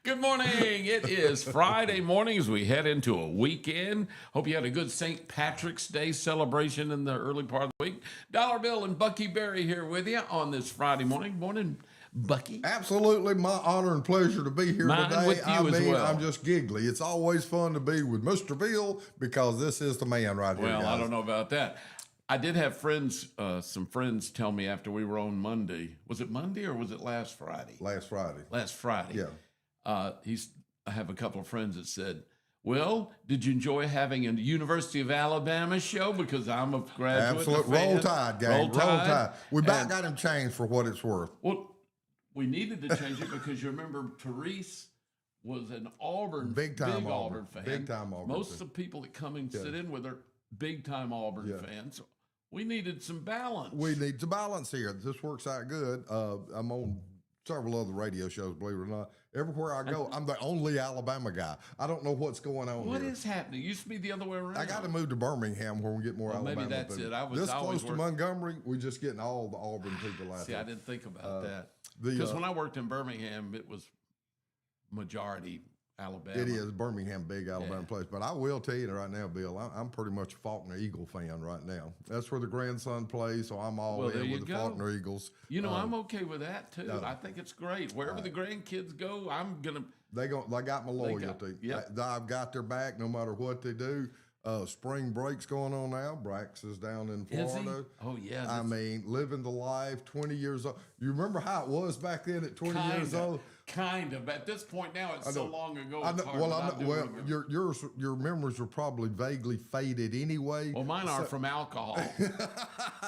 Good morning. It is Friday morning as we head into a weekend. Hope you had a good St. Patrick's Day celebration in the early part of the week. Dollar Bill and Bucky Berry here with you on this Friday morning. Morning, Bucky. Absolutely, my honor and pleasure to be here Mine today. with you as well. I'm just giggly. It's always fun to be with Mr. Bill because this is the man right here, Well, guys. I don't know about that. I did have friends, some friends tell me after we were on Monday. Was it Monday or was it last Friday? Last Friday. Last Friday. Yeah. I have a couple of friends that said, well, did you enjoy having a University of Alabama show? Because I'm a graduate. Absolute fan. Roll Tide, gang. Roll Tide. We about got him changed for what it's worth. Well, we needed to change it because you remember Therese was an Auburn, Big time Auburn fan. Big time Auburn. Most of the people that come and sit in with her, big time Auburn fans. We needed some balance. We need to balance here. This works out good. I'm on several other radio shows, believe it or not. Everywhere I go, I'm the only Alabama guy. I don't know what's going on What here. is happening? It used to be the other way around. I got to move to Birmingham where we get more Alabama maybe that's people. it. I was this always close to Montgomery, we're just getting all the Auburn people out See, there. I didn't think about that. Because when I worked in Birmingham, it was majority Alabama. It is Birmingham, big Alabama place. But I will tell you right now, Bill, I'm pretty much a Faulkner Eagle fan right now. That's where the grandson plays, so I'm all in with the Faulkner Eagles. You know, I'm okay with that too. I think it's great. Wherever the grandkids go, I'm gonna. They got my loyalty. I've got their back no matter what they do. Spring break's going on now. Brax is down in Florida. Oh yeah. I mean, living the life. 20 years old. You remember how it was back then at 20 years old? Kind of. At this point now, it's so long ago. I know, your memories are probably vaguely faded anyway. Well, mine are from alcohol.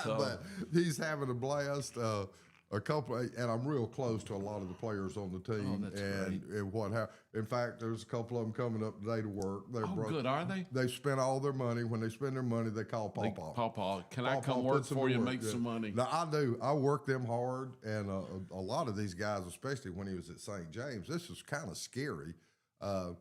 But he's having a blast. A couple, and I'm real close to a lot of the players on the team. That's and what happened. In fact, there's a couple of them coming up today to work. They're good, are they? They spent all their money. When they spend their money, they call Pawpaw. Pawpaw, can I come work for you and make some money? Now, I do. I work them hard, and a lot of these guys, especially when he was at St. James, this was kind of scary. Some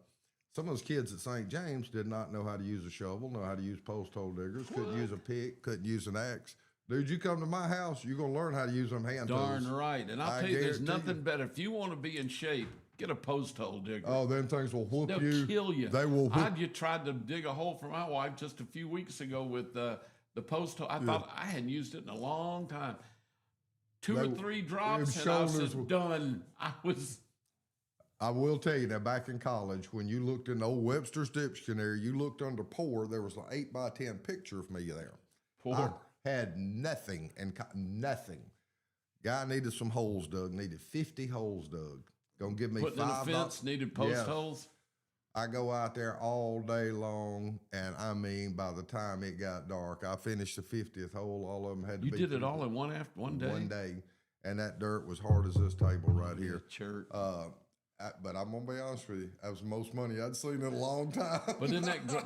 of those kids at St. James did not know how to use a shovel, know how to use post hole diggers, couldn't use a pick, couldn't use an axe. Dude, you come to my house, you're going to learn how to use them hand tools. Darn right. And I'll tell you, there's nothing better. If you want to be in shape, get a post hole digger. Oh, them things will whoop you. They'll kill you. They will whoop. I tried to dig a hole for my wife just a few weeks ago with the post hole. I thought I hadn't used it in a long time. Two or three drops, and I was done. I will tell you, now back in college, when you looked in the old Webster's Dictionary, you looked under pour, there was an 8x10 picture of me there. Pour. Had nothing and nothing. Guy needed some holes dug. Needed 50 holes dug. Gonna give me Putting in a fence, needed post holes. I go out there all day long, and I mean, by the time it got dark, I finished the 50th hole. All of them had to be. You did it all in one day. One day, and that dirt was hard as this table right here. Church. But I'm gonna be honest with you, that was the most money I'd seen in a long time.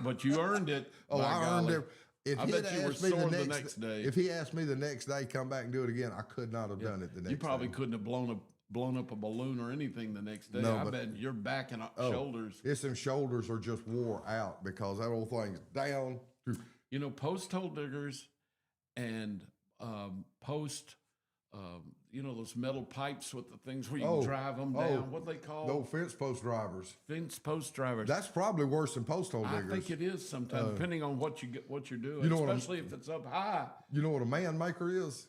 But you earned it. Oh, I earned it. I bet you were sore the next day. If he asked me the next day, come back and do it again, I could not have done it the next day. You probably couldn't have blown up a balloon or anything the next day. No, I bet your back and shoulders. It's them shoulders are just wore out because that old thing's down. You know, post hole diggers and those metal pipes with the things where you can drive them down. What they call? No, fence post drivers. Fence post drivers. That's probably worse than post hole diggers. I think it is sometimes, depending on what you're doing, especially if it's up high. You know what a man maker is?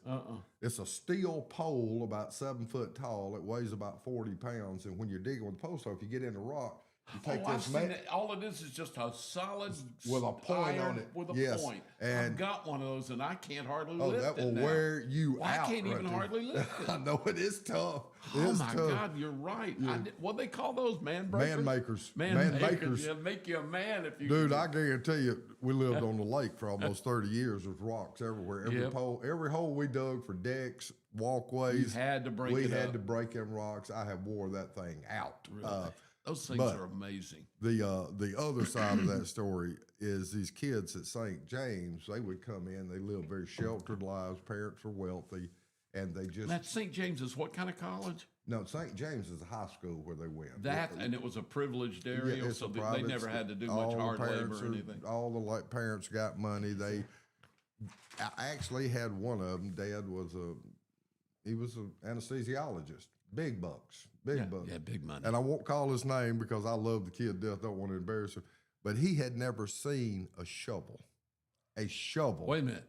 It's a steel pole about 7 foot tall. It weighs about 40 pounds. And when you're digging with a post hole, if you get in the rock, you take this man. All it is just a solid with a point on it. With a point. And I've got one of those, and I can't hardly lift it. That will wear you out. I can't even hardly lift it. I know it is tough. Oh my God, you're right. What they call those, man breakers? Man makers. Man makers. Yeah, make you a man if you. Dude, I guarantee you, we lived on the lake for almost 30 years with rocks everywhere. Every hole we dug for decks, walkways. You had to break We had to break them rocks. I have wore that thing out. Really? Those things are amazing. The other side of that story is these kids at St. James, they would come in, they lived very sheltered lives, parents were wealthy, and they just... That St. James is what kind of college? No, St. James is a high school where they went. And it was a privileged area, so they never had to do much hard labor or anything. All the parents got money. I actually had one of them. Dad was he was an anesthesiologist. big bucks, big bucks. Yeah, big money. And I won't call his name because I love the kid to death. Don't want to embarrass him. But he had never seen a shovel. A shovel. Wait a minute.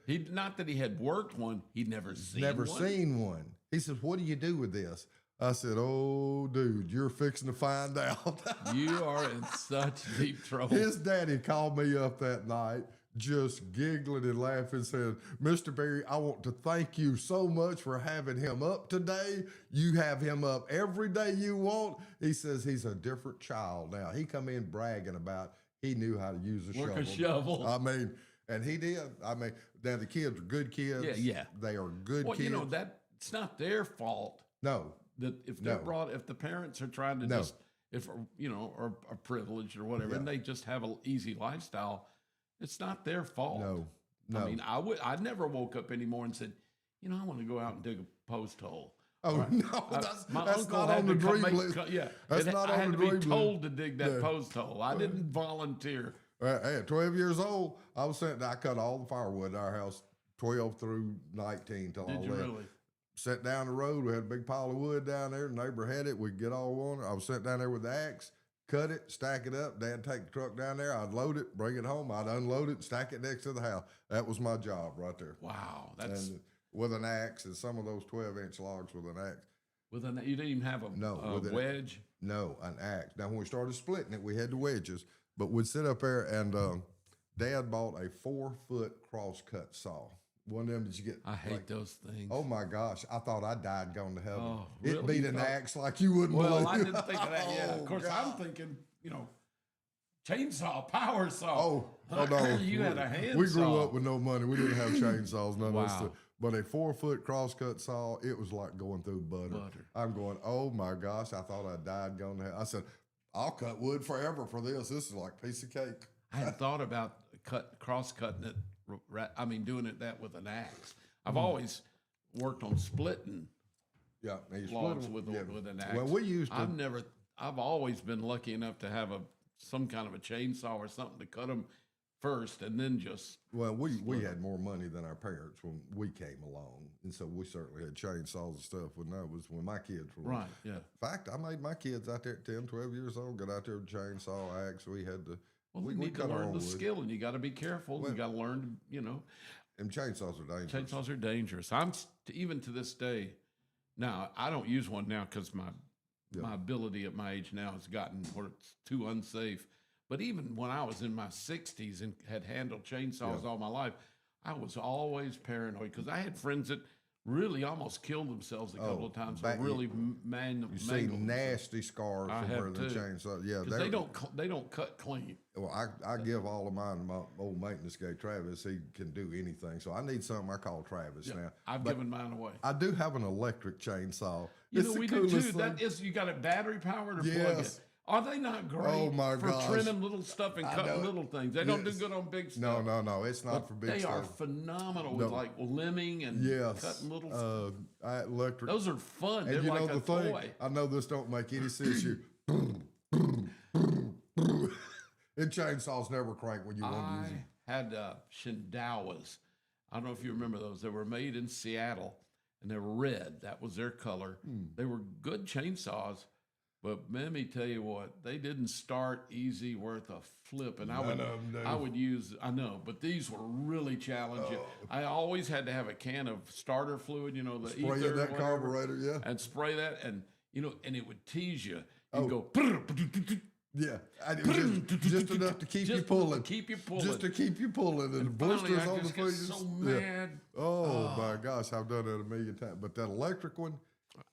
He not that he had worked one, he'd never seen one. He says, "What do you do with this?" I said, "Oh, dude, you're fixing to find out." You are in such deep trouble. His daddy called me up that night, just giggling and laughing, saying, "Mr. Berry, I want to thank you so much for having him up today. You have him up every day you want." He says he's a different child now. He come in bragging about he knew how to use a Work shovel. a shovel. I mean, and he did. I mean, now the kids are good kids. Yeah. They are good Well, kids. you know, it's not their fault. No. That if they're if the parents are trying to just, if, you know, are privileged or whatever, and they just have an easy lifestyle, it's not their fault. No. I mean, I never woke up anymore and said, you know, I want to go out and dig a post hole. Oh, Right. no, that's My not uncle on had the to dream make, list. yeah, That's not I on had the to be dream list. told to dig that post hole. I didn't volunteer. At 12 years old, I cut all the firewood in our house, 12 through 19 till I Did you left. really? Sat down the road. We had a big pile of wood down there. The neighbor had it. We'd get all on it. I was sent down there with the axe, cut it, stack it up. Dad take the truck down there. I'd load it, bring it home. I'd unload it, stack it next to the house. That was my job right there. Wow, that's And with an axe and some of those 12-inch logs with an axe. you didn't even have a with wedge. No, an axe. Now, when we started splitting it, we had the wedges, but we'd sit up there and Dad bought a 4-foot crosscut saw. One of them that you get. I hate those things. Oh my gosh! I thought I died and gone to heaven. Oh, It really? beat an axe like you wouldn't Well, believe. I didn't think of that. Yeah, Oh, of course, God. I'm thinking, you know, chainsaw, power saw. Oh no! You had a hand We grew saw. up with no money. We didn't have chainsaws, none of that Wow. stuff. But a 4-foot crosscut saw, it was like going through butter. I'm going, oh my gosh! I thought I died, gone to hell. I said, I'll cut wood forever for this. This is like a piece of cake. I had thought about cross-cutting it. Doing that with an axe. I've always worked on splitting Yeah, and you split logs them. with an axe. Well, we used to. I've always been lucky enough to have some kind of a chainsaw or something to cut them first, and then just. Well, we had more money than our parents when we came along, and so we certainly had chainsaws and stuff when my kids were Right, yeah. In fact, I made my kids out there at 10, 12 years old, got out there with a chainsaw, axe. We had to. Well, we you need to cut our learn own the wood. skill, and you got to be careful. You got to learn, And chainsaws are dangerous. Chainsaws are dangerous. Even to this day. Now I don't use one now because my ability at my age now has gotten where it's too unsafe. But even when I was in my 60s and had handled chainsaws all my life, I was always paranoid because I had friends that really almost killed themselves a couple of times. Or really You see nasty scars I from have where the too. chainsaw. Yeah, they don't cut clean. Well, I give all of mine to my old maintenance guy, Travis. He can do anything. So I need something I call Travis now. I've given mine away. I do have an electric chainsaw. You It's know, the we do coolest too. thing. That is, you got it battery powered or plug in. Yes. Are they not great Oh, my for gosh. trimming little stuff and cutting little things? They don't do Yes. good on big stuff. No. It's not for big They are stuff. phenomenal with like limbing and cutting little. Electric. Those are fun. And They're you like know a the thing. toy. I know this don't make any sense. You. And chainsaws never crank when you want to use them. I had Shindawas. I don't know if you remember those. They were made in Seattle, and they were red. That was their color. They were good chainsaws, but let me tell you what, they didn't start easy worth a flip. And I would use, I know, but these were really challenging. I always had to have a can of starter fluid, the Spray ether, in that whatever, carburetor, yeah. and spray that, and and it would tease you. Oh. You'd go. Yeah, just enough to keep you pulling. Keep you pulling. Just to keep you pulling, and the Finally, blisters I on the just get fingers. so mad. Oh my gosh, I've done that a million times. But that electric one,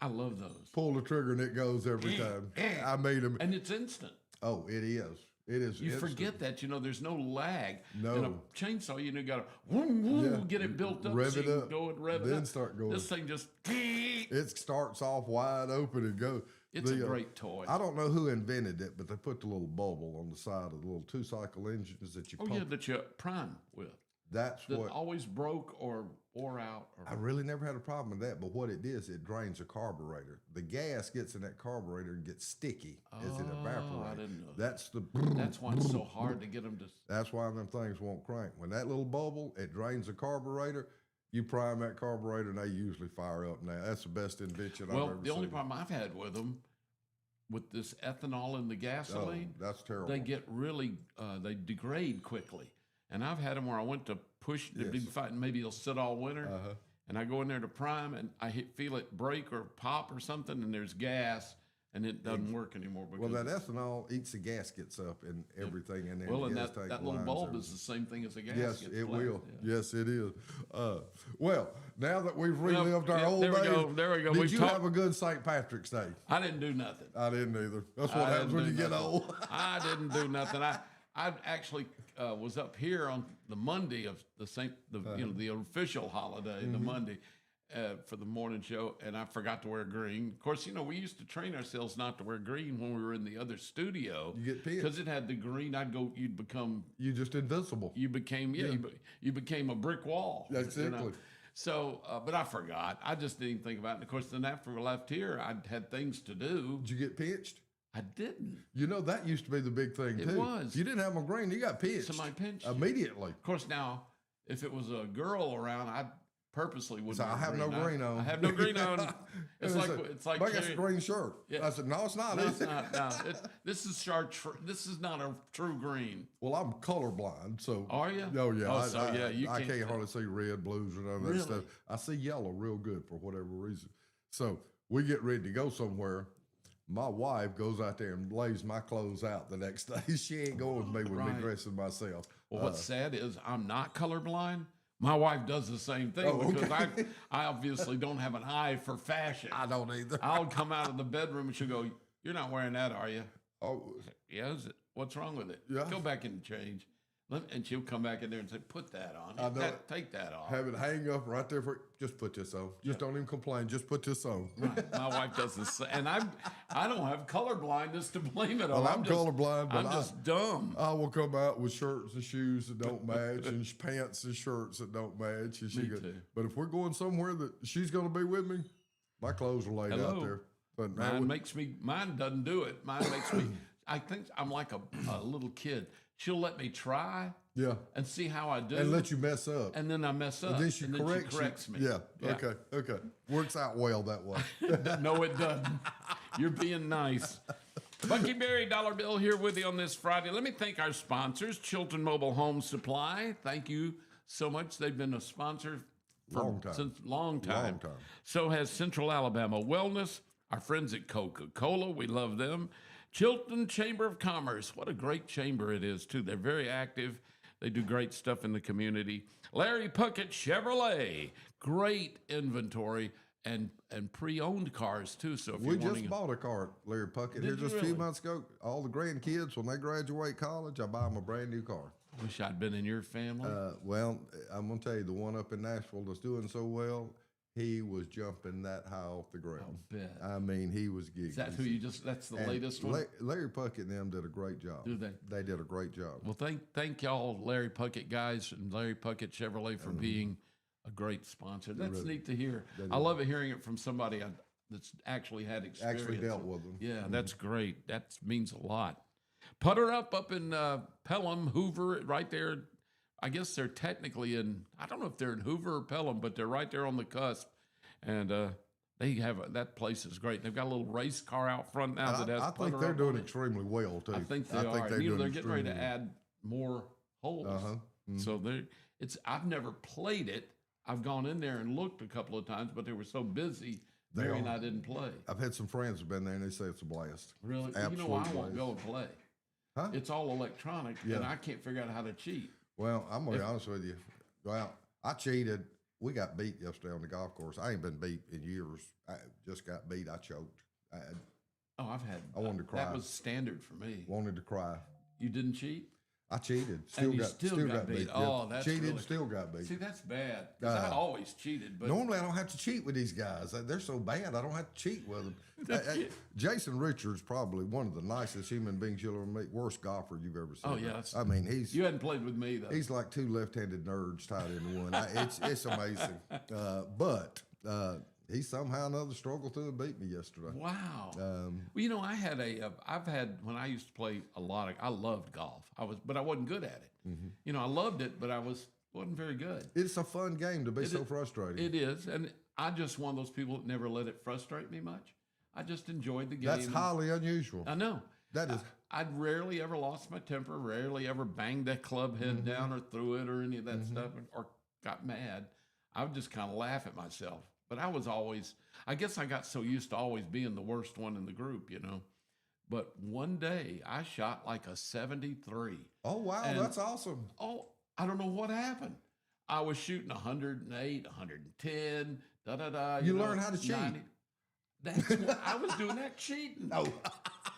I love those. pull the trigger and it goes every time. I made them. And it's instant. Oh, it is. It is. You instant. forget that, there's no lag. No. In a chainsaw, you got to get it built up. Rev so it you up, can go and rev it then up. start going. This thing just. It starts off wide open and goes. It's a great toy. I don't know who invented it, but they put the little bubble on the side of the little 2-cycle engines that you pump. Yeah, that you prime with. That's That what. always broke or wore out. I really never had a problem with that, but what it is, it drains the carburetor. The gas gets in that carburetor and gets sticky as it evaporates. I didn't know That's the. That's why it's so hard to get them to. That's why them things won't crank. When that little bubble, it drains the carburetor. You prime that carburetor, and they usually fire up now. That's the best invention I've ever seen. The only problem I've had with them, with this ethanol in the gasoline, that's terrible. they get really, they degrade quickly. And I've had them where I went to push, they've been fighting, maybe it'll sit all winter. And I go in there to prime, and I feel it break or pop or something, and there's gas, and it doesn't work anymore. Well, that ethanol eats the gaskets up and everything in there. Well, and that little bulb is the same thing as a gasket. Yes, it will. Yeah. Yes, it is. Well, now that we've relived our old days, there we go. Did you have a good St. Patrick's Day? I didn't do nothing. I didn't either. That's what happens when you get old. I didn't do nothing. I actually was up here on the Monday of the official holiday, the Monday, for the morning show, and I forgot to wear green. Of course, we used to train ourselves not to wear green when we were in the other studio. You get pinched. Because it had the green. You'd become. You just invincible. You became, you became a brick wall. Exactly. So, but I forgot. I just didn't think about it. And of course, then after we left here, I had things to do. Did you get pinched? I didn't. That used to be the big thing, too. It was. You didn't have my green. You got pinched. Somebody pinched you. Immediately. Of course, now, if it was a girl around, I purposely wouldn't. So I have no green on. I have no green on. It's like but it's a green shirt. Yeah. I said, no, it's not. No, it's not. No, this is this is not a true green. Well, I'm colorblind, so. Are you? Oh yeah. I can't hardly see red, blues, or none of that Really? stuff. I see yellow real good for whatever reason. So we get ready to go somewhere. My wife goes out there and lays my clothes out the next day. She ain't going with me with me dressing myself. Well, what's sad is I'm not colorblind. My wife does the same thing because I obviously don't have an eye for fashion. I don't either. I'll come out of the bedroom and she'll go, "You're not wearing that, are you?" Oh, Yeah, is it? What's wrong with it? Yeah. Go back and change. And she'll come back in there and say, "Put that on. Take that off." have it hang up right there for. Just put this on. Just don't even complain. Just put this on. Right. My wife does this, and I don't have color blindness to blame it on. Well, I'm colorblind, but I'm just dumb. I will come out with shirts and shoes that don't match, and pants and shirts that don't match. And too. But if we're going somewhere that she's going to be with me, my clothes are laid out there. But Mine doesn't do it. Mine makes me. I think I'm like a little kid. She'll let me try. Yeah. And see how I do. And let you mess up. And then I mess up. And then she corrects me. Yeah. Okay. Works out well that way. No, it doesn't. You're being nice. Bucky Berry, Dollar Bill here with you on this Friday. Let me thank our sponsors, Chilton Mobile Home Supply. Thank you so much. They've been a sponsor since long time. So has Central Alabama Wellness, our friends at Coca-Cola. We love them. Chilton Chamber of Commerce. What a great chamber it is, too. They're very active. They do great stuff in the community. Larry Puckett Chevrolet. Great inventory and pre-owned cars, too. So if we just bought a car, Larry Puckett, here just a few months ago. All the grandkids, when they graduate college, I buy them a brand new car. Wish I'd been in your family. Well, I'm going to tell you, the one up in Nashville that's doing so well, he was jumping that high off the ground. I'll bet. I mean, he was giggling. Is that who you that's the latest one? Larry Puckett and them did a great job. Do they? They did a great job. Well, thank y'all, Larry Puckett guys and Larry Puckett Chevrolet for being a great sponsor. That's neat to hear. I love hearing it from somebody that's actually had experience. Actually dealt with them. Yeah, that's great. That means a lot. Putter up in Pelham, Hoover, right there. I guess they're technically I don't know if they're in Hoover or Pelham, but they're right there on the cusp. And they have that place is great. They've got a little race car out front now that has. I think they're doing extremely well too. I think they are. They're getting ready to add more holes. So I've never played it. I've gone in there and looked a couple of times, but they were so busy. Mary and I didn't play. I've had some friends who've been there and they say it's a blast. Really? Absolute I won't go and play. Huh? It's all electronic, and I can't figure out how to cheat. Well, I'm going to be honest with you. Well, I cheated. We got beat yesterday on the golf course. I ain't been beat in years. I just got beat. I choked. I wanted to cry. That was standard for me. Wanted to cry. You didn't cheat? I cheated. Still got beat. Oh, that's cheated. Really, still got beat. See, that's bad. I always cheated, but normally I don't have to cheat with these guys. They're so bad. I don't have to cheat with them. Jason Richards probably one of the nicest human beings you'll ever meet. Worst golfer you've ever seen. Oh yeah. I mean, you hadn't played with me though. He's like two left-handed nerds tied into one. It's amazing. But he somehow or another struggled through and beat me yesterday. Wow. Well, I've had when I used to play I loved golf. But I wasn't good at it. I loved it, but I was wasn't very good. It's a fun game to be so frustrating. It is, and I just one of those people that never let it frustrate me much. I just enjoyed the game. That's highly unusual. I know. That is. I'd rarely ever lost my temper, rarely ever banged that club head down or threw it or any of that stuff or got mad. I would just kind of laugh at myself. But I was always, I guess I got so used to always being the worst one in the group, you know. But one day I shot like a 73. Oh, wow. And- That's awesome. Oh, I don't know what happened. I was shooting 108, 110, da-da-da. You learned how to cheat. 90. That's what I was doing that cheating. Oh,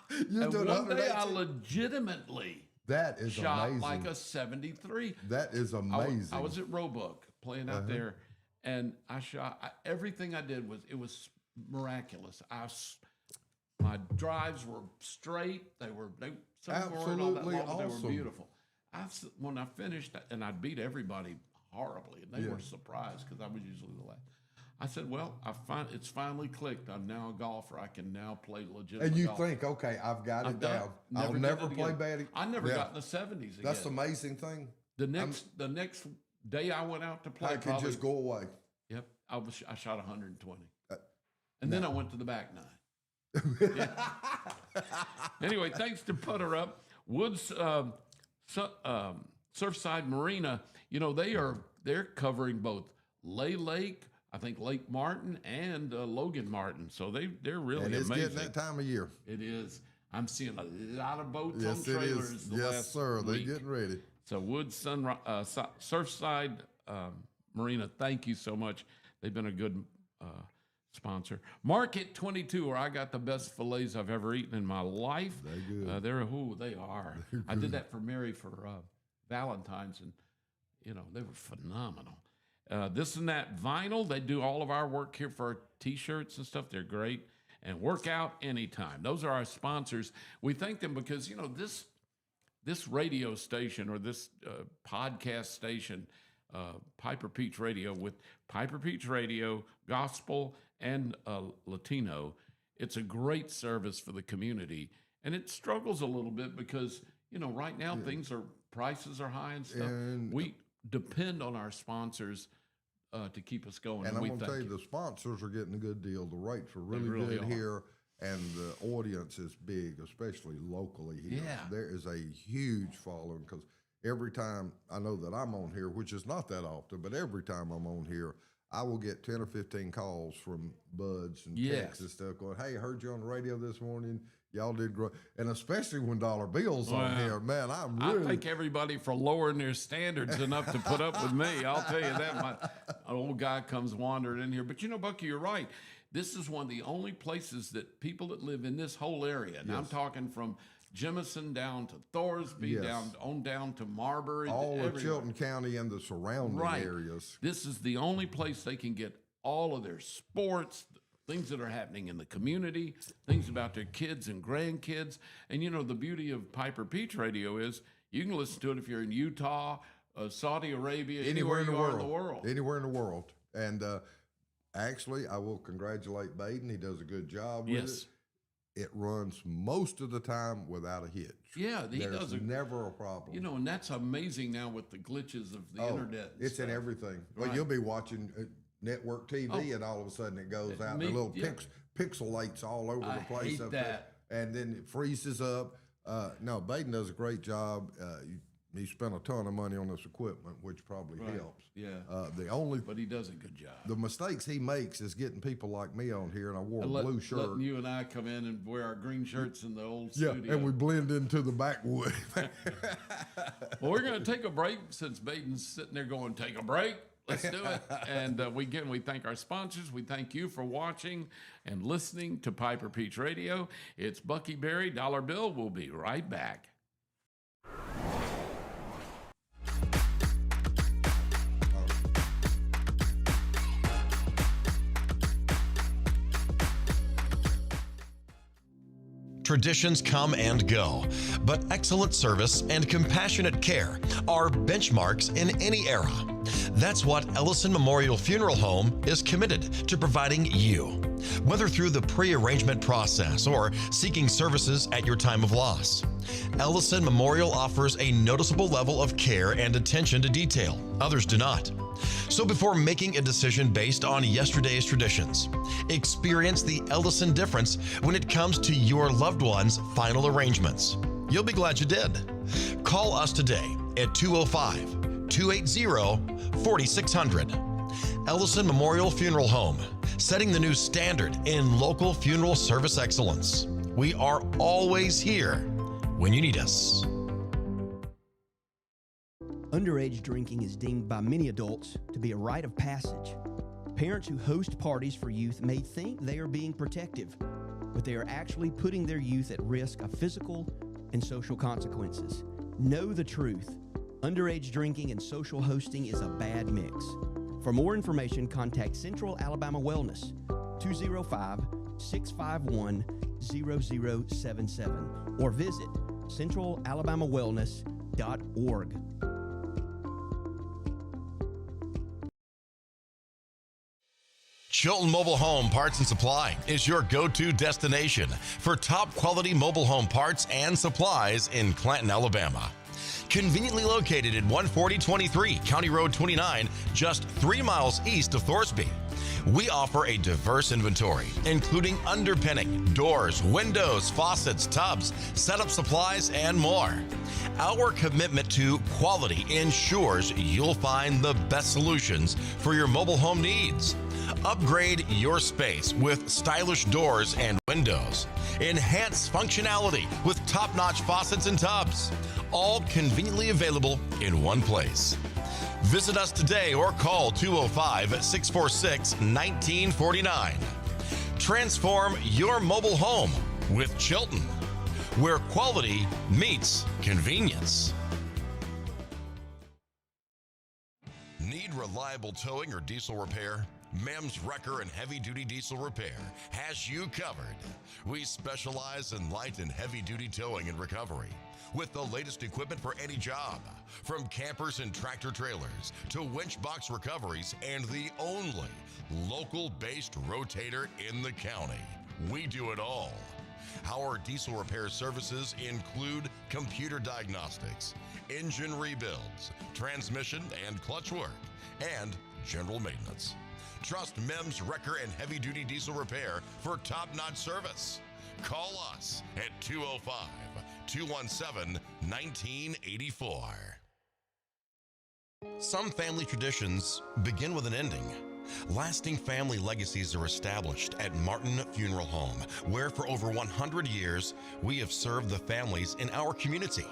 you're And doing one day I 118? legitimately That is shot amazing. like a 73. That is I amazing. was at Roebuck playing out there, and I shot. Everything I did was miraculous. My drives were straight. Some weren't all that Absolutely long, but they were awesome. beautiful. When I finished, and I beat everybody horribly, and they were surprised because I was usually the last. I said, "Well, it's finally clicked. I'm now a golfer. I can now play legitimate." And you golf. think, okay, I've got it down. I'll did never it play again. bad. I never Yeah. got in the 70s again. That's the amazing thing. The next day I went out to play, I can just go away. Yep, I shot 120, and then I went to the back nine. Anyway, thanks to Putter Up, Woods Surfside Marina. You know they're covering both Lay Lake, I think Lake Martin, and Logan Martin. So they're really And it's amazing. getting that time of year. It is. I'm seeing a lot of boats Yes, on it trailers. is. The Yes, last sir. They're week. getting ready. So Woods Surfside Marina, thank you so much. They've been a good sponsor. Market 22, where I got the best fillets I've ever eaten in my life. They're good. They are. I did that for Mary for Valentine's, and they were phenomenal. This and That Vinyl, they do all of our work here for our T-shirts and stuff. They're great. And Workout Anytime. Those are our sponsors. We thank them because this radio station or this podcast station, Piper Peach Radio, with Piper Peach Radio, Gospel, and Latino, it's a great service for the community. And it struggles a little bit because, right now prices are high and stuff. And we depend on our sponsors to keep us going. And I'm we going to thank tell you, the sponsors are getting a good deal. The rates are really, really good are. here, and the audience is big, especially locally here. Yeah. There is a huge following because every time I know that I'm on here, which is not that often, but every time I'm on here, I will get 10 or 15 calls from buds and texts and stuff going, "Hey, I heard you on the radio this morning. Y'all did great." And especially when Dollar Bill's on here, man, I thank everybody for lowering their standards enough to put up with me. I'll tell you that. My old guy comes wandering in here. But Bucky, you're right. This is one of the only places that people that live in this whole area, and I'm talking from Jemison down to Thorsby, down to Marbury. all of everywhere. Chilton County and the surrounding areas. This is the only place they can get all of their sports, things that are happening in the community, things about their kids and grandkids. And the beauty of Piper Peach Radio is you can listen to it if you're in Utah, Saudi Arabia, anywhere you are in the world. Anywhere in the world. And actually, I will congratulate Baden. He does a good job with it. It runs most of the time without a hitch. Yeah, There's never a problem. And that's amazing now with the glitches of the internet. and It's stuff. in everything. Well, Right. you'll be watching network TV, and all of a sudden it goes out. And the little pixelates all over the place. hate up that. there, and then it freezes up. No, Baden does a great job. He spent a ton of money on this equipment, which probably helps. Yeah. But he does a good job. the mistakes he makes is getting people like me on here, and I wore a blue shirt. Letting you and I come in and wear our green shirts in the old Yeah, studio. and we blend into the backwood. Well, we're going to take a break since Baden's sitting there going, take a break. Let's do it. And we thank our sponsors. We thank you for watching and listening to Piper Peach Radio. It's Bucky Berry, Dollar Bill. We'll be right back. Traditions come and go, but excellent service and compassionate care are benchmarks in any era. That's what Ellison Memorial Funeral Home is committed to providing you, whether through the pre-arrangement process or seeking services at your time of loss. Ellison Memorial offers a noticeable level of care and attention to detail. Others do not. So before making a decision based on yesterday's traditions, experience the Ellison difference when it comes to your loved one's final arrangements. You'll be glad you did. Call us today at 205-280-4600. Ellison Memorial Funeral Home, setting the new standard in local funeral service excellence. We are always here when you need us. Underage drinking is deemed by many adults to be a rite of passage. Parents who host parties for youth may think they are being protective, but they are actually putting their youth at risk of physical and social consequences. Know the truth. Underage drinking and social hosting is a bad mix. For more information, contact Central Alabama Wellness, 205-651-0077, or visit centralalabamawellness.org. Chilton Mobile Home Parts and Supply is your go-to destination for top quality mobile home parts and supplies in Clanton, Alabama. Conveniently located at 14023 County Road 29, just 3 miles east of Thorsby. We offer a diverse inventory, including underpinning, doors, windows, faucets, tubs, setup supplies, and more. Our commitment to quality ensures you'll find the best solutions for your mobile home needs. Upgrade your space with stylish doors and windows. Enhance functionality with top-notch faucets and tubs. All conveniently available in one place. Visit us today or call 205-646-1949. Transform your mobile home with Chilton, where quality meets convenience. Need reliable towing or diesel repair? Mem's Wrecker and Heavy Duty Diesel Repair has you covered. We specialize in light and heavy duty towing and recovery with the latest equipment for any job, from campers and tractor trailers to winch box recoveries, and the only local-based rotator in the county. We do it all. Our diesel repair services include computer diagnostics, engine rebuilds, transmission and clutch work, and general maintenance. Trust Mem's Wrecker and Heavy Duty Diesel Repair for top-notch service. Call us at 205-217-1984. Some family traditions begin with an ending. Lasting family legacies are established at Martin Funeral Home, where for over 100 years, we have served the families in our community.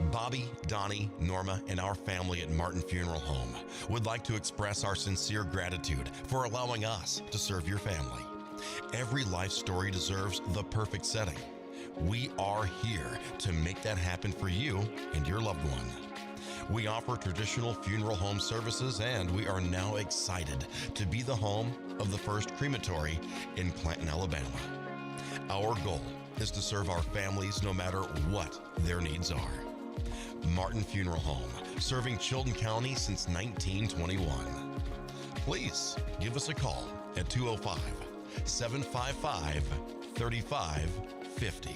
Bobby, Donnie, Norma, and our family at Martin Funeral Home would like to express our sincere gratitude for allowing us to serve your family. Every life story deserves the perfect setting. We are here to make that happen for you and your loved one. We offer traditional funeral home services, and we are now excited to be the home of the first crematory in Clanton, Alabama. Our goal is to serve our families no matter what their needs are. Martin Funeral Home, serving Chilton County since 1921. Please give us a call at 205-755-3550.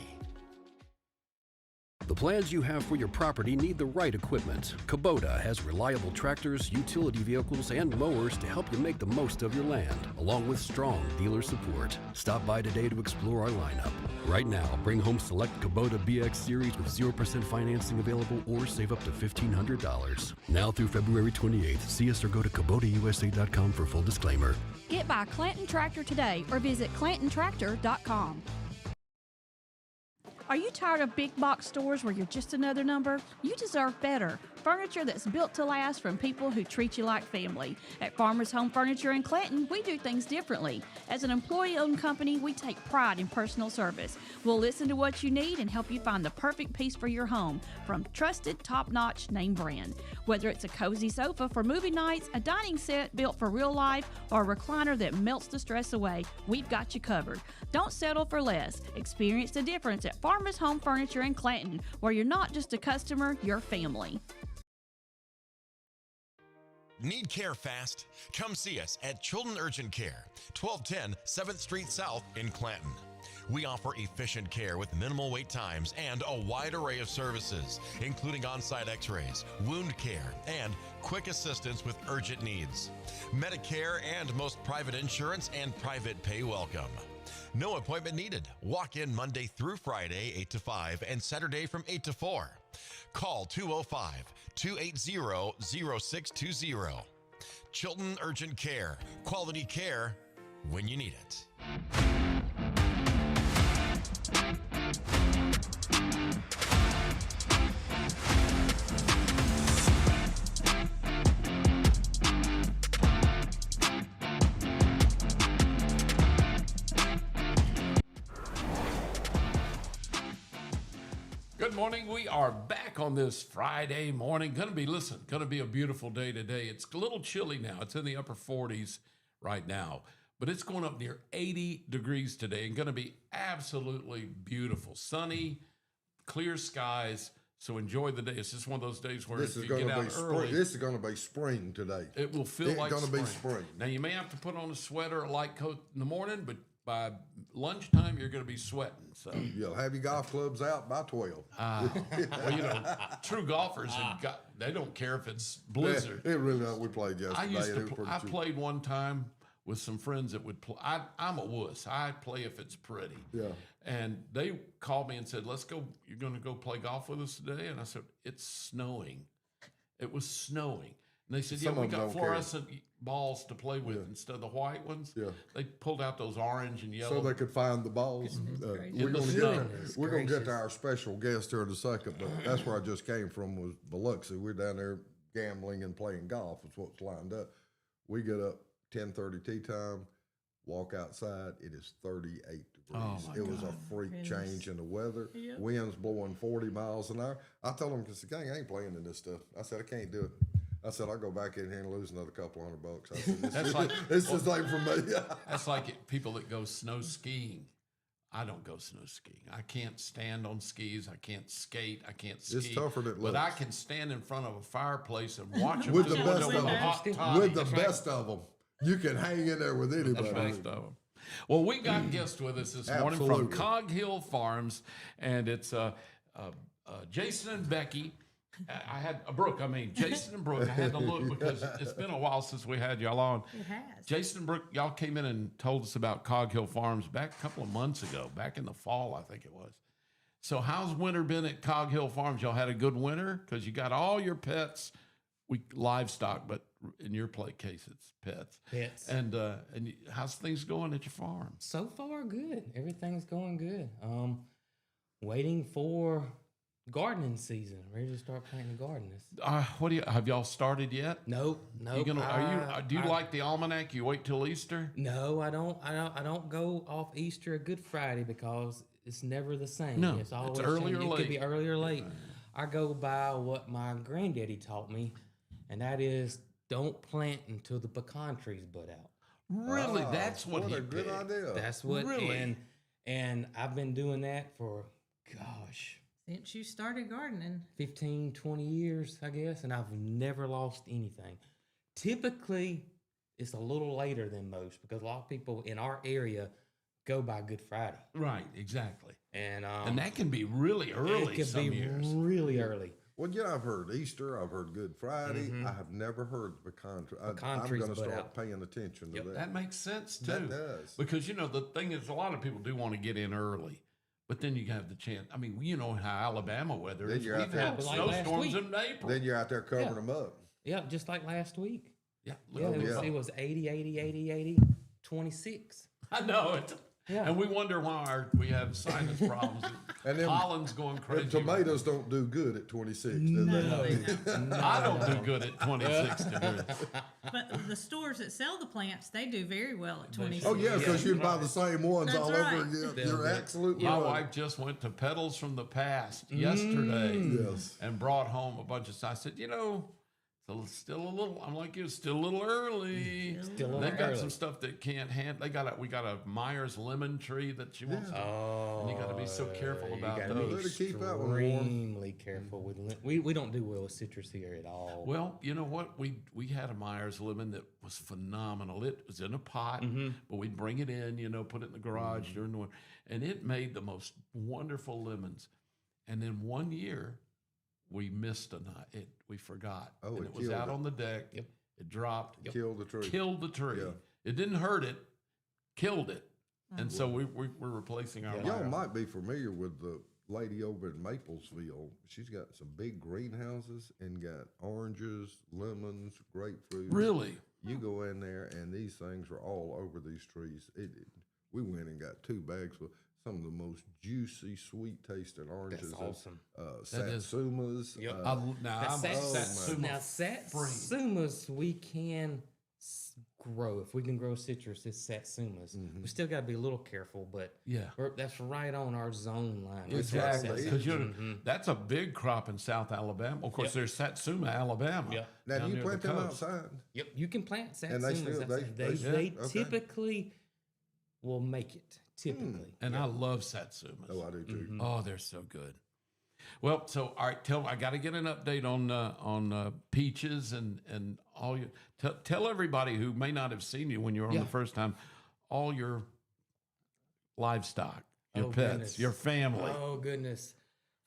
The plans you have for your property need the right equipment. Kubota has reliable tractors, utility vehicles, and mowers to help you make the most of your land, along with strong dealer support. Stop by today to explore our lineup. Right now, bring home select Kubota BX Series with 0% financing available or save up to $1,500. Now through February 28th, see us or go to KubotaUSA.com for full disclaimer. Get by Clanton Tractor today or visit ClantonTractor.com. Are you tired of big box stores where you're just another number? You deserve better. Furniture that's built to last from people who treat you like family. At Farmers Home Furniture in Clanton, we do things differently. As an employee-owned company, we take pride in personal service. We'll listen to what you need and help you find the perfect piece for your home from trusted, top-notch name brand. Whether it's a cozy sofa for movie nights, a dining set built for real life, or a recliner that melts the stress away, we've got you covered. Don't settle for less. Experience the difference at Farmers Home Furniture in Clanton, where you're not just a customer, you're family. Need care fast? Come see us at Children Urgent Care, 1210 7th Street South in Clanton. We offer efficient care with minimal wait times and a wide array of services, including on-site x-rays, wound care, and quick assistance with urgent needs. Medicare and most private insurance and private pay welcome. No appointment needed. Walk in Monday through Friday, 8 to 5, and Saturday from 8 to 4. Call 205-280-0620. Chilton Urgent Care. Quality care when you need it. Good morning. We are back on this Friday morning. Going to be a beautiful day today. It's a little chilly now. It's in the upper 40s right now, but it's going up near 80 degrees today and going to be absolutely beautiful. Sunny, clear skies. So enjoy the day. It's just one of those days where This if is you going get to be out spring. early, This is going to be spring today. it will feel like It's spring. going to be spring. Now you may have to put on a sweater, a light coat in the morning, but by lunchtime you're going to be sweating. So You'll have your golf clubs out by 12. well, true golfers they don't care if it's blizzard. It really not. We played yesterday. I used and it to. was pretty I cheap. played one time with some friends that would play. I'm a wuss. I play if it's pretty. Yeah. And they called me and said, "Let's go. You're going to go play golf with us today?" And I said, "It's snowing." It was snowing. And they said, Some "Yeah, we of them got don't care. fluorescent balls to play with instead of the white ones." Yeah. They pulled out those orange and yellow. So they could find the balls. We're the going snow. to get to our special guest here in a second, but that's where I just came from was Biloxi. We're down there gambling and playing golf is what's lined up. We get up 10:30 tea time, walk outside. It is 38 degrees. Oh, my it was a freak change in the weather. Winds blowing 40 miles an hour. I told them, because the gang ain't playing in this stuff. I said, I can't do it. I said, I'll go back in here and lose another couple $100. I said, this is like for me. That's like people that go snow skiing. I don't go snow skiing. I can't stand on skis. I can't skate. I can't ski. It's tougher than it But I looks. can stand in front of a fireplace and watch them With the just best with of a them. hot toddy. With the best of them. You can hang in there with anybody. Best of them. Well, we got guests with us this morning from Absolutely. Cog Hill Farms, and it's Jason and Becky. Jason and Brooke. I had to look because it's been a while since we had y'all on. It has. Jason and Brooke, y'all came in and told us about Cog Hill Farms back a couple of months ago, back in the fall, I think it was. So how's winter been at Cog Hill Farms? Y'all had a good winter? Because you got all your pets, livestock, but in your case, it's pets. Pets. And how's things going at your farm? So far, good. Everything's going good. Waiting for gardening season. Ready to start planting the garden. Have y'all started yet? Nope. Do you like the almanac? You wait till Easter? No, I don't. I don't go off Easter or Good Friday because it's never the same. No, it's always it's early changing. or It could late. be early or late. I go by what my granddaddy taught me, and that is don't plant until the pecan trees bud out. Really? That's what he a good did. idea. That's what. Really? And I've been doing that for, gosh, Since you started gardening. 15, 20 years, I guess, and I've never lost anything. Typically, it's a little later than most because a lot of people in our area go by Good Friday. Right, exactly. And that can be really early it could some be years. really early. Well, I've heard Easter. I've heard Good Friday. I have never heard pecan tree. Pecan I'm trees going to bud start out. paying attention to that. That makes sense too. That does. Because the thing is, a lot of people do want to get in early, but then you have the chance. I mean, you know how Alabama weather Then is. you're We've out there. had But like last snowstorms week. in April. Then you're out there covering Yeah. them up. Yeah, just like last week. Yeah, Yeah, look, it was 80, 80, 80, 80, 26. I know it. Yeah. And we wonder why we have sinus problems. And then- pollen's going crazy. And tomatoes don't do good at 26. do they? No, they don't. I don't do good at 26 degrees. But the stores that sell the plants, they do very well at 26. Oh, yeah, because you buy the same ones That's all right. over again. They'll You're do. absolutely My right. wife just went to Petals from the Past yesterday Yes. and brought home a bunch of stuff. I said, So it's still a little. I'm like you. It's still a little early. Still a They've little got early. some stuff that can't handle. We got a Myers lemon tree that she wants. Oh, And you gotta be so careful about you gotta those. Be Better keep that one warm. extremely careful with we don't do well with citrus here at all. Well, you know what? We had a Myers lemon that was phenomenal. It was in a pot, but we'd bring it in, put it in the garage during the winter, and it made the most wonderful lemons. And then one year, we missed a night. We forgot. Oh, and it it was killed out it. on the deck. Yep. It dropped. Killed the tree. Killed the tree. Yeah. It didn't hurt it. Killed it. And so we're replacing our Y'all Myers. might be familiar with the lady over in Maplesville. She's got some big greenhouses and got oranges, lemons, grapefruit. Really? You go in there and these things are all over these trees. We went and got 2 bags of some of the most juicy, sweet tasting oranges. That's awesome. That is- Satsumas. Yep. I'm Now, a Satsuma now freak. satsumas we can grow. If we can grow citrus, it's satsumas. We still got to be a little careful, but Yeah. that's right on our zone line. Exactly, right. because that's a big crop in South Alabama. Of course, there's Satsuma, Alabama. Yep. Now, down do you near the plant them coast. outside? Yep, you can plant satsumas. And they still- outside. they- they okay. typically will make it. Typically, And I love Satsumas. Oh, I do too. Oh, they're so good. Well, so all right, I got to get an update on peaches and all your. Tell everybody who may not have seen you when you were on Yeah. the first time, all your livestock, your Oh, pets, goodness. your family. Oh goodness!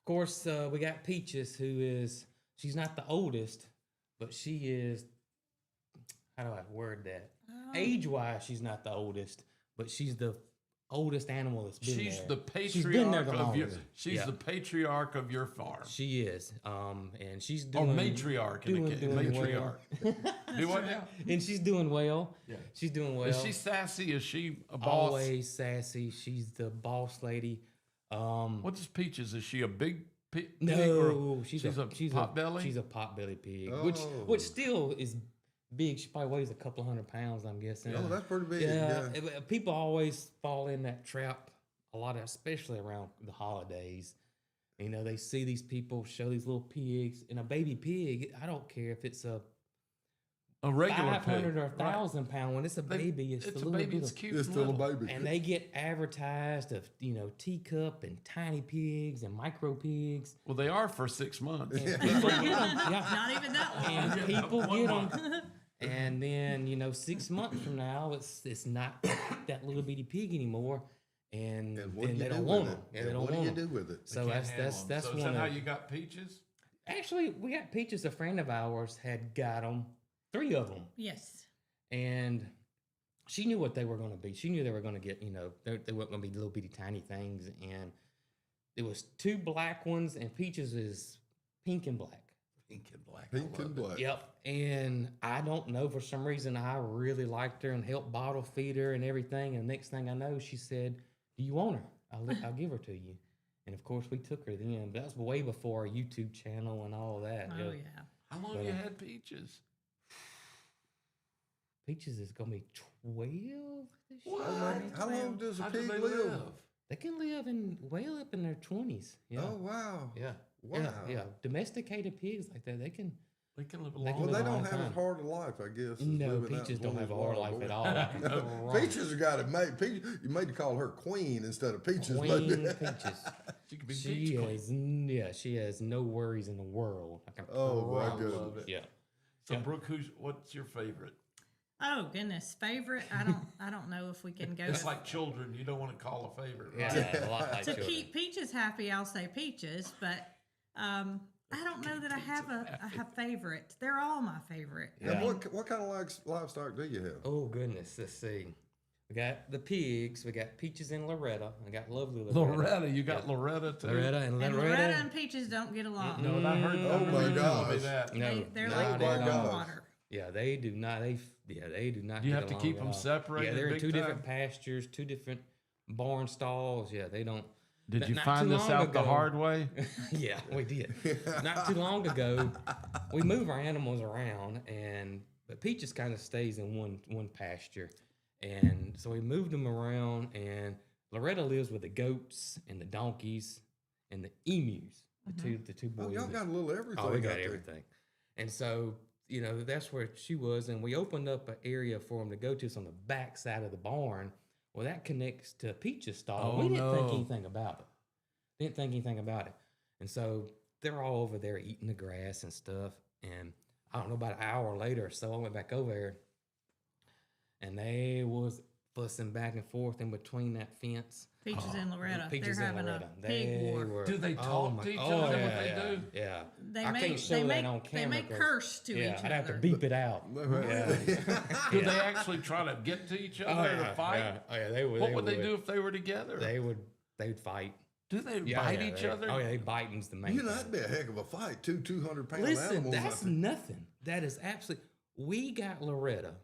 Of course, we got Peaches, she's not the oldest, but she is. How do I word that? Age-wise, she's not the oldest, but she's the oldest animal that's been She's there. the patriarch She's been there the of your. longest. She's Yeah. the patriarch of your farm. She is, and she's Or doing matriarch. doing Matriarch. Do what now? and she's doing well. Yeah. She's doing well. Is she sassy? Is she a boss? always sassy? She's the boss lady. What is Peaches? Is she a big pig? No, she's a potbelly. She's a potbelly pig, Oh. which still is big. She probably weighs a couple hundred pounds, I'm guessing. Oh, that's pretty big. yeah. Yeah. People always fall in that trap a lot, especially around the holidays. They see these people show these little pigs, and a baby pig. I don't care if it's a regular 500 pig. or 1,000 pound one. It's a baby. It's, It's a a little baby. bit It's of- cute. It's and still a little. baby. and they get advertised of teacup and tiny pigs and micro pigs. Well, they are for 6 months. And people get 'em, yeah. Not even that long. And people One get month. them. And then 6 months from now, it's not that little bitty pig anymore, and And what then do they you do don't with want it? them. Yeah, And they don't what do want you them. do with it? So that's So one. is that how of- you got Peaches? Actually, we got Peaches. A friend of ours had got them, 3 of them, Yes. and she knew what they were going to be. She knew they were going to get, they weren't going to be little bitty tiny things. And it was 2 black ones, and Peaches is pink and black. Pink and black. Pink and black. Yep. And I don't know, for some reason, I really liked her and helped bottle feed her and everything. And next thing I know, she said, "Do you want her? I'll give her to you." And of course, we took her then. But that was way before our YouTube channel and all of that. Oh, yeah. How long you had Peaches? Peaches is going to be 12 this year. Oh, man. How long does a How do pig they live? They can live well up in their 20s. Yeah. Oh, wow. Yeah. Wow. Yeah. Yeah. Domesticated pigs like that, they can. They can live a They long can Well, live they a don't long have time. as hard a life, I guess. as No, living out Peaches in don't have a Louisiana, hard life boy. at all. I can go wrong. Peaches have got it made. You made to call her Queen instead of Peaches. Queen maybe. Peaches. She could be She beach queen. has, she has no worries in the world. I can Oh, my promise. goodness. Yeah. So, Yeah. Brooke, what's your favorite? Oh goodness, favorite. I don't know if we can go It's to, like children. You don't want to call a favorite. Right? Yeah, a lot like to children. keep Peaches happy. I'll say Peaches, but I don't know that I have a favorite. They're all my favorite. And what kind of livestock do you have? Oh goodness, let's see. We got the pigs. We got Peaches and Loretta. I got lovely Loretta. Loretta, you got Loretta too. Loretta and And Loretta. Loretta and Peaches don't get along. No, I heard. Oh, my gosh. That. No, They're no, like they oil don't. and gosh. water. Yeah, they do not. They do not. Do you get have to along keep at them all. separated Yeah, they're in big 2 different time? pastures, 2 different barn stalls. Yeah, they don't. Did you Not find too this long out the ago- hard way? Yeah, we did. Not too long ago, we move our animals around, but Peaches kind of stays in one pasture, and so we moved them around. And Loretta lives with the goats and the donkeys and the emus, the two Oh, boys. y'all got a little everything. Oh, we out got there. everything. And so that's where she was, and we opened up an area for them to go to. It's on the back side of the barn. Well, that connects to Peach's stall. Oh, We didn't think no. anything about it. Didn't think anything about it. And so they're all over there eating the grass and stuff. And I don't know, about an hour later or so, I went back over there, and they was fussing back and forth in between that fence. Peaches and Loretta. Peaches They're and having Loretta. a pig war. Do they talk to each other? Is that what they do? Yeah. They I make can't show that on camera. they make 'cause- curse to yeah, each I'd have to other. beep it out. Do they actually try to get to each other to fight? Yeah. Oh, yeah, they would. What would they do if they were together? They'd fight. Do they Yeah, bite yeah, each they- other? Oh, yeah, they biting's the main You know, thing. that'd be a heck of a fight. 200-pound Listen, animals. that's nothing. That is absolutely. We got Loretta,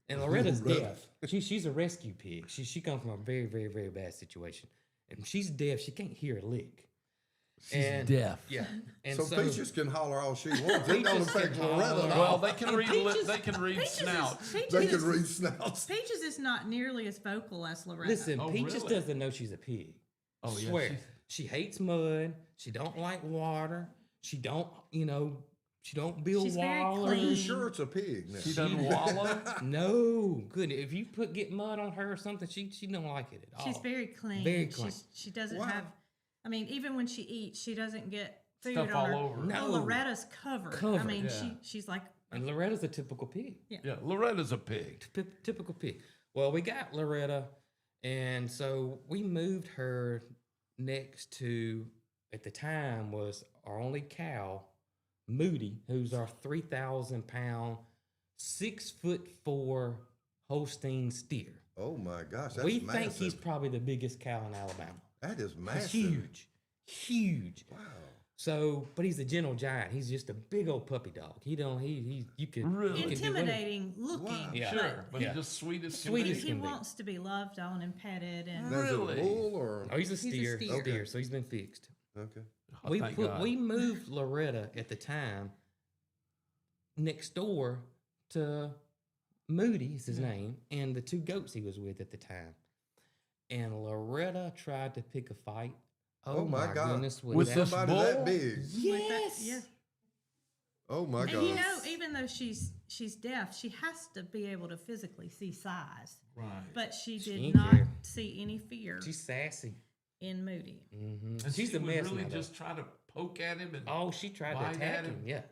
and Loretta's deaf. She's a rescue pig. She comes from a very, very, very bad situation, and she's deaf. She can't hear a lick. She's deaf. Yeah, and so Peaches can holler all she wants. It don't Peaches affect can Loretta. holler. at all. Well, they can And read. Peaches- They can read Peaches is- snouts. Peaches They is- can read snouts. Peaches is not nearly as vocal as Loretta. Listen, Oh, Peaches really? doesn't know she's a pig. Oh, yeah, Swear. she's- She hates mud. She don't like water. She don't, she don't build She's very walls. Are you clean. sure it's a pig now? She doesn't wallow. No, good. If you get mud on her or something, she don't like it at all. She's very clean. Very clean. She doesn't Wow. have. I mean, even when she eats, she doesn't get food Stuff on her. all over. No. Oh, Loretta's covered. I Covered, mean, yeah. she's like And Loretta's a typical pig. Yeah, Loretta's a pig. Typical pig. Well, we got Loretta, and so we moved her next to, at the time, was our only cow, Moody, who's our 3,000-pound, 6'4" Holstein steer. Oh my gosh, that's We massive. think he's probably the biggest cow in Alabama. That is He's massive. huge. Wow. So, but he's a gentle giant. He's just a big old puppy dog. You could Really? you could do whatever. intimidating looking. Wow. Yeah. Sure, but Yeah. he's just sweet as can Sweet be. as He can be. wants to be loved on and petted, and Now, is it Really? a bull or? Oh, he's a He's a steer. steer. Okay. So he's been fixed. Okay. Oh, thank God. We moved Loretta at the time next door to Moody is his name, and the two goats he was with at the time. And Loretta tried to pick a fight. Oh, my God. goodness! With that- this Somebody bull? that big. With that- Yes. yeah. Oh my And God. you know, even though she's deaf, she has to be able to physically see size. Right. But she She did ain't not care. see any fear She's sassy. in Moody. Mm-hmm. And She's she a would mess. really now, though. just try to poke at him and Oh, she tried bite to attack at him. Yeah.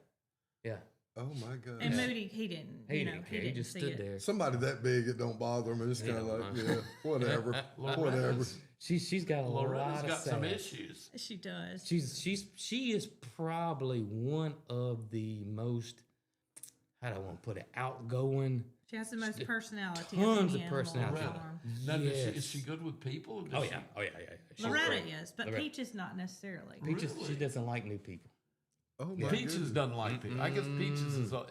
Yeah. Oh my God. And Moody, he didn't. He you know, didn't he care. He didn't just see stood it. there. Somebody that big, it don't bother him. It's He kind of don't like, mind. yeah, whatever, whatever. Loretta's, She's got a Loretta's lot of got some sass. issues. She does. She is probably one of the most, how do I want to put it, outgoing. She has the most personality. Tons of of any animal on the personality. farm. Now, is Yes. she good with people? Does Oh she- yeah, She's Loretta great. is, but Loretta. Peaches not necessarily. Peaches, Really? she doesn't like new people. Oh my Peaches goodness. doesn't like people. I guess Peaches is a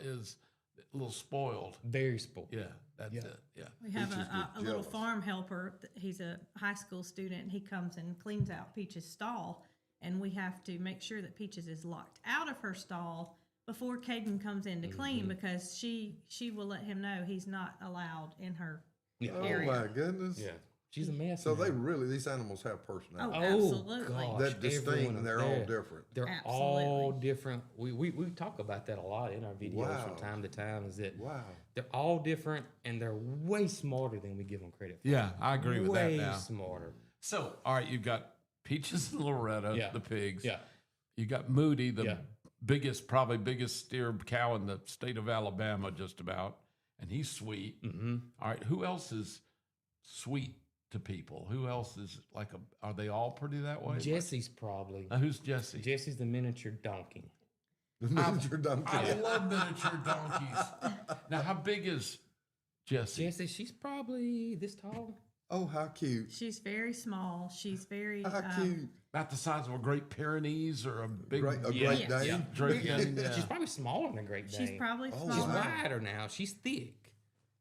little spoiled. Very spoiled. Yeah, that's it. Yeah. We have Peaches a gets little jealous. farm helper. He's a high school student. And he comes and cleans out Peaches' stall, and we have to make sure that Peaches is locked out of her stall before Caden comes in to clean because she will let him know he's not allowed in her. Yeah. Oh area. my goodness. Yeah. She's a mess. So now. they really, these animals have personality. Oh, Oh, absolutely. gosh, That distinct, everyone and they're up all there. different. They're all Absolutely. different. We talk about that a lot in our videos Wow. from time to time. Is that Wow. they're all different and they're way smarter than we give them credit for. Yeah, I agree with that way now. smarter. So, all right, you've got Peaches and Loretta, Yeah. the pigs. Yeah. You got Moody, the Yeah. probably biggest steer cow in the state of Alabama, just about. And he's sweet. Mm-hmm. All right, who else is sweet to people? Who else is like are they all pretty that way? Jesse's probably. Who's Jesse? Jesse's the miniature donkey. The miniature donkey. I love miniature donkeys. Now, how big is Jesse? Jesse, she's probably this tall. Oh, how cute. She's very small. She's very. How cute. About the size of a Great Pyrenees or a big A Yeah. Great Dane. Yeah. Great Dane, yeah. She's probably smaller than a Great Dane. She's probably Oh, small. She's wow. wider now. She's thick.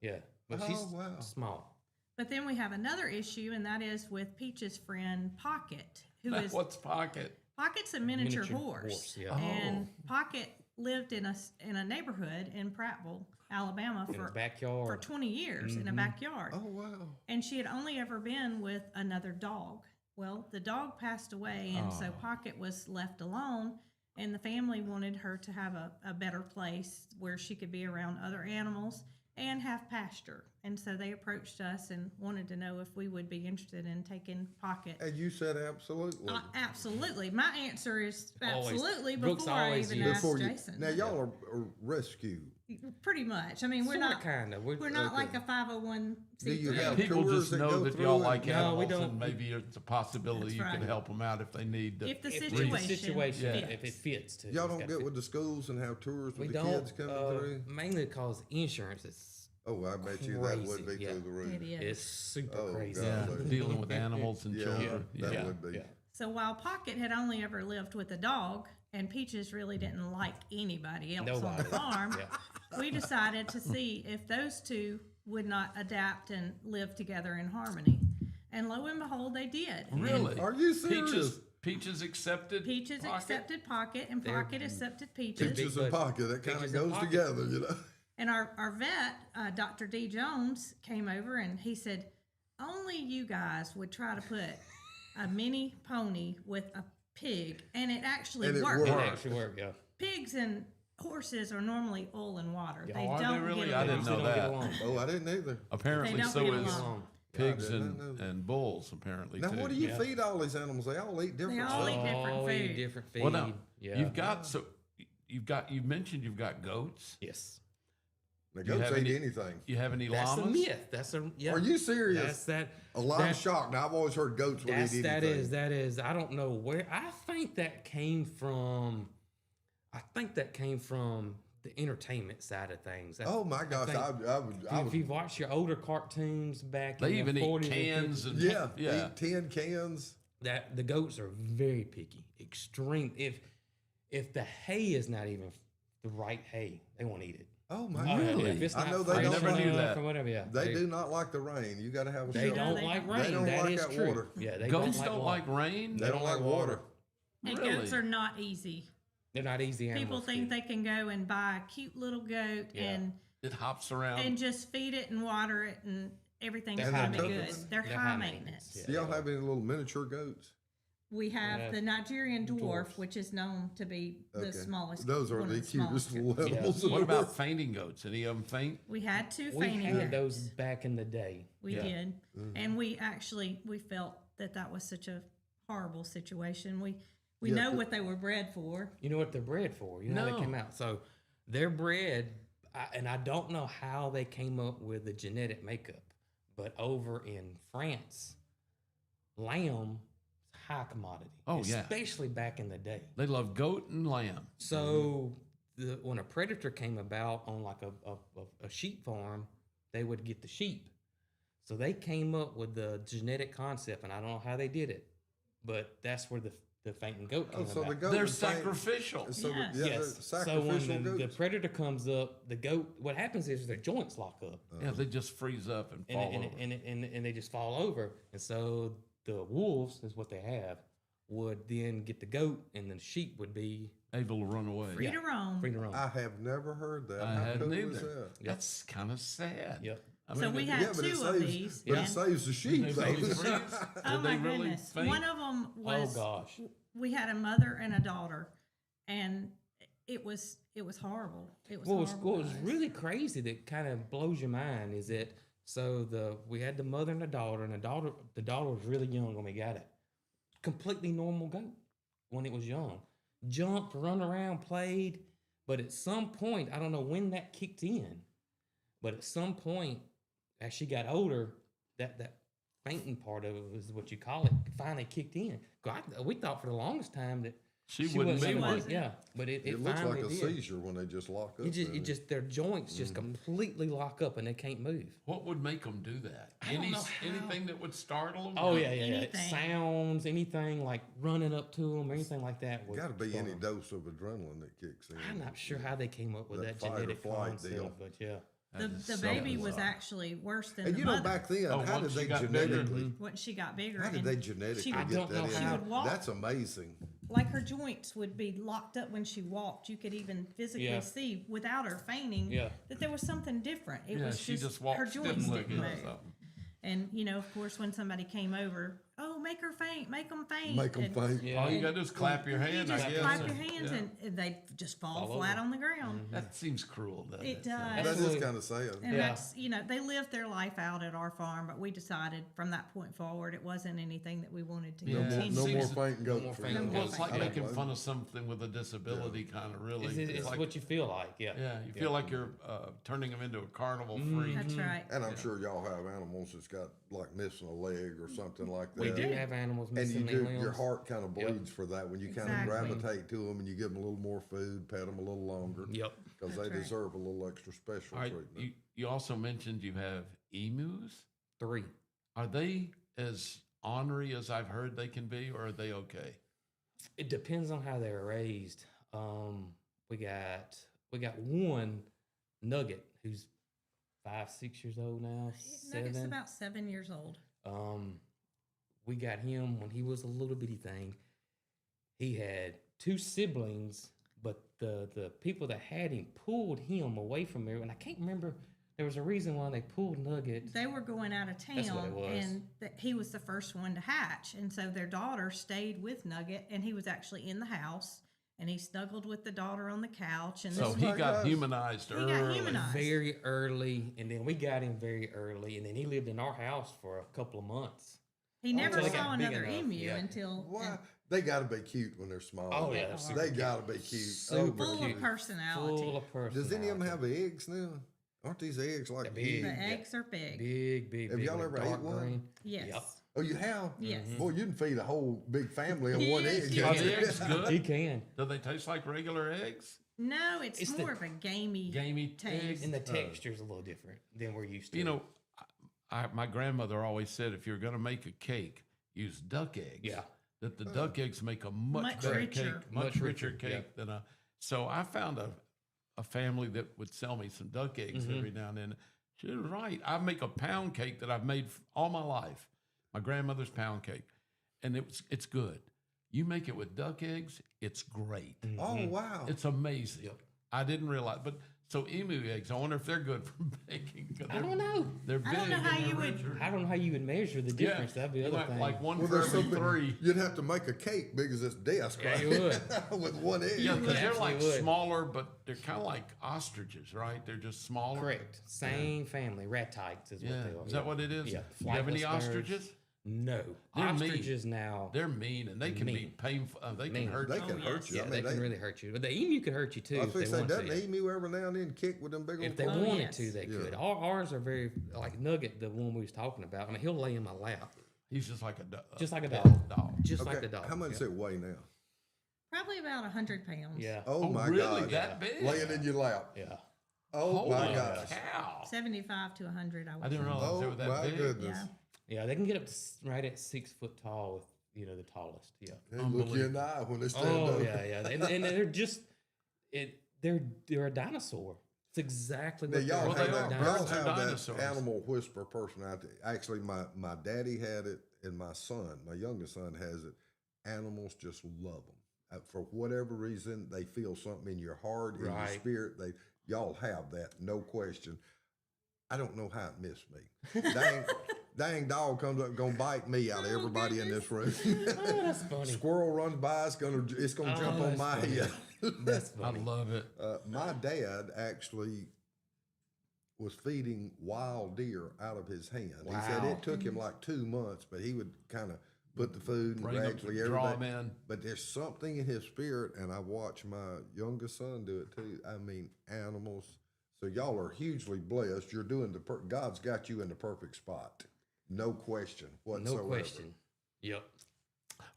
Yeah, but she's Oh, wow. small. But then we have another issue, and that is with Peach's friend Pocket, who is What's Pocket? Pocket's a miniature, Miniature horse. horse, yeah. And Pocket lived in a neighborhood in Prattville, Alabama, In the for backyard. 20 years in a backyard. Oh, wow. And she had only ever been with another dog. Well, the dog passed away, and so Pocket was left alone. and the family wanted her to have a better place where she could be around other animals and have pasture. And so they approached us and wanted to know if we would be interested in taking Pocket. And you said absolutely. Absolutely. My answer is Always. absolutely Brooks before I always even used- asked Before you, Jason. now y'all are rescue. Pretty much. I mean, we're Sorta, not kinda. We're not like a 501c3. Do you have People tours just that know go that through y'all it? like No, animals, we don't. and maybe it's a possibility That's you right. can help them out if they need to. If the If situation, the situation, fits. if it fits to Y'all it's don't gotta get fit. with the schools and have tours We with the don't, kids coming through? mainly because insurance is Oh, I bet you that would be crazy, yeah. through the roof. it is. it's super Oh, crazy. Yeah, God. dealing with animals and Yeah, children. that Yeah. would be. Yeah. So while Pocket had only ever lived with a dog, and Peaches really didn't like anybody else on the Nobody. farm, Yeah. we decided to see if those two would not adapt and live together in harmony. And lo and behold, they did. Really? Are you serious? Peaches accepted. Peaches Pocket? accepted Pocket, and They're- Pocket accepted Peaches. Peaches big and bud- Pocket, that kind of Peaches and goes Pocket. together, you know? And our vet, Dr. D. Jones, came over and he said, only you guys would try to put a mini pony with a pig, and it actually And it worked. It worked. actually worked, yeah. Pigs and horses are normally oil and water. Yeah. They Oh, are they don't really? get I along. didn't know Usually don't get that. along. Oh, I didn't either. Apparently, They don't so get is along. pigs I did and, not know. and bulls. Apparently, Now, too. what do you Yeah. feed all these animals? They all eat different all stuff. eat different Oh, food. different feed. Well, now yeah. you've got you mentioned you've got goats. yes. The Do you goats have eat any- anything. You have any That's a llamas? myth. That's a yeah. Are you serious? That's that. A lot that- of shock. Now, I've always heard goats would eat anything. That is. I don't know where. I think that came from. I think that came from the entertainment side of things. Oh, my gosh. think- I If would, you've watched your older cartoons back They in even the eat 40s and cans 50s, and yeah, yeah. eat 10 cans. that the goats are very picky, extreme. If the hay is not even the right hay, they won't eat it. Oh, my Oh, yeah, God. If it's I not know they fresh don't never like, knew enough that. or whatever, yeah. They do not like the rain. You got to have a They shelter. don't they like don't. rain. They don't That like is that true. water. Yeah, they Goats don't don't like like water. rain. They don't like water. And Really? goats are not easy. They're not easy animals. People think they can go and buy a cute little goat Yeah. It hops around. and just feed it and water it and everything's They're going to high be good. maintenance. They're They're high high maintenance. maintenance, Do y'all have any little miniature goats? We have Yeah. the Nigerian dwarf, Dwarfs. which is known to be the smallest. Those are one of the smallest cutest goats. little animals. in What the about world. fainting goats? Any of them faint? We had two We fainting had goats. those back in the day. We Yeah. did, Mm-hmm. and we felt that was such a horrible situation. We Yeah, know but- what they were bred for. You know what they're bred for? You know how No. they came out. So they're bred, and I don't know how they came up with the genetic makeup, but over in France, lamb is high commodity. Oh, yeah. especially back in the day. They love goat and lamb. So when a predator came about on like a sheep farm, they would get the sheep. So they came up with the genetic concept, and I don't know how they did it, but that's where the fainting goat came Oh, so the about. goat They're was faint. sacrificial. So Yes. yeah, they're Yes. So sacrificial when the goats. predator comes up, the goat, what happens is their joints lock up, Yeah, they just freeze up and fall over. and they just fall over. And so the wolves is what they have would then get the goat, and the sheep would be Able to run away. Free to roam. free to roam. I have never heard that. I How hadn't cool is either. that? That's kind of sad. Yep. I So we it- had Yeah, but it two of saves, these. but it and- saves the sheep. They though. really freeze? Oh Did my they really goodness! faint? One of them Oh was. gosh. We had a mother and a daughter, and it was horrible. It was horrible. What was really crazy that kind of blows your mind is that we had the mother and the daughter, and the daughter was really young when we got it. Completely normal goat when it was young. Jumped, run around, played, but at some point, I don't know when that kicked in, but at some point, as she got older, that fainting part of it is what you call it, finally kicked in. We thought for the longest time that She wouldn't She be wasn't. with. yeah, but it It looks finally like a did. seizure when they just lock up. It doesn't just their joints just completely lock up and they can't move. What would make them do that? I don't know how. Anything that would startle them? Oh yeah. Anything. Sounds, anything like running up to them, or anything like that. would Got to be start any 'em. dose of adrenaline that kicks in. I'm not sure how they came up with That that, fight or genetic flight concept, deal. but yeah. The, That is the so baby was bizarre. actually worse than And the you know, mother. back then, Oh, how did once she they got bigger, genetically? When she got bigger, How did and they genetically she I get don't that know in? how. She would walk. That's amazing. like her joints would be locked up when she walked. You could even physically Yeah. see without her fainting Yeah. that there was something different. It Yeah, was she just walked her joints stiff-legged didn't or move. something. And of course, when somebody came over, oh, make her faint, make them faint. Make them And- faint. Yeah. All you got to do is clap your You hand, just I guess. clap your hands and they just fall flat on the ground. That seems cruel, doesn't it? It does. That is Absolutely. kind of sad. And Yeah. that's, they lived their life out at our farm, but we decided from that point forward, it wasn't anything that we wanted to Yeah. continue. No more Seems- fainting goats. more for fainting you. Well, it's like I don't making fun of something with a disability, kind of really. It's like, what you feel like. Yeah. yeah, you feel like you're turning them into a carnival freak. That's right. And I'm sure y'all have animals that's got like missing a leg or something like that. We do have animals And you missing do, their limbs. your heart kind of bleeds for that when you kind of Exactly. gravitate to them and you give them a little more food, pet them a little longer. Yep. Because they That's right. deserve a little extra special All right, treatment. you also mentioned you have emus. 3. Are they as ornery as I've heard they can be, or are they okay? It depends on how they're raised. We got one nugget who's 5-6 years old now. Nugget's 7. about 7 years old. We got him when he was a little bitty thing. He had 2 siblings, but the people that had him pulled him away from there. And I can't remember. There was a reason why they pulled Nugget. They were going out of town, That's what it was. and he was the first one to hatch. And so their daughter stayed with Nugget, and he was actually in the house, and he snuggled with the daughter on the couch. And So this he my got gosh. humanized He early. got humanized. Very early, and then we got him very early, and then he lived in our house for a couple of months. he never until they saw got big another enough, emu yeah. until Why? They got to be cute when they're small. Oh, yeah, they're super They cute. got to be cute. Super full cute. of personality. Full of personality. Does any of them have eggs now? Aren't these eggs like They're big. The huge? eggs are big. Big, Have big. y'all like ever ate dark one? green. Yes. Yep. Oh, you have? Yes. Boy, you can feed a whole big family on one Yes, egg. you Are can. the eggs good? He can. Do they taste like regular eggs? No, it's, It's the- more of a gamey Gamey taste. eggs? And the texture's a little different than we're used to. You know, my grandmother always said if you're going to make a cake, use duck eggs. Yeah. That the duck eggs make a much Much better richer. cake, much Much richer richer, cake yeah. than a. So I found a family that would sell me some duck eggs every now and then. She was right. I make a pound cake that I've made all my life. My grandmother's pound cake, and it's good. You make it with duck eggs, it's great. Oh, wow. It's amazing. I didn't realize, but so emu eggs. I wonder if they're good for baking. 'Cause I don't know. They're big. I don't know how and they're you would- richer. I don't know how you would measure the difference. That'd be the other like, thing. like one Well, for there's every something. 3. You'd have to make a cake big as this desk, Yeah, right? you would. With one egg. Yeah, because You they're like absolutely would. smaller, but they're kind of like ostriches, right? They're just smaller. Correct. Same family. Ratites is Yeah, what they are. is that what it is? Yeah. Do you have any Flightless birds. ostriches? No. They're mean. Ostriches now. They're mean and they can be Mean. painful. They Mean. can hurt They you. can hurt you. Yeah, I mean, they can really hurt you. But the emu could hurt you too I if was they going to say, want doesn't to. emu every now and then kick with them big old If they claws? wanted yes. to, they Yeah. could. Ours are very like Nugget, the one we was talking about. I mean, he'll lay in my lap, He's just like a dog. just like a pet dog, dog. just Okay, like the dog. how much does yeah. it weigh now? Probably about 100 pounds. Yeah. Oh, my really? God. That big? Laying in your lap. Yeah. Oh, Holy my gosh. cow! 75 to 100, I would I didn't say. realize they Oh, were that my big. goodness. Yeah. Yeah, they can get up to right at 6 foot tall with the tallest. Yeah. They look you in the eye when they stand Oh up. yeah. And they're just they're a dinosaur. It's exactly Now, what y'all Well, have they that, are. y'all Birds are have that dinosaurs. animal whisper personality. Actually, my daddy had it, and my youngest son, has it. Animals just love them. For whatever reason, they feel something in your heart, in your Right. spirit. Y'all have that, no question. I don't know how it missed me. Dang dog comes up gonna bite me out of everybody in this room. Oh, that's funny. Squirrel runs by, it's gonna jump on that's my funny. head. That's I funny. love it. My dad actually was feeding wild deer out of his hand. He said Wow. it took him like 2 months, but he would kind of put the food and Bring 'em, gradually draw everything. 'em in. But there's something in his spirit, and I watched my youngest son do it too. I mean, animals. So y'all are hugely blessed. You're doing God's got you in the perfect spot. No question whatsoever. No question. Yep.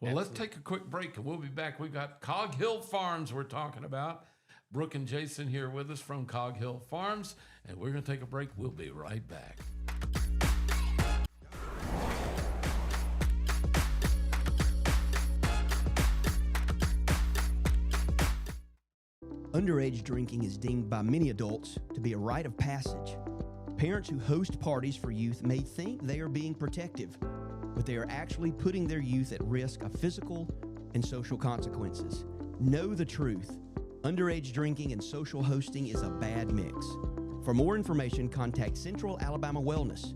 Well, let's take a quick break and we'll be back. We've got Cog Hill Farms we're talking about. Brooke and Jason here with us from Cog Hill Farms, and we're going to take a break. We'll be right back. Underage drinking is deemed by many adults to be a rite of passage. Parents who host parties for youth may think they are being protective, but they are actually putting their youth at risk of physical and social consequences. Know the truth. Underage drinking and social hosting is a bad mix. For more information, contact Central Alabama Wellness,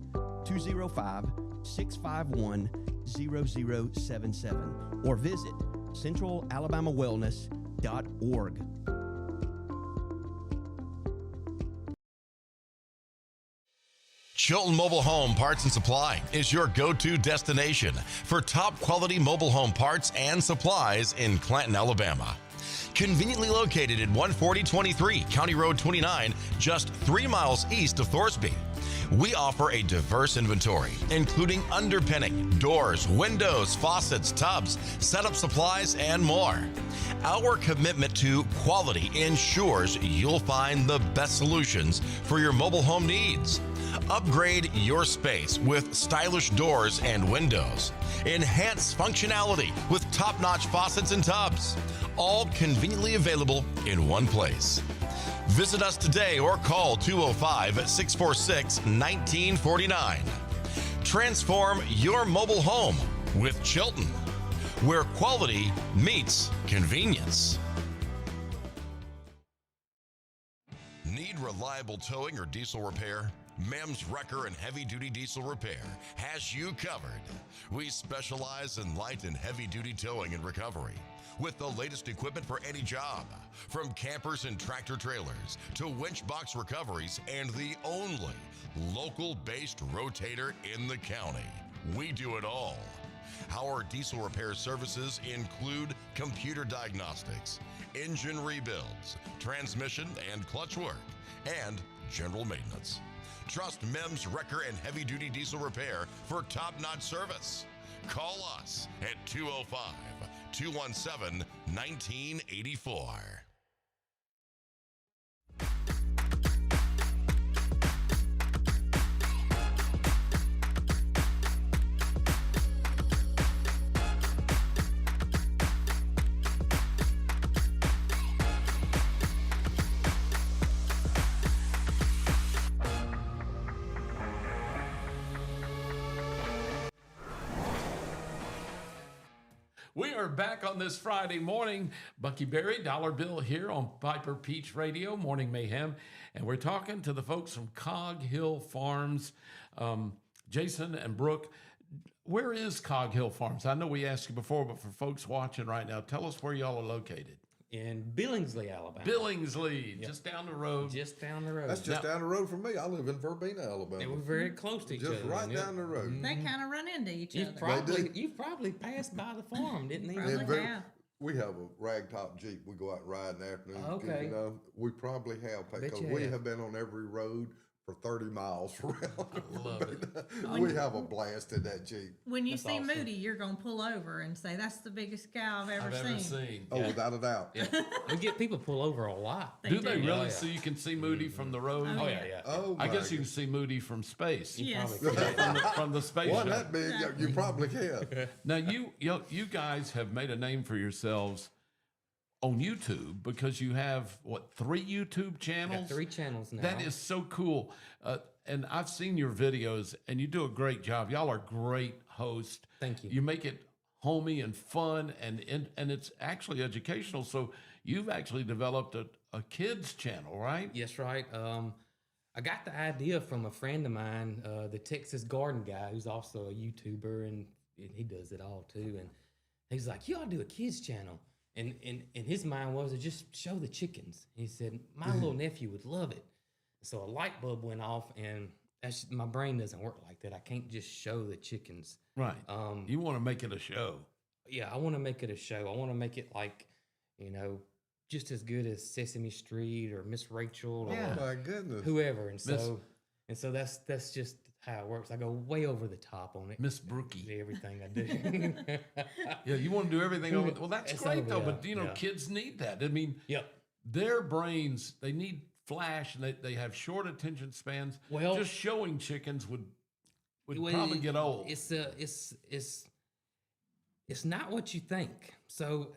651-0077 or visit centralalabamawellness.org. Chilton Mobile Home Parts and Supply is your go-to destination for top quality mobile home parts and supplies in Clanton, Alabama. Conveniently located at 14023 County Road 29, just 3 miles east of Thorsby. We offer a diverse inventory, including underpinning, doors, windows, faucets, tubs, setup supplies, and more. Our commitment to quality ensures you'll find the best solutions for your mobile home needs. Upgrade your space with stylish doors and windows. Enhance functionality with top-notch faucets and tubs. All conveniently available in one place. Visit us today or call 205-646-1949. Transform your mobile home with Chilton, where quality meets convenience. Need reliable towing or diesel repair? Mem's Wrecker and Heavy Duty Diesel Repair has you covered. We specialize in light and heavy duty towing and recovery with the latest equipment for any job, from campers and tractor trailers to winch box recoveries, and the only local-based rotator in the county. We do it all. Our diesel repair services include computer diagnostics, engine rebuilds, transmission and clutch work, and general maintenance. Trust Mem's Wrecker and Heavy Duty Diesel Repair for top-notch service. Call us at 205-217-1984. We are back on this Friday morning. Bucky Berry, Dollar Bill here on Piper Peach Radio, Morning Mayhem. And we're talking to the folks from Cog Hill Farms, Jason and Brooke. Where is Cog Hill Farms? I know we asked you before, but for folks watching right now, tell us where y'all are located. In Billingsley, Alabama. Billingsley, just down the road. Just down the road. That's just down the road from me. I live in Verbena, Alabama. They were very close to each other. Just right down the road. They kind of run into each You've other. probably passed by the farm, didn't they? Probably have. We have a ragtop Jeep. We go out and ride in the afternoon. Okay. You know, we probably have, because you we have. have been on every road for 30 miles around. I love it. We have a blast in that Jeep. When you That's see awesome. Moody, you're going to pull over and say, that's the biggest cow I've ever seen. Oh, without a doubt. Yeah. We get people pull over a lot. Do they really? Oh, yeah. So you can see Moody from the road? Oh, yeah. Oh, I guess my you can see Moody from space. Yes. From the space One shuttle. that big, you probably can. Now you guys have made a name for yourselves on YouTube because you have 3 YouTube channels? Got 3 channels now. That is so cool. And I've seen your videos and you do a great job. Y'all are great hosts. Thank you. You make it homey and fun and it's actually educational. So you've actually developed a kids channel, right? Yes, right. I got the idea from a friend of mine, the Texas garden guy, who's also a YouTuber, and he does it all too. And he's like, "You ought to do a kids channel." And his mind was to just show the chickens. He said, "My little nephew would love it." So a light bulb went off, and my brain doesn't work like that. I can't just show the chickens. Right. You want to make it a show. Yeah, I want to make it a show. I want to make it like, just as good as Sesame Street or Miss Rachel or Oh, my goodness. whoever. And so that's just how it works. I go way over the top on it. Miss Brookie. Everything I do. Yeah, you want to do everything over. Well, that's It's great over, though. yeah, But yeah. kids need that. I mean, Yep. their brains, they need flash, and they have short attention spans. Well- just showing chickens would Well, probably get old. It's not what you think. So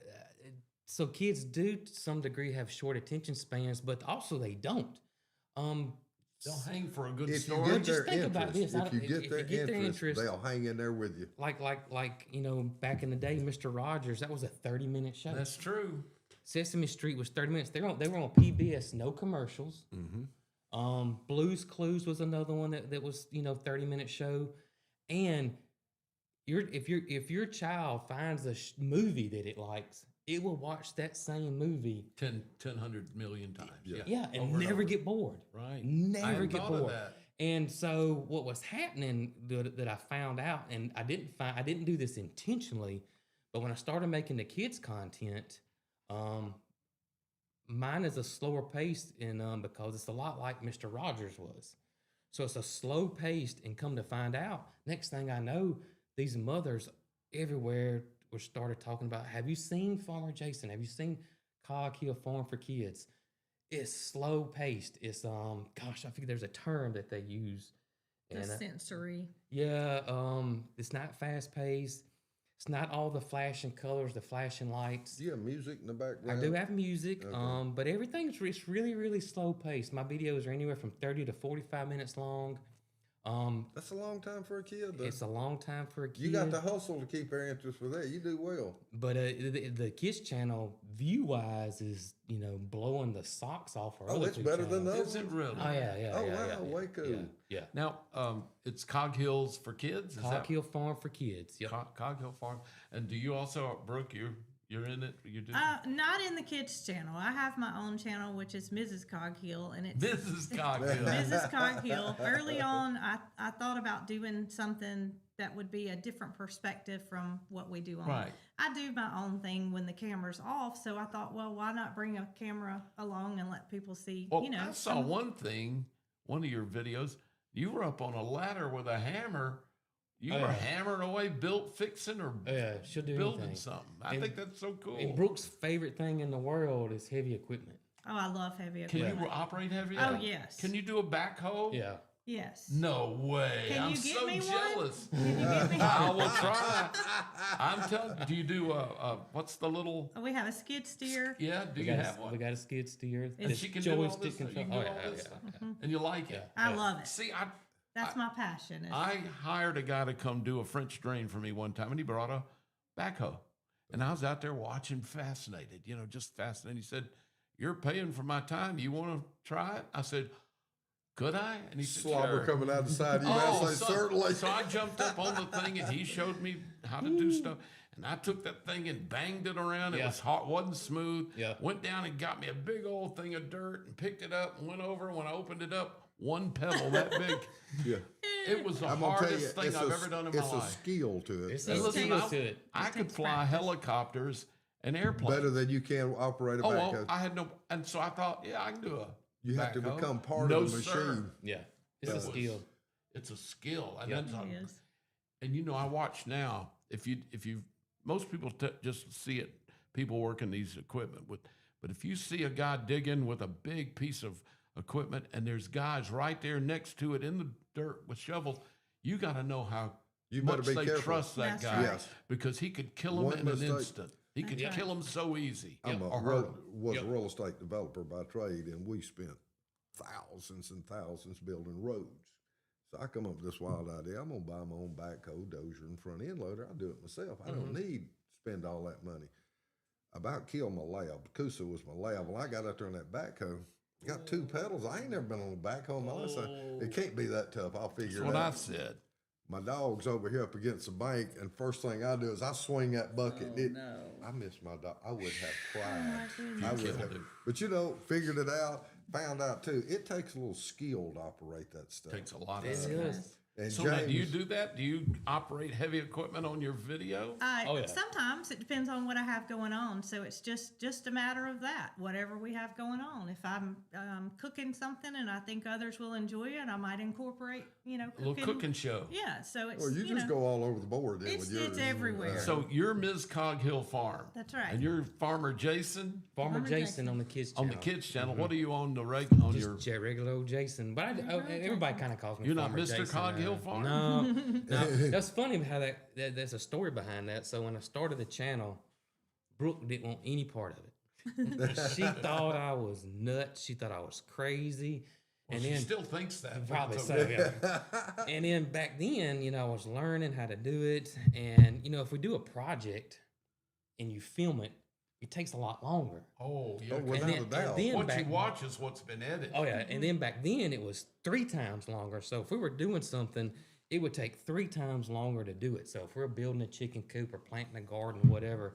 kids do to some degree have short attention spans, but also they don't. They'll hang for a good If you story. get Just their think about interest, this. if you get their interest, they'll hang in there with you. Like back in the day, Mr. Rogers, that was a 30-minute show. That's true. Sesame Street was 30 minutes. They were on PBS, no commercials. Mm-hmm. Blue's Clues was another one that was 30-minute show. And if your child finds a movie that it likes, it will watch that same movie 100 million times. yeah, and Over never over. get bored. Right. I Never hadn't get thought of bored. that. And so what was happening that I found out, and I didn't do this intentionally, but when I started making the kids content, mine is a slower pace because it's a lot like Mr. Rogers was. So it's a slow paced, and come to find out, next thing I know, these mothers everywhere were started talking about, have you seen Farmer Jason? Have you seen Cog Hill Farm for Kids? It's slow paced. It's gosh, I think there's a term that they use. The sensory. Yeah, it's not fast paced. It's not all the flashing colors, the flashing lights. Do you have music in the I background? do have music, Okay. but everything's it's really, really slow paced. My videos are anywhere from 30 to 45 minutes long. That's a long time for a kid. Though. It's a long time for a kid. You got to hustle to keep their interest with that. You do well. But the kids channel view wise is blowing the socks off. Oh, it's better than those. Is it really? Oh yeah. Oh, yeah, wow, yeah, way cool. Yeah, yeah. Now, it's Cog Hills for Kids? Is Cog that Hill Farm for Kids. Yep. Cog Hill Farm? And do you also, Brooke, you're in it? You do? Not in the kids channel. I have my own channel, which is Mrs. Coghill, and it's This is Cog Hill. Mrs. Coghill. Early on, I thought about doing something that would be a different perspective from what we do on. Right. I do my own thing when the camera's off, so I thought, well, why not bring a camera along and let people see? Well, I saw one thing, one of your videos. You were up on a ladder with a hammer. You were hammering away, fixing, or Yeah, she'll do building anything. something. I And- think that's so cool. And Brooke's favorite thing in the world is heavy equipment. Oh, I love heavy Can equipment. you operate heavy? Oh, yes. Can you do a backhoe? Yeah. Yes. No way. Can I'm you get so me one? jealous. Can you get me? I will try. I'm telling. Do you do what's the little? We have a skid steer. Yeah. Do We you got, have we one? got a skid steer. And This she can do all this. joystick You can do control. all Oh, this yeah, stuff. And you like it. I love it. See, That's my passion. I hired a guy to come do a French drain for me one time, and he brought a backhoe. And I was out there watching, fascinated, just fascinated. He said, "You're paying for my time. You want to try it?" I said, "Could I?" And he said, Slobber "Sure." coming out the side of you. I say, certainly. So I jumped up on the thing, and he showed me how to do stuff. And I took that thing and banged it around. It Yeah. was hot, wasn't smooth. Yeah. Went down and got me a big old thing of dirt and picked it up and went over. When I opened it up, one pebble that big. Yeah. It was the I'm gonna tell you, hardest thing I've ever done in my it's a life. skill to it. It's And a listen, skill to it. I could takes fly practice. helicopters and airplanes. Better than you can operate a Oh, backhoe. well, I had no, and so I thought, yeah, I can do a. You have to backhoe. become part No, of the sir. machine. Yeah. It's a It was- skill. It's a skill, and Yeah. that's It is. and I watch now. If you most people just see it, people working these equipment with, but if you see a guy digging with a big piece of equipment, and there's guys right there next to it in the dirt with shovels, you got to know how You better much be they careful. trust that That's guy, right. Yes. because he could kill him One in mistake. an instant. He could That's kill him so easy. I'm or a hurt him. was Yep. a real estate developer by trade, and we spent thousands and thousands building roads. So I come up with this wild idea. I'm gonna buy my own backhoe, dozer, and front end loader. I'll do it myself. I don't need to spend all that money. About killed my lab. Kusa was my lab. Well, I got out there on that backhoe. Got two pedals. I ain't never been on a backhoe in my life. So it can't be that tough. I'll figure That's it what I out. said. My dog's over here up against the bank, and first thing I do is I swing that bucket. I miss my dog. I would have cried. I would killed have. him. But figured it out. Found out too. It takes a little skill to operate that stuff. Takes a lot of It skill. is. And So now, do you James- do that? Do you operate heavy equipment on your video? Oh, yeah. Sometimes it depends on what I have going on. So it's just a matter of that, whatever we have going on. If I'm cooking something and I think others will enjoy it, I might incorporate, A little cooking show. Yeah, so it's Well, you just go all over the board then It's- with yours. it's everywhere. So you're Ms. Cog Hill Farm. That's right. And you're Farmer Jason Farmer Farmer Jason Jason. on the kids on channel. the kids channel. What are you on the on your? Just regular old Jason. But everybody kind of calls me You're not Farmer Mr. Jason Cog now. Hill Farm? No. That's funny how there's a story behind that. So when I started the channel, Brooke didn't want any part of it. She thought I was nuts. She thought I was crazy. Well, And she then still thinks that. but probably it's so, okay. yeah. And then back then, I was learning how to do it. And, if we do a project and you film it, it takes a lot longer. Oh, yeah. Oh, 'cause without then- a doubt. and then what back- you watch is what's been edited. Oh yeah, and then back then it was 3 times longer. So if we were doing something it would take 3 times longer to do it. So if we're building a chicken coop or planting a garden, whatever,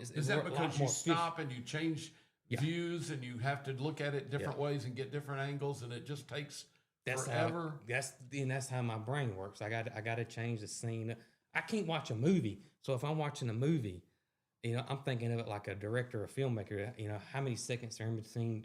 Is that because you stop and you change views and you have to look at it different ways and get different angles, and it just takes forever? That's how my brain works. I got to change the scene. I can't watch a movie. So if I'm watching a movie, I'm thinking of it like a director or filmmaker. How many seconds are in between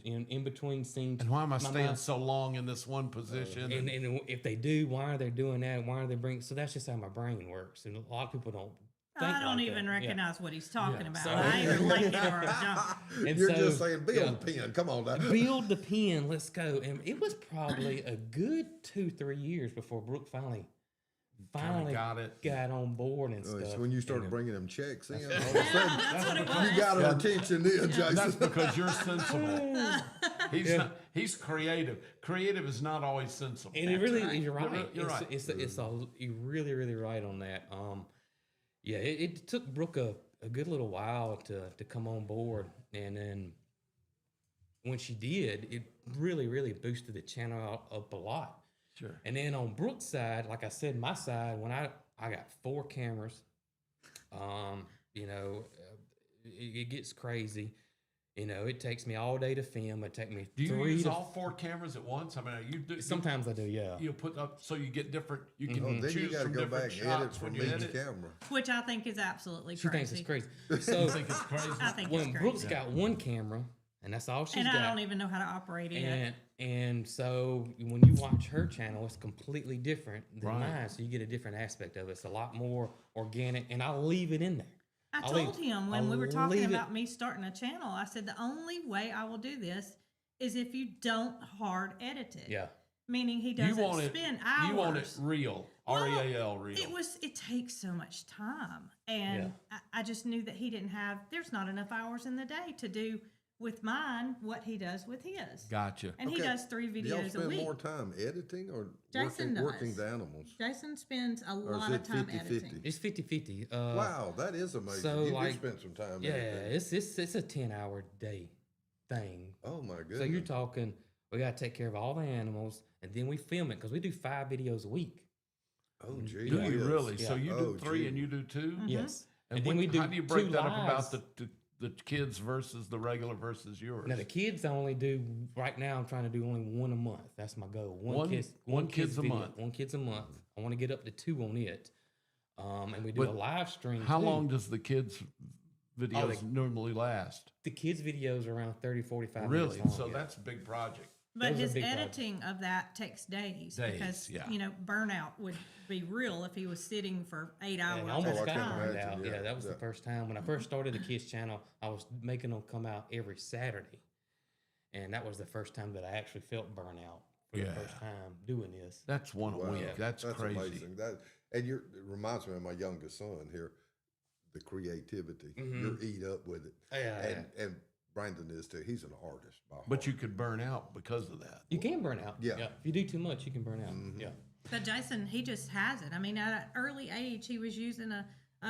in between scenes? And why am I staying so long in this one position? And if they do, why are they doing that? Why are they bringing? So that's just how my brain works. And a lot of people don't. I don't even recognize what he's talking about. So- I either like it or I don't. And You're so, just saying, build the pen. Come on now. build the pen. Let's go. And it was probably a good 2-3 years before Brooke finally got on board and stuff. So when you started And, bringing them checks in, all of a Yeah, sudden, that's what it was. you got her attention then, Jason. That's because you're sensible. He's creative. Creative is not always sensible. And it really, you're right. You're right. You're really, really right on that. It took Brooke a good little while to come on board, and then when she did, it really, really boosted the channel up a lot. Sure. And then on Brooke's side, like I said, my side, when I got 4 cameras, it gets crazy. It takes me all day to film. It takes me Do you 3 use to all 4 cameras at once? I mean, you do. Sometimes I do, yeah. You put up so you get different. You can Oh, then you choose got to from go different back and edit shots from when you each edit. camera. Which I think is absolutely She crazy. thinks it's crazy. I So think it's crazy. I think when it's Brooke's crazy. got 1 camera, and that's all she's And got. I don't even know how to operate it. And so when you watch her channel, it's completely different than Right. mine. So you get a different aspect of it. It's a lot more organic, and I'll leave it in there. I I'll told leave- him when I'll we were talking leave it- about me starting a channel, I said the only way I will do this is if you don't hard edit it. Yeah. Meaning he You doesn't want it. spend hours. You want it real. REAL real. It takes so much time. And I just knew that he didn't have, there's not enough hours in the day to do with mine what he does with his. Gotcha. And he Okay. does 3 Do y'all videos a spend week. more time editing or Jason working does. the animals? Jason spends a Or is lot it of time 50-50? editing. It's 50-50. Wow, that is amazing. so, you like, do spend some time Yeah, editing. it's a 10-hour day thing. Oh my goodness. So you're talking, we got to take care of all the animals, and then we film it because we do 5 videos a week. Oh, geez. Do you really? So Yeah. you Oh, do 3 gee. and you do 2? Yes. And then when, we do how do you break 2 that up lives. about the kids versus the regular versus yours? Now the kids I only do right now. I'm trying to do only 1 a month. That's my goal. One kid's a video. month. 1 kid's a month. I want to get up to 2 on it. And we do But a live stream. How too. long does the kids' videos normally last? The kids' videos are around 30-45 Really? minutes long. So yeah. that's a big project. But Those are his big projects. editing of that takes days, Days, because yeah. burnout would be real if he was sitting for 8 hours And at almost a I got can time. burned imagine, out. yeah, Yeah, that was the yeah. first time when I first started the kids channel. I was making them come out every Saturday, and that was the first time that I actually felt burnout for the Yeah. first time doing this. That's one a Wow, week. That's crazy. amazing. It reminds me of my youngest son here. The creativity, Mhm. you're eat up with it. Yeah, And Brandon is too. He's an artist by But heart. you could burn out because of that. You can burn out. Yeah. If you do too much, you can burn out. Mhm. Yeah. But Jason, he just has it. I mean, at an early age, he was using a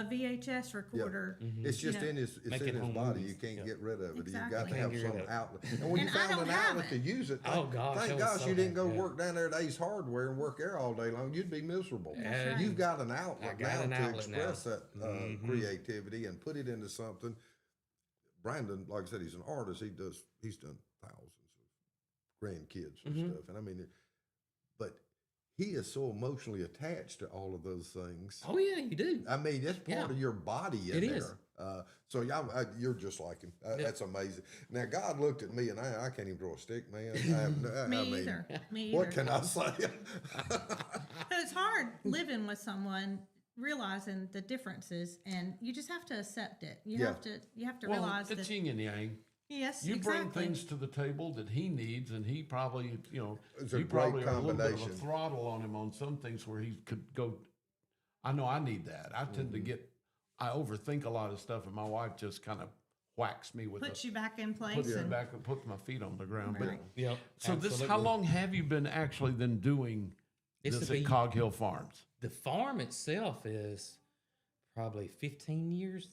VHS recorder. It's just know, in his Make it home body. movies. You can't Yeah. get rid of it. Exactly. You got to Can't have get rid some of it. outlet. And when And you I found don't an have outlet to it. use it, Oh, gosh, thank I was gosh so you didn't go happy. work down there at Ace Hardware and work there all day long. You'd be miserable. That's right. You've got an outlet I got an now to outlet now. express that creativity and put it into something. Brandon, like I said, he's an artist. He's done thousands of grandkids and stuff. And I mean, but he is so emotionally attached to all of those things. Oh yeah, you do. I mean, it's part of your body in It there. is. So you're just like him. That's amazing. Now God looked at me, and I can't even throw a stick, man. Me I mean, either. Me either. what can I say? But it's hard living with someone, realizing the differences, and you just have to accept it. You have to Well, realize it's that. yin and yang. Yes, You exactly. bring things to the table that he needs, and he probably, It's a you great probably are a little bit of a combination. throttle on him on some things where he could go. I know I need that. I tend to I overthink a lot of stuff, and my wife just kind of whacks me with Puts you back in place. puts me and back and puts my feet on the ground. Right. Yep. But so how absolutely. long have you been actually then doing It's this to at be- Cog Hill Farms? The farm itself is probably 15 years.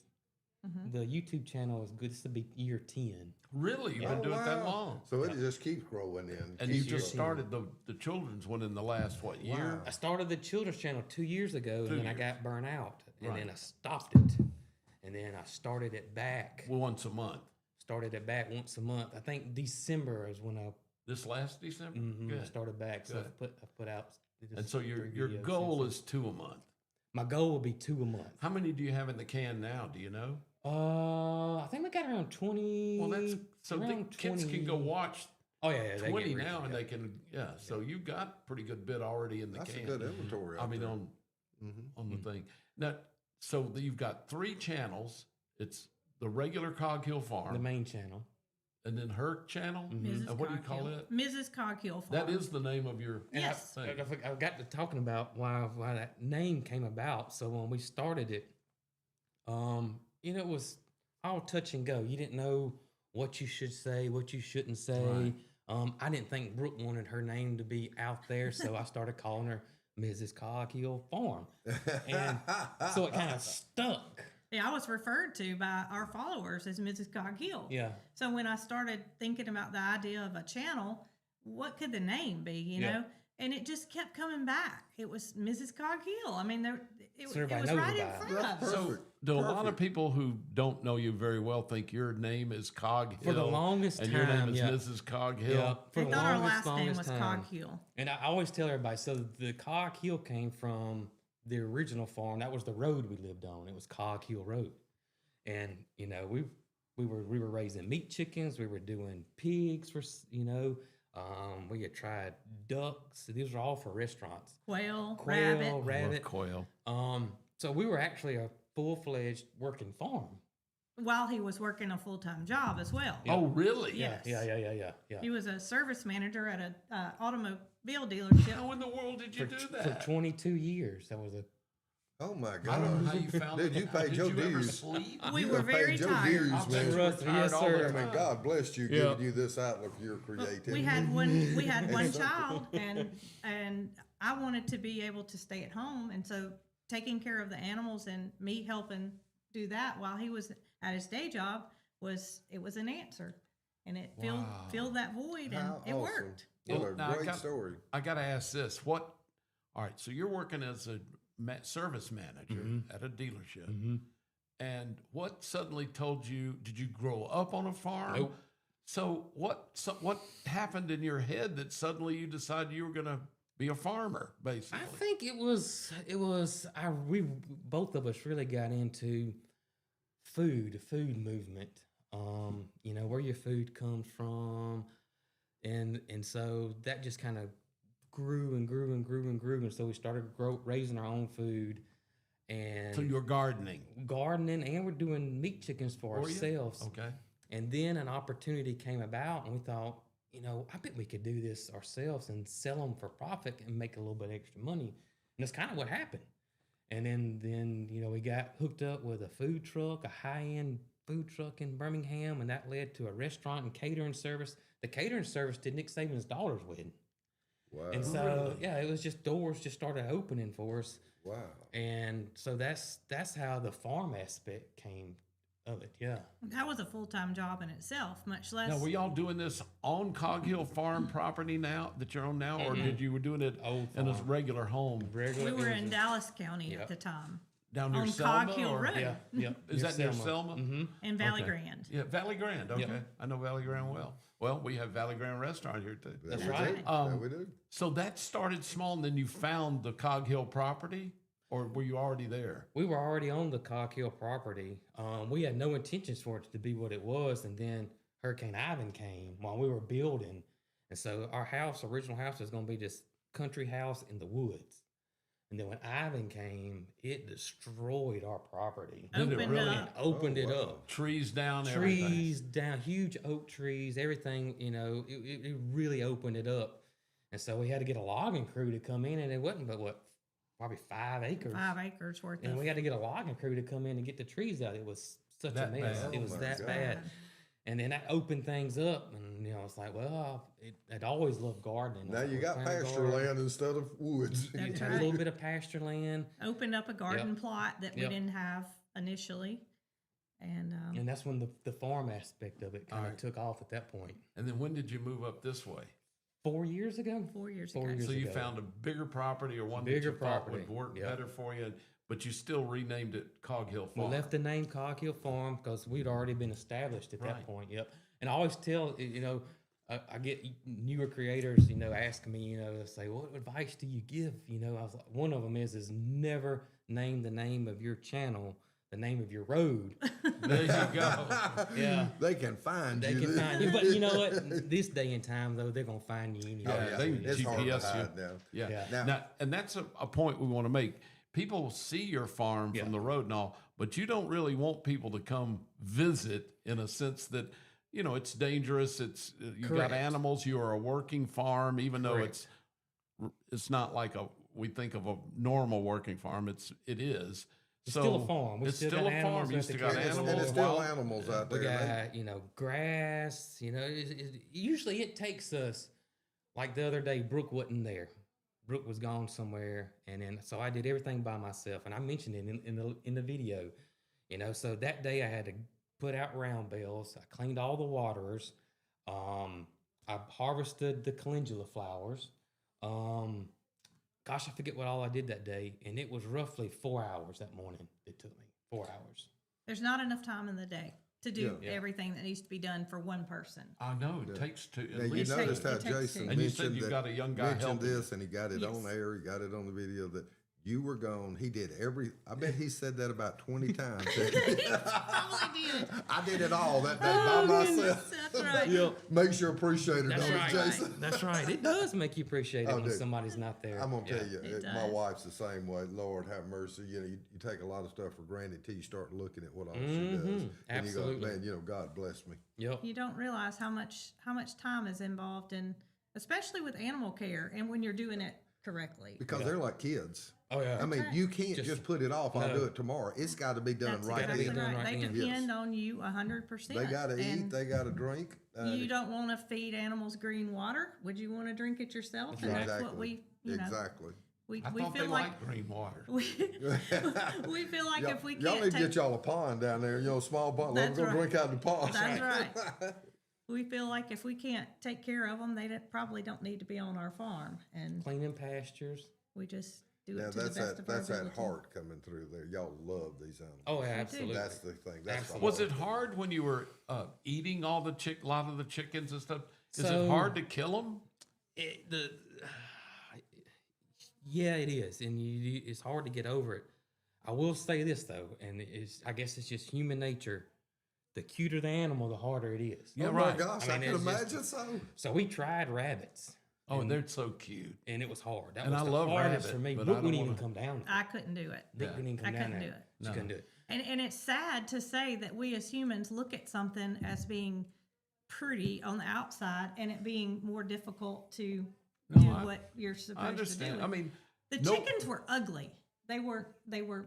The YouTube channel is good. This will be year 10. Really? You've been Oh, doing it that wow. long? So it just keeps growing in. And you keeps just growing. started the children's one in the last, what, year? I started the children's channel 2 years ago, and then I years. got burnt out, and Right. then I stopped it, and then I started it back. Once a month. Started it back once a month. I think December is when I This last December? Good. started back. So Good. I've put out. And so your goal is 2 a month. My goal will be 2 a month. How many do you have in the can now? Do you know? I think we got around 20. Well, that's so the around kids can go 20. watch Oh yeah, they 20 get rid now, of and it. they can So you've got a pretty good bit already in the That's can. a good inventory. I out mean, there. on the thing now. So you've got 3 channels. It's the regular Cog Hill Farm, the main channel. and then her channel. Mrs. And what do you call Coghill. it? Mrs. Coghill Farm. That is the name of your Yes. thing. I got to talking about why that name came about. So when we started it, it was all touch and go. You didn't know what you should say, what you shouldn't say. Right. I didn't think Brooke wanted her name to be out there, so I started calling her Mrs. Coghill Farm, and so it kind of stuck. Yeah, I was referred to by our followers as Mrs. Coghill. Yeah. So when I started thinking about the idea of a channel, what could the name be, you Yeah. know? And it just kept coming back. It was Mrs. Coghill. I mean, it was everybody knows right in about it. front of us. So Perfect. do a lot of Perfect. people who don't know you very well think your name is Cog Hill? For the longest and your name time, is yeah. Mrs. Cog Hill? Yeah, They for the thought our longest, last name longest was time. Coghill. And I always tell everybody, so the Cog Hill came from the original farm. That was the road we lived on. It was Cog Hill Road. And, we were raising meat chickens. We were doing pigs we had tried ducks. These were all for restaurants. Quail, Quail, rabbit. Love rabbit. quail. So we were actually a full-fledged working farm. While he was working a full-time job as well. Oh, really? Yes. Yeah. He was a service manager at an automobile dealership. How in the world did you do For that? 22 years. That was a Oh my I don't know how God. you found Dude, it. you paid Did your you ever dues. sleep? We You were have paid very your tired. dues, I'll man. bet you're Rusty, tired yes, all the sir. I mean, time. God bless you, Yeah. giving you this outlook for your creativity. We had one child, and I wanted to be able to stay at home, and so taking care of the animals and me helping do that while he was at his day job was an answer, and it Wow. filled that void, and How it awesome. worked. What Well, a now I great got- story. I got to ask this. All right, so you're working as a service manager at a dealership. And what suddenly told you, did you grow up on a farm? Nope. So what happened in your head that suddenly you decided you were going to be a farmer, basically? I think we both of us really got into food movement. Where your food comes from, and so that just kind of grew and grew and grew and grew, and so we started raising our own food, and So you're gardening. gardening, and we're doing meat chickens for Were you? ourselves. Okay. And then an opportunity came about, and we thought, I bet we could do this ourselves and sell them for profit and make a little bit extra money. And that's kind of what happened. And then we got hooked up with a food truck, a high-end food truck in Birmingham, and that led to a restaurant and catering service. The catering service did Nick Saban's daughter's wedding. Wow. And so, it was just doors just started opening for us. Wow. And so that's how the farm aspect came of it. Yeah. That was a full-time job in itself, much less. Now, were y'all doing this on Cog Hill Farm property now that you're on now, or did you were doing it Old in a farm. regular home Regular. we were it was in a- Dallas County Yep. at the time, down near on Selma? Cog Hill or- Road. Yeah. Yeah. Is that near Selma? Mm-hmm. in Valley Okay. Grand. Yeah, Valley Grand. Okay, I know Valley Grand well. Well, we have Valley Grand restaurant here too. That's we right. Do. Yeah, we do. So that started small, and then you found the Cog Hill property, or were you already there? We were already on the Cog Hill property. We had no intentions for it to be what it was, and then Hurricane Ivan came while we were building, and so our original house, was going to be this country house in the woods. And then when Ivan came, it destroyed our property. Did it Opened really? up. Opened Oh, it wow. up. Trees down, everything. Trees down, huge oak trees, everything, it really opened it up. And so we had to get a logging crew to come in, and it wasn't but probably 5 acres. 5 acres worth And of. we had to get a logging crew to come in and get the trees out. It was such That a mess. bad? It was Oh, my that God. bad. And then that opened things up, and it's like, well, I'd always loved gardening. Now you We're got trying to pasture garden. land instead of woods. You That's had a right. little bit of pasture land. Opened up a garden plot that we Yep. didn't have initially, And that's when the farm aspect of it kind of took off at that point. And then when did you move up this way? 4 years ago? 4 years 4 ago. years So you ago. found a bigger property or one Bigger that you thought property, would work yep. better for you, but you still renamed it Cog Hill We Farm. left the name Cog Hill Farm because we'd already been established at Right. that point. Yep. And I always tell, I get newer creators, asking me, say, what advice do you give? I was like, one of them is never name the name of your channel, the name of your road. There you go. Yeah. They can find They you. can find you. But you know what? This day and time, though, they're going to find you anyway. Yeah, they It's hard to GPS you. hide now. Yeah. Yeah. Now, and that's a point we want to make. People see your farm Yeah. from the road and all, but you don't really want people to come visit in a sense that, it's dangerous. It's you got Correct. animals. You are a working farm, even though Correct. it's not like we think of a normal working farm. It is. It's So still a farm. We It's still still got a farm. animals You at still the got cabin. And animals. it's still wild- animals out We there. got, grass, usually it takes us, like the other day, Brooke wasn't there. Brooke was gone somewhere. And then, so I did everything by myself. And I mentioned it in the video, so that day I had to put out round bales. I cleaned all the waterers. I harvested the calendula flowers. Gosh, I forget what all I did that day. And it was roughly 4 hours that morning. It took me 4 hours. there's not enough time in the day to do Yeah. everything that needs to be done for one person. I know it takes two. Now, At you least noticed how it takes Jason two. And you said mentioned you've that- got a young guy mentioned helping you. this, and he got it Yes. on air. He got it on the video that you were gone. He did I bet he said that about 20 times. Probably did. I did it all that day by Oh, myself. goodness, that's right. Makes you appreciate it, That's don't right. it, Jason? That's right. It does make you appreciate it Oh, when dude. somebody's not there. I'm gonna Yeah. tell you, It my does. wife's the same way. Lord have mercy. You take a lot of stuff for granted till you start looking at what all she does. Mhm. And you Absolutely. go, man, God bless me. Yep. You don't realize how much time is involved in, especially with animal care and when you're doing it correctly. Because they're like kids. Oh, yeah. I mean, right. you can't just put it off. I'll No. do it tomorrow. It's got to be done That's right gotta exactly be then. done right. right They then. depend on you 100%. They got to eat. and They got to drink. You don't want to feed animals green water. Would you want to drink it yourself? That's And right. that's what we, Exactly. we I thought feel they like like green water. we feel like if we y'all can't need to take, get y'all a pond down there. A small pond. Let That's them go right. drink out of the pond. that's right. We feel like if we can't take care of them, probably don't need to be on our farm, and Cleaning pastures. we just do Now it to the best of our that's that ability. heart coming through there. Y'all love these animals. Oh, yeah, absolutely. That's the thing. That's the Absolutely. Was heart. it hard when you were eating all the a lot of the chickens and stuff? Is So- it hard to kill them? Yeah, it is, and it's hard to get over it. I will say this though, and I guess it's just human nature. The cuter the animal, the harder it is. Yeah, Oh right. my gosh, I I, mean, can it's just- imagine so. So we tried rabbits, Oh, and they're so cute. and it was hard. That And was I the love hardest rabbit, for me. but Brooke I don't wouldn't even wanna- come down. I couldn't do it. Dick didn't even come I down couldn't there. do it. She couldn't do it. And it's sad to say that we as humans look at something as being pretty on the outside and it being more difficult to do what you're supposed I understand. to do. I mean, the no- chickens were ugly. They were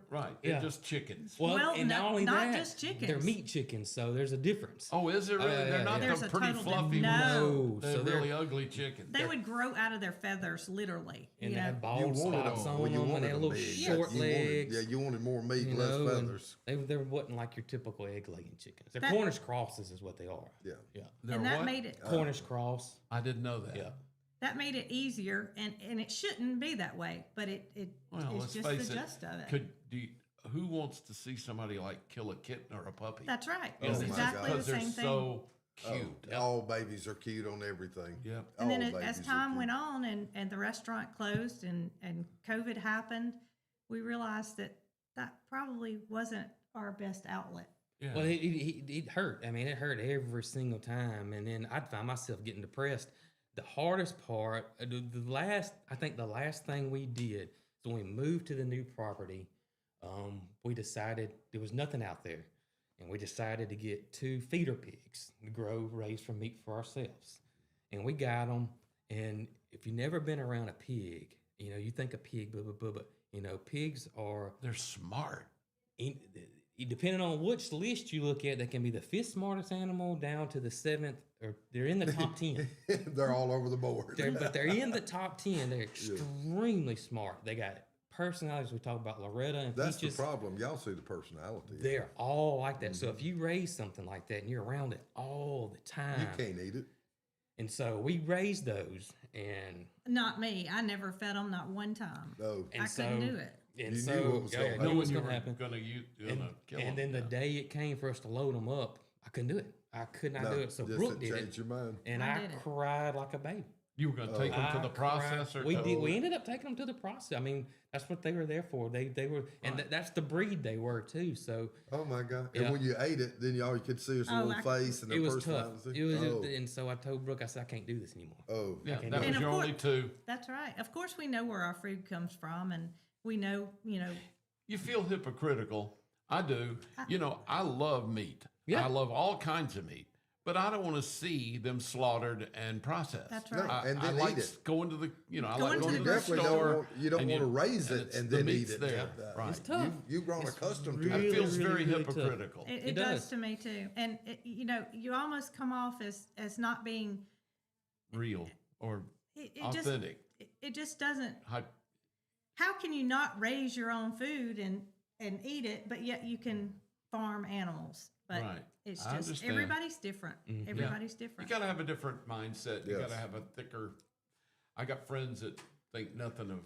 right. Yeah. They're just chickens. Well, and not only not that, just they're chickens. meat chickens, so there's a difference. Oh, is it really? yeah, They're yeah, not yeah. There's the a pretty total fluffy no. ones. They're So they're- really ugly chickens. They would grow out of their feathers, literally. And you they know? had bald spots on well, you them, and wanted they had them little big. short You wanted- legs. yeah, you wanted more meat, you less know, and feathers. They wasn't like your typical egg-laying chickens. They're That- Cornish crosses, is what they are. Yeah. Yeah, They're and that what? made it Cornish cross. I didn't know that. Yeah. that made it easier, and it shouldn't be that way, but Well, it's let's just face the it. gist of it. Who wants to see somebody like kill a kitten or a puppy? That's right. Oh It's my exactly God. the Because they're same thing. so Oh, cute. all babies are cute on everything. Yep. And then All as babies are time cute. went on and the restaurant closed and COVID happened, we realized that probably wasn't our best outlet. Yeah. Well, it hurt. I mean, it hurt every single time. And then I'd find myself getting depressed. The hardest part, I think the last thing we did, so when we moved to the new property, we decided there was nothing out there. And we decided to get 2 feeder pigs to raise from meat for ourselves. And we got them. And if you've never been around a pig, you think a pig, but pigs are They're smart. depending on which list you look at, they can be the 5th smartest animal down to the 7th, or they're in the top 10. They're all over the board. But they're in the top 10. They're extremely smart. They got personalities. We talk about Loretta and That's Peaches. the problem. Y'all see the personality. They're all like that. So if you raise something like that and you're around it all the time, You can't eat it. and so we raised those, and Not me. I never fed them, not one time. No. and I so couldn't do it. And You so knew what was gonna I happen. knew what was you going were to happen. gonna kill And them. then the day it came for us to load them up, I couldn't do it. I could not do it. So just Brooke to did change it, your mind. and I I did it. cried like a baby. You were gonna take them to I the cried. processor. We did. We ended up taking them to the process. I mean, that's what they were there for. They were, and that's the breed they were too. So Oh my God! Yeah. And when you ate it, then all you could see was a Oh, little face and it their was tough. personality. It was, oh. and so I told Brooke, I said, I can't do this anymore. Oh. Yeah, can't that do was it. your And of only two. That's right. Of course, we know where our food comes from, and we know, You feel hypocritical. I do. I love meat. Yeah. I love all kinds of meat. But I don't want to see them slaughtered and processed. That's right. I, And I then like eat it. going to the, I Going like to going the to You the definitely don't store. want, you don't and want to raise it it's- and the then eat meat's it. there. Right. It's tough. You've grown accustomed to really- it. It feels very really tough. hypocritical. it It does does. to me too. And you almost come off as not being. Real or It authentic. It just doesn't. Hy- How can you not raise your own food and eat it, but yet you can farm animals? But Right. it's I just understand. everybody's different. Mm-hmm. Everybody's You different. got to have a different mindset. You Yes. got to have a thicker. I got friends that think nothing of,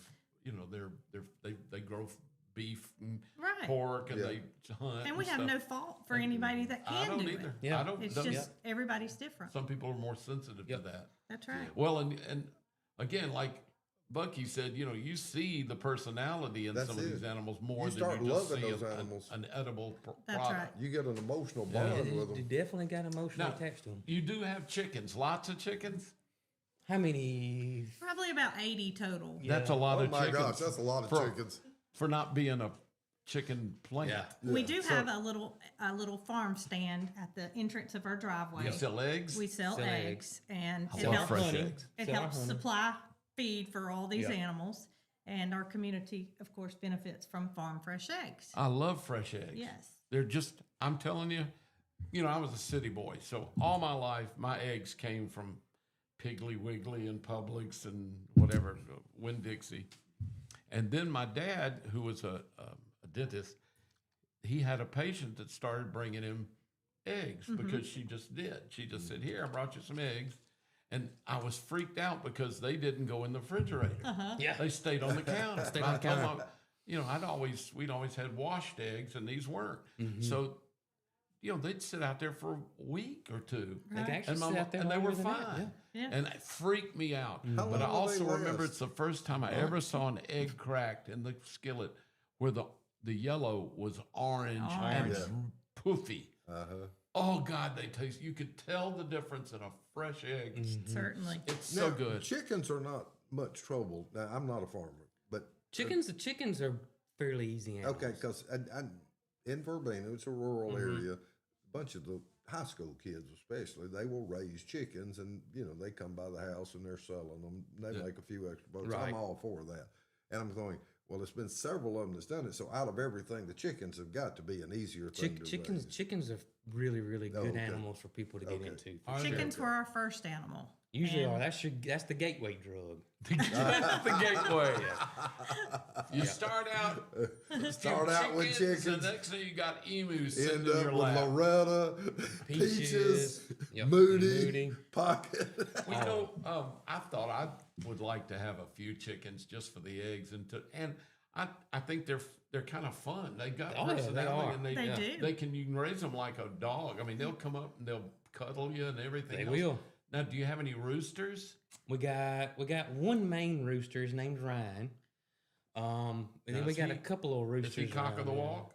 they grow beef and Right. pork and Yeah. they hunt. And we have stuff. no fault for anybody that I can don't do either. it. Yeah. I don't. It's don't- just everybody's different. some people are more sensitive Yep. to that. That's right. Well, and again, like Bucky said, you see the personality in That's some of it. these animals more You than start you just loving see those an animals. edible That's product. right. You get an emotional Yeah. bond You with them. definitely got emotionally Now, attached to them. you do have chickens, lots of chickens. How many? Probably about 80 total. That's a lot Oh of my chickens. gosh, that's a lot of for, chickens. for not being a chicken plant. Yeah. We do have a little farm stand at the entrance of our driveway. You sell eggs. We sell Sell eggs, and it love helps, fresh honey. eggs. it Sell our helps honey. supply feed for all these Yeah. animals. And our community, of course, benefits from farm fresh eggs. I love fresh eggs. Yes. They're just, I'm telling you, I was a city boy. So all my life, my eggs came from Piggly Wiggly and Publix and whatever, Winn-Dixie. And then my dad, who was a dentist, he had a patient that started bringing him eggs because she just did. She just said, "Here, I brought you some eggs." And I was freaked out because they didn't go in the refrigerator. Yeah. They stayed on the counter. Stayed on the I told counter. my- we'd always had washed eggs, and these weren't. So, they'd sit out there for a week or two, They can actually and, sit out there and they were longer than that, fine. yeah. And it freaked me out. How But I long will also they remember last? it's the first time I ever saw an egg cracked in the skillet where the yellow was orange and Yeah. poofy. Uh-huh. Oh God, they taste. You could tell the difference in a fresh egg. Certainly. It's so Now, good. Chickens are not much trouble. Now, I'm not a farmer, but Chickens are fairly easy animals. okay, because in Verbena, it's a rural area. A bunch of the high school kids, especially, they will raise chickens, and they come by the house and they're selling them. They make a few extra bucks. Right. I'm all for that, and I'm going. Well, it's been several of them that's done it. So out of everything, the chickens have got to be an easier thing to raise. Chickens are really, really good okay. animals for people to get Okay. into. Are they? Chickens were our first animal. Usually And- are. That's the gateway drug. That's the gateway. You start out with chickens. and next thing you got emus sitting End in up your with lap. Loretta, Peaches, Yep, Moody, Pocket. Well, I thought I would like to have a few chickens just for the eggs, and I think they're kind of fun. They got Oh, yeah, they personality, are. and They do. you can raise them like a dog. I mean, they'll come up and they'll cuddle you and everything. They else. will. Now, do you have any roosters? We got one main rooster. His name's Ryan. And then Now, we is got a he- couple of roosters. Is he cock of the around there. walk?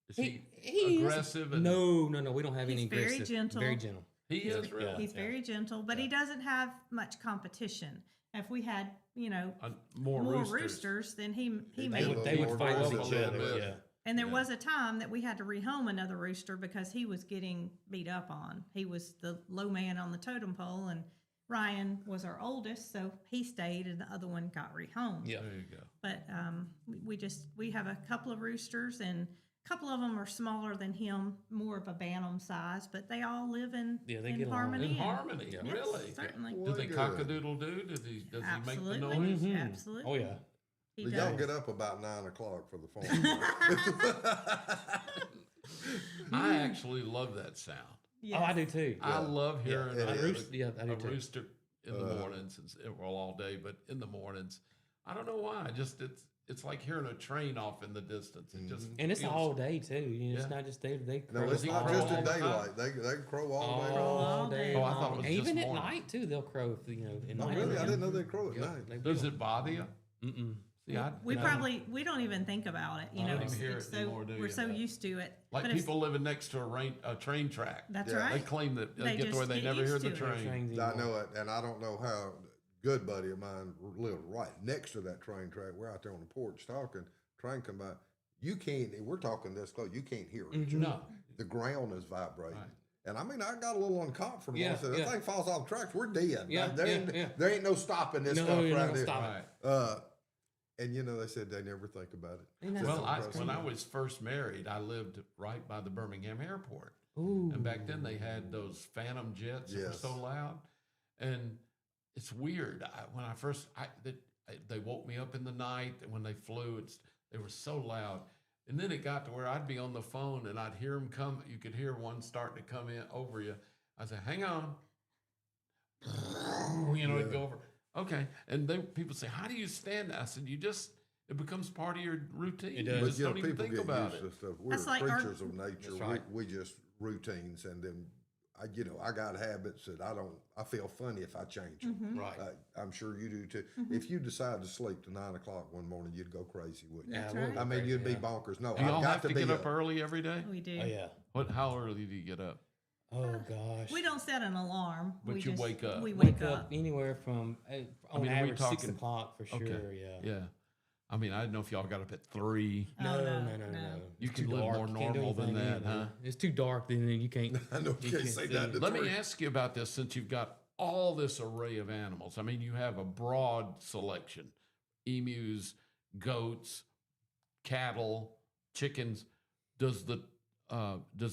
Is He he is- aggressive? And No. We don't have any He's very aggressive. gentle. Very gentle. he is really. Yeah. He's very gentle, but he doesn't have much competition. If we had, More more roosters. roosters, then he They may. would, they would more fight with aggressive each a little other. bit. Yeah. And there was a time that we had to rehome another rooster because he was getting beat up on. He was the low man on the totem pole, and Ryan was our oldest, so he stayed, and the other one got rehomed. Yeah. There you go. But we have a couple of roosters, and a couple of them are smaller than him, more of a bantam size, but they all live in Yeah, they in get along. harmony. In and- harmony, Yes, really. certainly. Do they Good. cock a doodle doo? Does he make the Absolutely. noise? Absolutely. Oh yeah. He But y'all does. get up about 9 o'clock for the farm. I actually love that sound. Yes. Oh, I do too. I love hearing it a, is. Yeah, I do a too. rooster in the mornings. Well, all day, but in the mornings, I don't know why. It's like hearing a train off in the distance. It just And it's feels- all day too. You know, it's Yeah. not just they No, crow it's not crow just all in the time? daylight. They can crow all day. all day. Oh, I thought it long. was And just even at morning. night too. They'll crow. You know, in Oh, night. really? I didn't know they crow at night. They Does will. it bother you? Mm-mm. See, We no. we don't even think about it. You I know, don't it's, hear it's it so anymore, do we're you? so used to it. Like But if- people living next to a train track. That's Yeah. They right. claim that they They get to where just they get never hear used the to it. train. Trains I anymore. know it, and I don't know how. A good buddy of mine lived right next to that train track. We're out there on the porch talking. Train come by. You can't. We're talking this close. You can't hear it. No. The ground is vibrating. Right. And I mean, I got a little uncomfortable. Yeah, I said, that yeah. thing falls off the tracks, we're dead. Yeah, there, yeah, ain't, yeah. there ain't no stopping this No, stuff you're right not here. stopping. Right. And you know, they said they never think about it. And that's Well, that's when crazy. I was first married, I lived right by the Birmingham airport. Ooh. And back then they had those Phantom jets that were Yes. so loud. And it's weird. When I first, they woke me up in the night and when they flew. They were so loud. And then it got to where I'd be on the phone and I'd hear them come. You could hear one starting to come in over you. I said, hang on. You know, it'd go over. Okay. And people say, how do you stand that? I said, it becomes part of your routine. It does. You But just you know, don't even people think get about used it. to stuff. We're That's like our- creatures of nature. That's right. We just routines, and then I got habits that I feel funny if I change them. Right. I'm sure you do too. If you decide to sleep to 9 o'clock one morning, you'd go crazy, wouldn't you? Yeah, That's we'll right. go I mean, crazy, you'd be yeah. bonkers. No, Do y'all I've got have to be get up early every day? We do. Oh yeah. How early do you get up? Oh gosh. We don't set an alarm. But we you just, wake up. We wake wake up anywhere from on mean, are we average 6 talking- o'clock for sure. Okay. Yeah. Yeah. I mean, I didn't know if y'all got up at 3. Oh, No, no, no. no. You It's can too live dark. more You can't do normal than anything that, either. huh? It's too dark. Then you can't. I know you can't say that. to Let me three. ask you about this since you've got all this array of animals. I mean, you have a broad selection: emus, goats, cattle, chickens. Does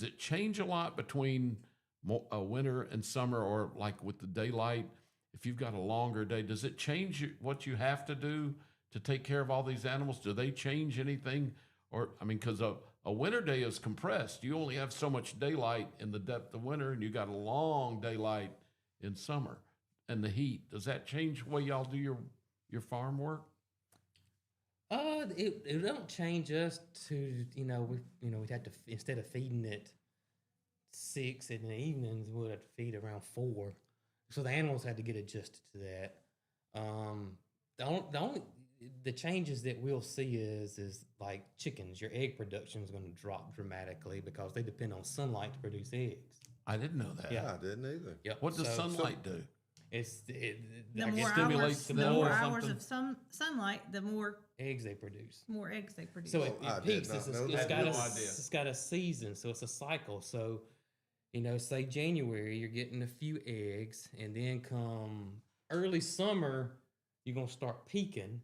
it change a lot between winter and summer, or like with the daylight? If you've got a longer day, does it change what you have to do to take care of all these animals? Do they change anything? Or, I mean, because a winter day is compressed. You only have so much daylight in the depth of winter, and you got a long daylight in summer and the heat. Does that change the way y'all do your farm work? It don't change us to we'd have to instead of feeding it 6 in the evenings, we'd have to feed around 4. So the animals had to get adjusted to that. The changes that we'll see is like chickens. Your egg production is going to drop dramatically because they depend on sunlight to produce eggs. I didn't know that. Yeah. I didn't either. Yep. What does So- sunlight do? The I guess more stimulates hours, the the milk more or hours something? of sunlight, the more eggs they produce. eggs they produce. So it I did peaks. not It's, know it's that. got I had a, no idea. it's got a season, so it's a cycle. So, say January, you're getting a few eggs, and then come early summer, you're gonna start peaking,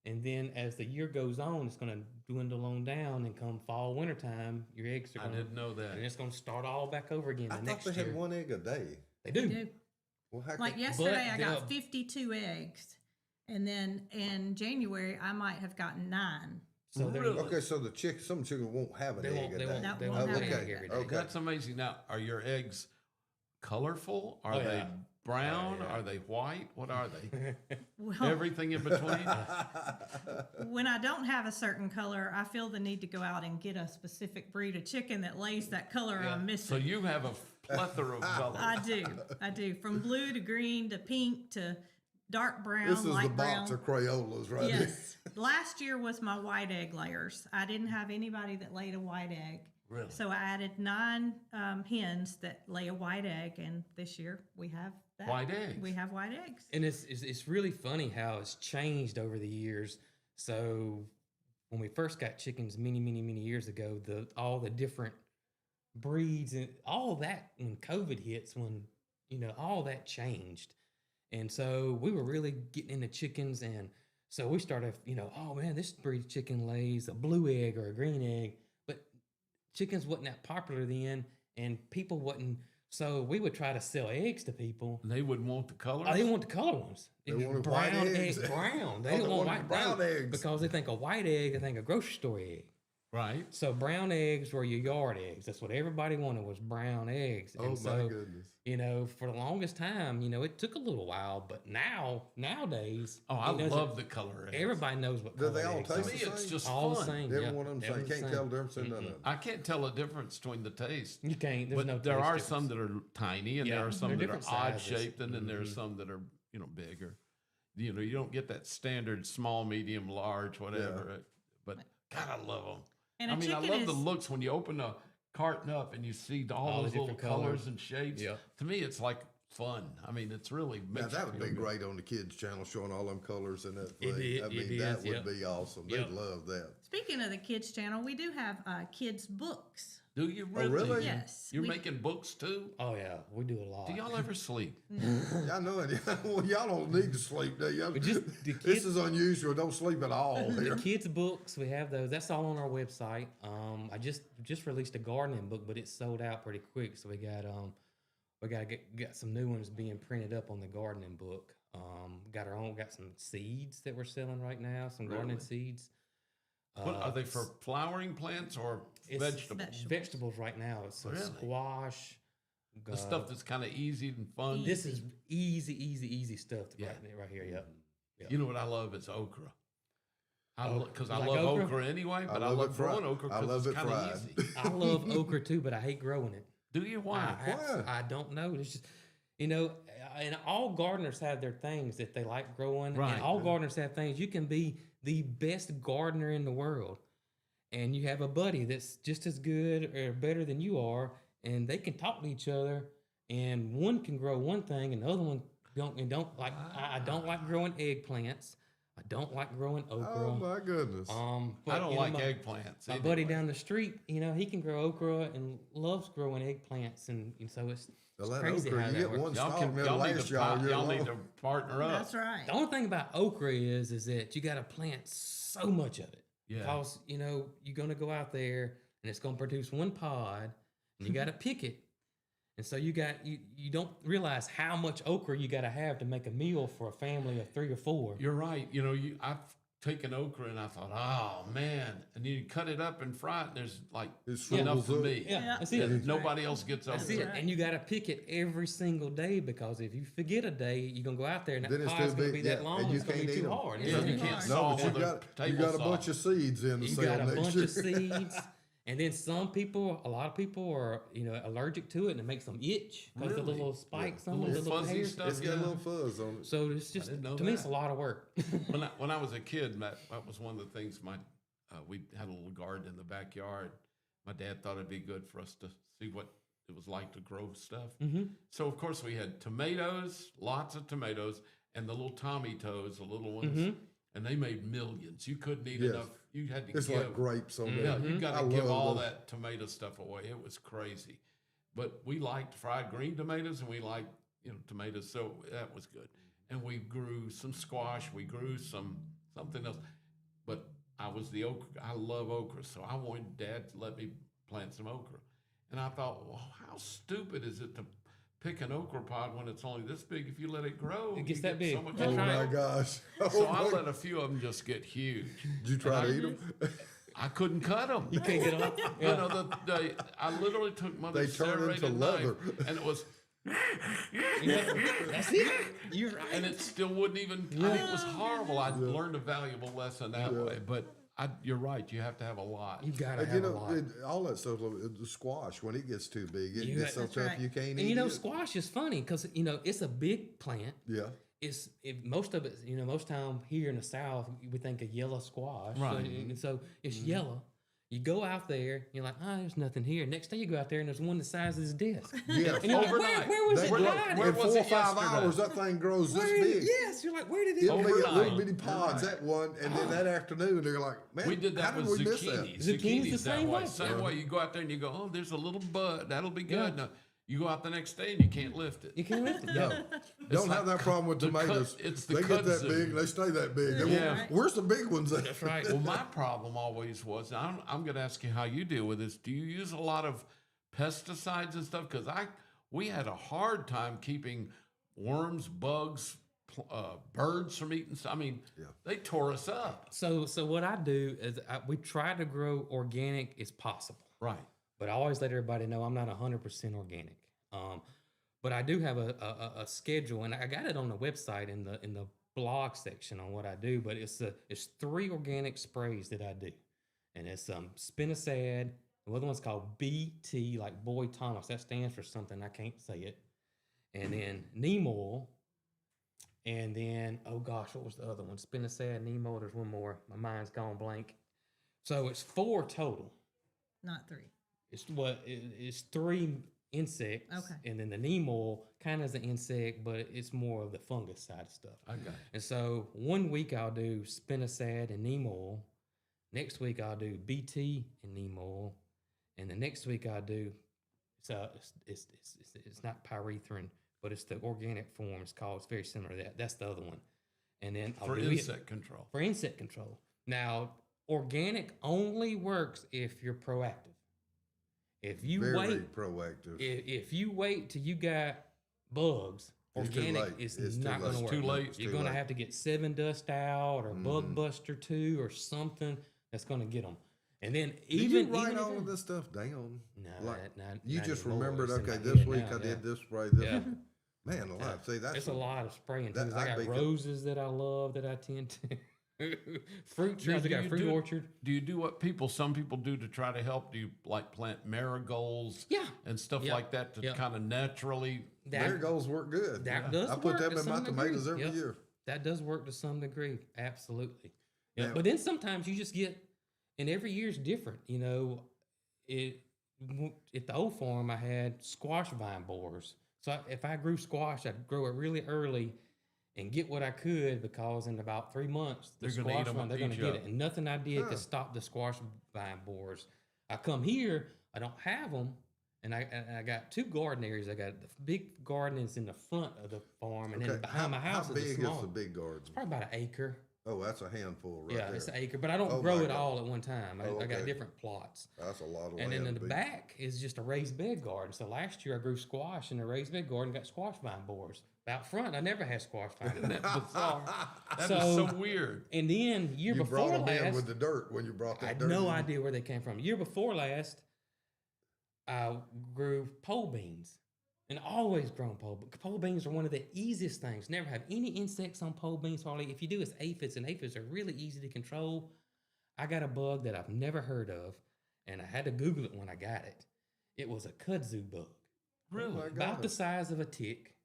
and then as the year goes on, it's gonna dwindle on down, and come fall, wintertime, your eggs are I gonna, didn't know that. and it's gonna start all back over again I the thought next they year. had one egg a day. They They do. do. Well, how Like could- yesterday, I they'll- got 52 eggs, and then in January, I might have gotten 9. So they're Really? Okay, so some chickens won't have an they egg won't a they day. won't That they won't won't have have an an egg egg. every day. Okay. That's amazing. Now, are your eggs colorful? Are Oh, they yeah. brown? Oh, yeah. Are they white? What are they? Well, Everything in between? when I don't have a certain color, I feel the need to go out and get a specific breed of chicken that lays that color I'm missing. So you have a plethora of colors. I do. From blue to green to pink to dark brown, This is the light box brown. of Crayolas right here. Yes. Last year was my white egg layers. I didn't have anybody that laid a white egg. Really? So I added 9 hens that lay a white egg, and this year we have that. White eggs. We have white eggs. And it's really funny how it's changed over the years. So when we first got chickens many years ago, all the different breeds and all that, when COVID hits, when all that changed, and so we were really getting into chickens, and so we started, oh man, this breed of chicken lays a blue egg or a green egg, but chickens wasn't that popular then, and people wasn't So we would try to sell eggs to people. And they wouldn't want the colors. Oh, they want the color ones. They wanted white eggs. Brown. They Oh, didn't they want wanted white brown eggs. because they think a white egg, they think a grocery store egg. Right. So brown eggs were your yard eggs. That's what everybody wanted was brown eggs. Oh, And my so, goodness. you know, for the longest time, you know, it took a little while, but nowadays, Oh, I you know, love the color eggs. everybody knows what Do color they all eggs To taste are. me, the it's same? just all fun. the same. Every yeah, one of them say, every can't same. tell the difference in none of them. I can't tell a difference between the taste. You can't. There's But no. there taste are difference. some that are tiny, and Yeah, there are some they're that are different odd sizes. shaped, and then there are some that are bigger. You know, you don't get that standard small, medium, large, whatever. But God, I love them. And I a mean, I chicken love is the looks when you open a carton up and you see all All the those little different colors colors. and shapes. Yep. To me, it's like fun. I mean, it's really Now, makes that you would feel be good. great on the kids' channel, showing all them colors and that It thing. is- I it mean, that is, would yep. be awesome. Yep. They'd love that. Speaking of the kids channel, we do have kids books. Do you Oh, really? really? Yes, You're we- making books too? Oh yeah, we do a lot. Do y'all ever sleep? Yeah, I know it. Well, y'all don't need to sleep, do you? But just the This kids- is unusual. Don't sleep at all The here. kids' books, we have those. That's all on our website. I just released a gardening book, but it's sold out pretty quick. So we got got some new ones being printed up on the gardening book. Got some seeds that we're selling right now. Some gardening Really? seeds. What, are they for flowering plants or It's vegetables? Vegetables right now. It's Really? squash. The stuff that's kind of easy and fun. This is easy stuff Yeah. right here. Yep. You know what I love? It's okra. Because I You like love okra? okra anyway, but I love love it fried. growing okra I because love it's it kind of fried. easy. I love okra too, but I hate growing it. Do you? Why? I don't know. It's just, and all gardeners have their things that they like growing. Right. And all gardeners have things. You can be the best gardener in the world, and you have a buddy that's just as good or better than you are, and they can talk to each other, and one can grow one thing, and the other one don't like. I don't like growing eggplants. I don't like growing okra. Oh, my goodness. But, I don't you know, like my- eggplants. My buddy down the street, he can grow okra and loves growing eggplants, and so it's Well, that crazy okra, how you that get works. one Y'all, stalk, can, and it'll y'all, need last to, y'all pa- year y'all need long. to partner up. That's right. The only thing about okra is that you got to plant so much of it. Yeah. Because you're gonna go out there and it's gonna produce one pod, and you got to pick it, and so you don't realize how much okra you got to have to make a meal for a family of 3 or 4. You're right. I've taken okra and I thought, oh man, and you cut it up and fry it. And there's like It enough shrivels for up. me. Yeah, that's And it. nobody else gets That's okra. it. And you got to pick it every single day, because if you forget a day, you're going to go out there and Then that it's pod's too going to big, be that yeah, long. and you It's going to can't be eat too 'em. hard. Yeah, you can't No, saw but you with a got table a bunch saw. of seeds in the You sale got a next bunch year. of seeds. And then a lot of people are, allergic to it, and it makes them itch because the Really? little spikes The on little the little fuzzy hairs. stuff. It's got a little fuzz on it. So it's just, didn't know to me, it's that. a lot of work. When I was a kid, that was one of the things we had a little garden in the backyard. My dad thought it'd be good for us to see what it was like to grow stuff. Mm-hmm. So of course we had tomatoes, lots of tomatoes, and the little Tommy toes, the little ones, Mm-hmm. and they made millions. You couldn't eat Yes. enough. You had to It's give. like grapes on Yeah, there. you got I to give love all those. that tomato stuff away. It was crazy, but we liked fried green tomatoes, and we liked tomatoes, so that was good. And we grew some squash. We grew something else, but I was the okra. I love okra, so I wanted Dad to let me plant some okra. And I thought, well, how stupid is it to pick an okra pod when it's only this big? If you let it grow, It gets you that get big. So much That's Oh okra. my gosh. So Oh I my- let a few of them just get huge. Did you try to eat them? I couldn't cut them. You can't get off. You know, I literally took Mother They turn serrated into knife, leather. and it was, That's it. You're right. and it still wouldn't even. I mean, it was horrible. I learned a valuable lesson that way. But you're right. You have to have a lot. You gotta And have a lot. all that stuff, the squash, when it gets too big, it You gets so That's tough right. you can't And eat it. squash is funny because it's a big plant. Yeah. Most of it, most time here in the South, we think of yellow squash. Right. And so it's yellow. You go out there, you're like, there's nothing here. Next day you go out there and there's one the size of this desk. Yeah. And you're like, Overnight. where was They it grow- hiding? where in was 4 or it 5 yesterday? hours, that thing grows this Where did big. yes, you're like, where did it It'll be a little Overnight. bitty pods, that one, and then that afternoon, they're like, man, We did how that did with we miss that? zucchini. Zucchini's the that same way. way. Same way. You go out there and you go, oh, there's a little bud. That'll be good. Yeah. No, you go out the next day and you can't lift it. You can't lift it. No. Don't like have that problem with the tomatoes. it's the they get that kudzu. big, they stay that big. And Yeah. where's the big ones at? That's right. Well, my problem always was, I'm going to ask you how you deal with this. Do you use a lot of pesticides and stuff? Because I we had a hard time keeping worms, bugs, birds from eating stuff. I mean, they tore us up. So what I do is we try to grow organic as possible. Right. But I always let everybody know I'm not 100% organic. But I do have a schedule, and I got it on the website in the blog section on what I do. But it's 3 organic sprays that I do, and it's spinosad. The other one's called BT, like Boy Thomas. That stands for something, I can't say it. And then neem oil. And then, oh gosh, what was the other one? Spinosad, neem oil. There's one more. My mind's gone blank. So it's 4 total. Not 3. It's 3 insects. Okay. And then the neem oil kind of is an insect, but it's more of the fungus side of stuff. Okay. And so one week I'll do spinosad and neem oil. Next week I'll do BT and neem oil. And the next week I'll do, it's not pyrethrin, but it's the organic form. It's very similar to that. That's the other one. And then I'll For do insect control. For insect control. Now, organic only works if you're proactive. If you Very proactive. if you wait till you got bugs, It's too organic late. is It's too not going to late. work. Too late. It's You're too going to late. have to get 7 Dust out or Bug Buster 2 or something that's going to get them. And then Did even you write even if all it- of this stuff down? No, Like, not you not just anymore. remembered, It's in okay, my this head week now, I did yeah. this spray. This Yeah. Man alive. See, that's It's a lot of spraying. that- Too. I I'd got be- roses that I love that I tend to. Fruit trees. I do got you a fruit do- orchard. Do you do what some people do to try to help? Do you like plant marigolds? Yeah. And stuff Yep. like that to Yep. kind of naturally. Marigolds work good. That does I put work them to in my some tomatoes degree. every Yep. year. That does work to some degree. Absolutely. Yeah. Now- But then sometimes you just get, and every year's different. You know, at the old farm, I had squash vine borers. So if I grew squash, I'd grow it really early and get what I could, because in about 3 months, the They're gonna eat squash 'em vine, they're going to each get up. it. And nothing I did Huh. to stop the squash vine borers. I come here, I don't have them. And I got 2 garden areas. I got the big garden is in the front of the farm, and then behind my house how is big the small. is the big garden? Probably about an acre. Oh, that's a handful right Yeah, there. it's an acre, but I don't Oh grow my it God. all at one time. Oh, I got okay. different plots. That's a lot of And land. then in to the be- back is just a raised bed garden. So last year I grew squash in a raised bed garden, got squash vine borers. Out front, I never had squash vine. Isn't that bizarre? That is So- so weird. And then year you before brought them in last, with the dirt when you brought I that had dirt no in. idea where they came from. Year before last, I grew pole beans. And always grown pole beans are one of the easiest things. Never have any insects on pole beans hardly. If you do, it's aphids, and aphids are really easy to control. I got a bug that I've never heard of, and I had to Google it when I got it. It was a kudzu bug, Really? my about the God. size of a tick.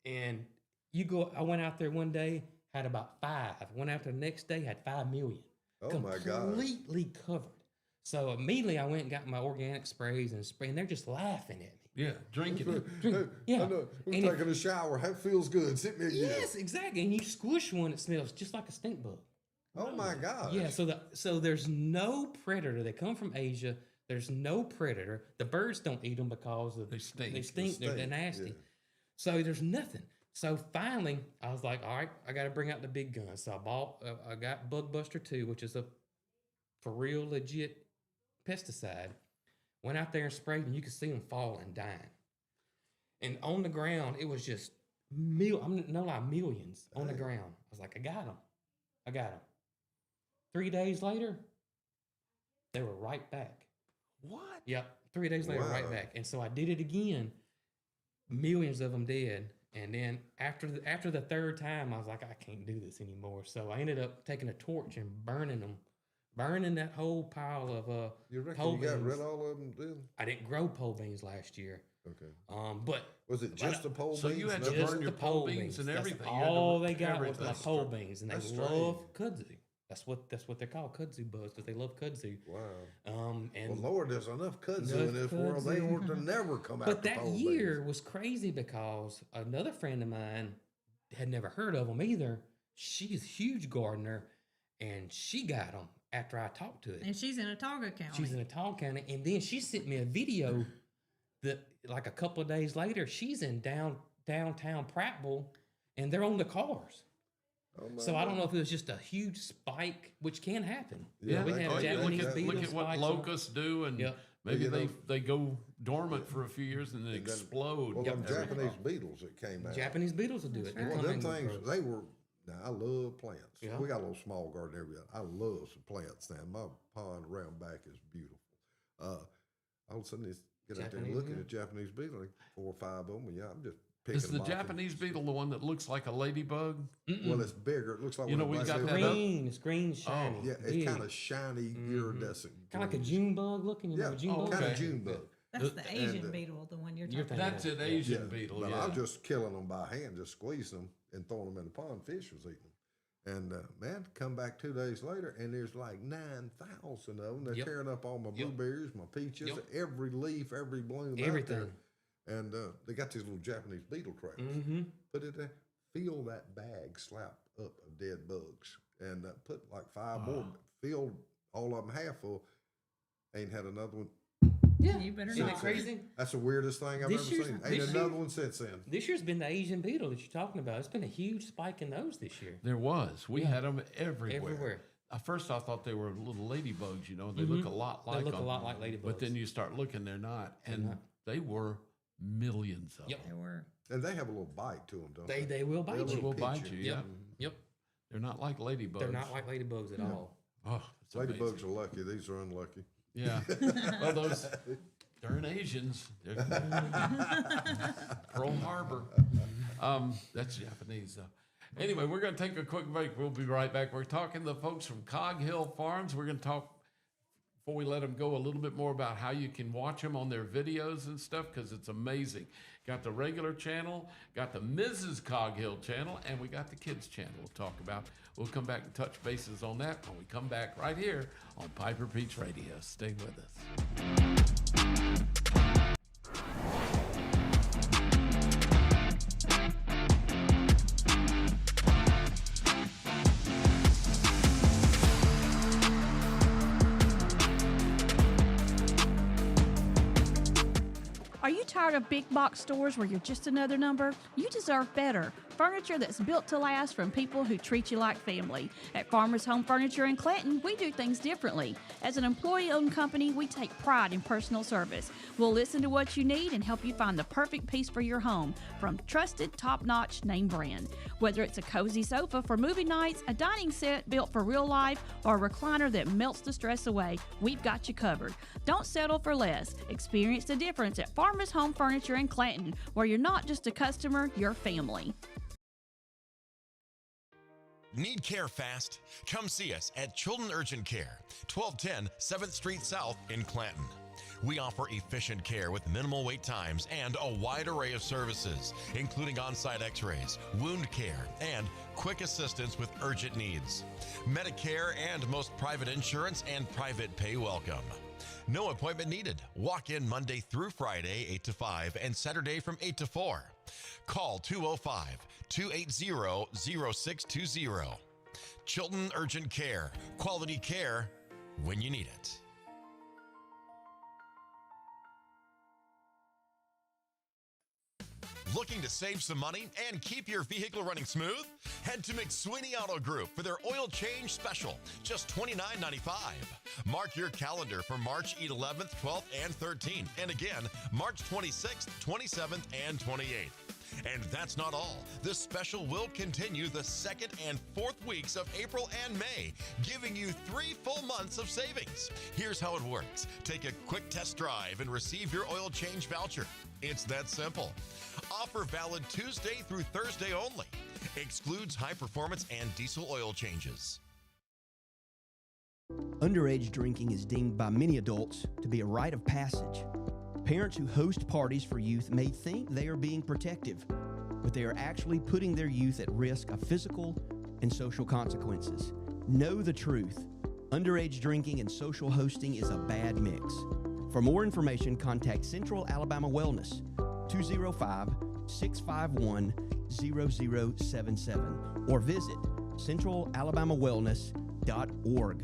And I went out there one day, had about 5. Went out there the next day, had 5 million. Oh my God. Completely covered. So immediately I went and got my organic sprays and they're just laughing at me. Yeah, drinking it. Hey, Yeah. I know. I'm And taking a shower. That feels good. Sit me again. Yes, exactly. And you squish one, it smells just like a stink bug. Oh my God. Yeah, so there's no predator. They come from Asia. There's no predator. The birds don't eat them because They stink. They stink. They're stink, nasty. yeah. So there's nothing. So finally, I was like, all right, I got to bring out the big guns. So I got Bug Buster 2, which is a for real legit pesticide. Went out there and sprayed, and you could see them falling, dying. And on the ground, it was just millions on the Dang. ground. I was like, I got them. 3 days later, they were right back. What? Yep. 3 days later, right Wow. back. And so I did it again. Millions of them dead. And then after the 3rd time, I was like, I can't do this anymore. So I ended up taking a torch and burning them, burning that whole pile of You reckon pole you got beans. rid of all of them then? I didn't grow pole beans last year. Okay. But Was it just the pole So beans? you had to Nothing- burn your pole beans and That's everything. You had to all rip they got was my everything. pole beans, and they That's love kudzu. That's what they're called, kudzu bugs, because they love kudzu. Wow. And Well, Lord, there's enough kudzu Enough in this world. They kudzu. ought to never come out. but that year was crazy because another friend of mine had never heard of them either. She's a huge gardener, and she got them after I talked to it. And she's in Otago County. She's in Ottawa County, and then she sent me a video that, like a couple of days later, she's in downtown Prattville, and they're on the cars. Oh my So I don't God. know if it was just a huge spike, which can happen. Yeah, we that have can- Japanese look beetle at what spikes on- locusts do and Yep. Maybe You know- they go dormant for a few years and then And then- explode. Well, them Every- Japanese beetles that came out. Japanese beetles will do it. They'll Well, come them in and things, grow. they were. Now I love plants. Yeah. We got a little small garden area. I love some plants. Now my pond around back is beautiful. All of a sudden, get out there Japanese looking beetle? at Japanese beetle, like 4 or 5 of them. Yeah, I'm just picking Is the them off and- Japanese beetle the one that looks like a ladybug? Well, it's bigger. It looks like You know, one we of got those that little- up. Green, it's green, shiny. Yeah, it's kind of shiny, iridescent. kind of like a greenish. June bug looking. You know, Yeah, a June bug. kind okay. of June bug. That's the Asian and, beetle, the one you're you're talking thinking about. That's an Asian beetle. But Yeah. I was just killing them by hand, just squeezing them and throwing them in the pond. Fish was eating them. And man, come back 2 days later, and there's like 9,000 of them. They're Yep. tearing up all my Yep. blueberries, my peaches, Yep. every leaf, every bloom, out Everything. there. And they got these little Japanese beetle traps. Mm-hmm. Put it there, fill that bag slap up of dead bugs, and put like 5 more. Filled all of them half full. Ain't had another one. Yeah. You better Isn't not. that crazy? That's the weirdest thing I've This ever year's- seen. this Ain't another year- one since then. This year's been the Asian beetle that you're talking about. It's been a huge spike in those this year. There was. We had them everywhere. Everywhere. At first, I thought they were little ladybugs. You know, they look a lot like They look a them. lot like ladybugs. But then you start looking, they're not, and they were millions of Yep. them. There were. And they have a little bite to them, don't they? They will bite They you. will pinch bite you. you. Yeah, Yep. Yep. they're not like ladybugs. They're not like ladybugs at all. Oh, it's amazing. Ladybugs are lucky. These are unlucky. Yeah. Well, those darn Asians. They're Pearl Harbor. That's Japanese, though. Anyway, we're going to take a quick break. We'll be right back. We're talking to the folks from Cog Hill Farms. We're going to talk, before we let them go, a little bit more about how you can watch them on their videos and stuff, because it's amazing. Got the regular channel, got the Mrs. Cog Hill channel, and we got the kids channel we'll talk about. We'll come back and touch bases on that when we come back right here on Piper Peach Radio. Stay with us. Are you tired of big box stores where you're just another number? You deserve better. Furniture that's built to last from people who treat you like family. At Farmers Home Furniture in Clanton, we do things differently. As an employee-owned company, we take pride in personal service. We'll listen to what you need and help you find the perfect piece for your home from trusted, top-notch name brand. Whether it's a cozy sofa for movie nights, a dining set built for real life, or a recliner that melts the stress away, we've got you covered. Don't settle for less. Experience the difference at Farmers Home Furniture in Clanton, where you're not just a customer, you're family. Need care fast? Come see us at Children Urgent Care, 1210 7th Street South in Clanton. We offer efficient care with minimal wait times and a wide array of services, including on-site x-rays, wound care, and quick assistance with urgent needs. Medicare and most private insurance and private pay welcome. No appointment needed. Walk in Monday through Friday, 8 to 5, and Saturday from 8 to 4. Call 205-280-0620. Chilton Urgent Care. Quality care when you need it. Looking to save some money and keep your vehicle running smooth? Head to McSweeney Auto Group for their oil change special, just $29.95. Mark your calendar for March 11th, 12th, and 13th, and again, March 26th, 27th, and 28th. And that's not all. This special will continue the 2nd and 4th weeks of April and May, giving you 3 full months of savings. Here's how it works. Take a quick test drive and receive your oil change voucher. It's that simple. Offer valid Tuesday through Thursday only. Excludes high performance and diesel oil changes. Underage drinking is deemed by many adults to be a rite of passage. Parents who host parties for youth may think they are being protective, but they are actually putting their youth at risk of physical and social consequences. Know the truth. Underage drinking and social hosting is a bad mix. For more information, contact Central Alabama Wellness, 205-651-0077, or visit centralalabamawellness.org.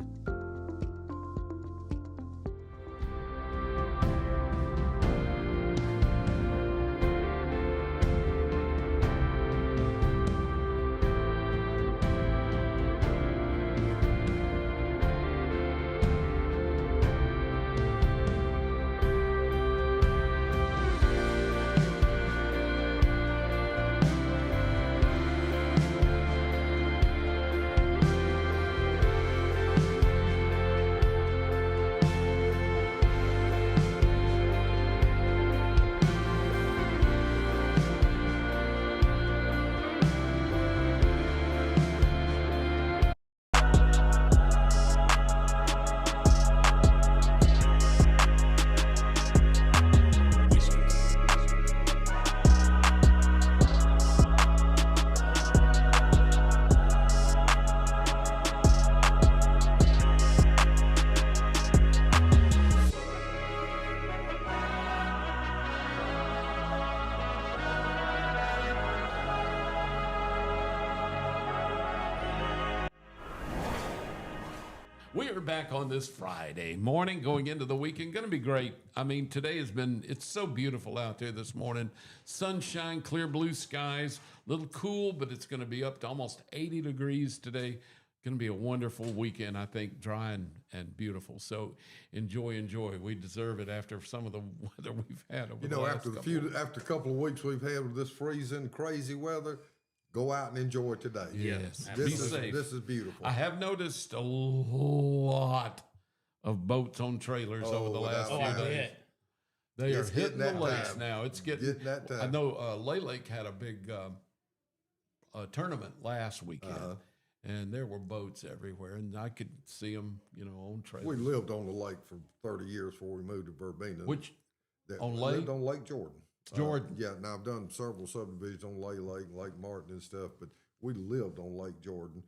We are back on this Friday morning going into the weekend. Going to be great. I mean, today it's so beautiful out there this morning. Sunshine, clear blue skies, a little cool, but it's going to be up to almost 80 degrees today. Going to be a wonderful weekend, I think, dry and beautiful. So enjoy. We deserve it after some of the weather we've had over the last after a couple of weeks we've had with this freezing, crazy weather, go out and enjoy today. Yes, This be is safe. this is beautiful. I have noticed a lot of boats on trailers over the last without few doubt. days. They are It's hitting getting the that lakes time. now. It's Getting that time. I know Lay Lake had a big tournament last weekend, and there were boats everywhere, and I could see them, on trailers. We lived on the lake for 30 years before we moved to Verbena. Which on we Lake? lived on Lake Jordan. Jordan. Yeah, now I've done several subdivisions on Lake and Lake Martin and stuff, but we lived on Lake Jordan.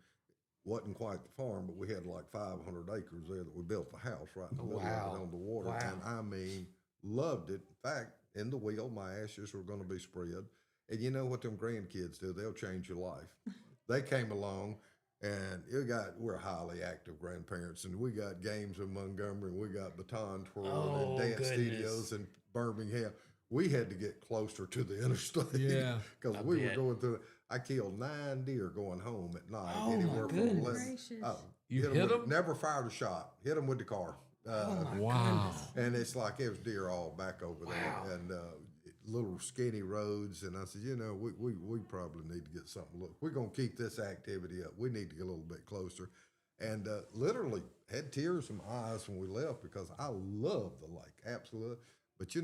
Wasn't quite the farm, but we had like 500 acres there that we built the house right in the middle of it on the water. Wow. And I mean, loved it. In fact, in the wheel, my ashes were going to be spread. And you know what them grandkids do? They'll change your life. They came along, and we're highly active grandparents, and we got games in Montgomery, and we got baton twirling and dance studios in Birmingham. We had to get closer to the interstate. Yeah, because we were going through. I killed 9 deer going home at night. Oh, anywhere my from goodness. 11. Gracious. Oh, You hit 'em? Never fired a shot. Hit them with the car. Wow. And it's like it was deer all back over there, and little skinny roads. And I said, we probably need to get something. Look, we're gonna keep this activity up. We need to get a little bit closer. And literally had tears in my eyes when we left because I love the lake, absolutely. But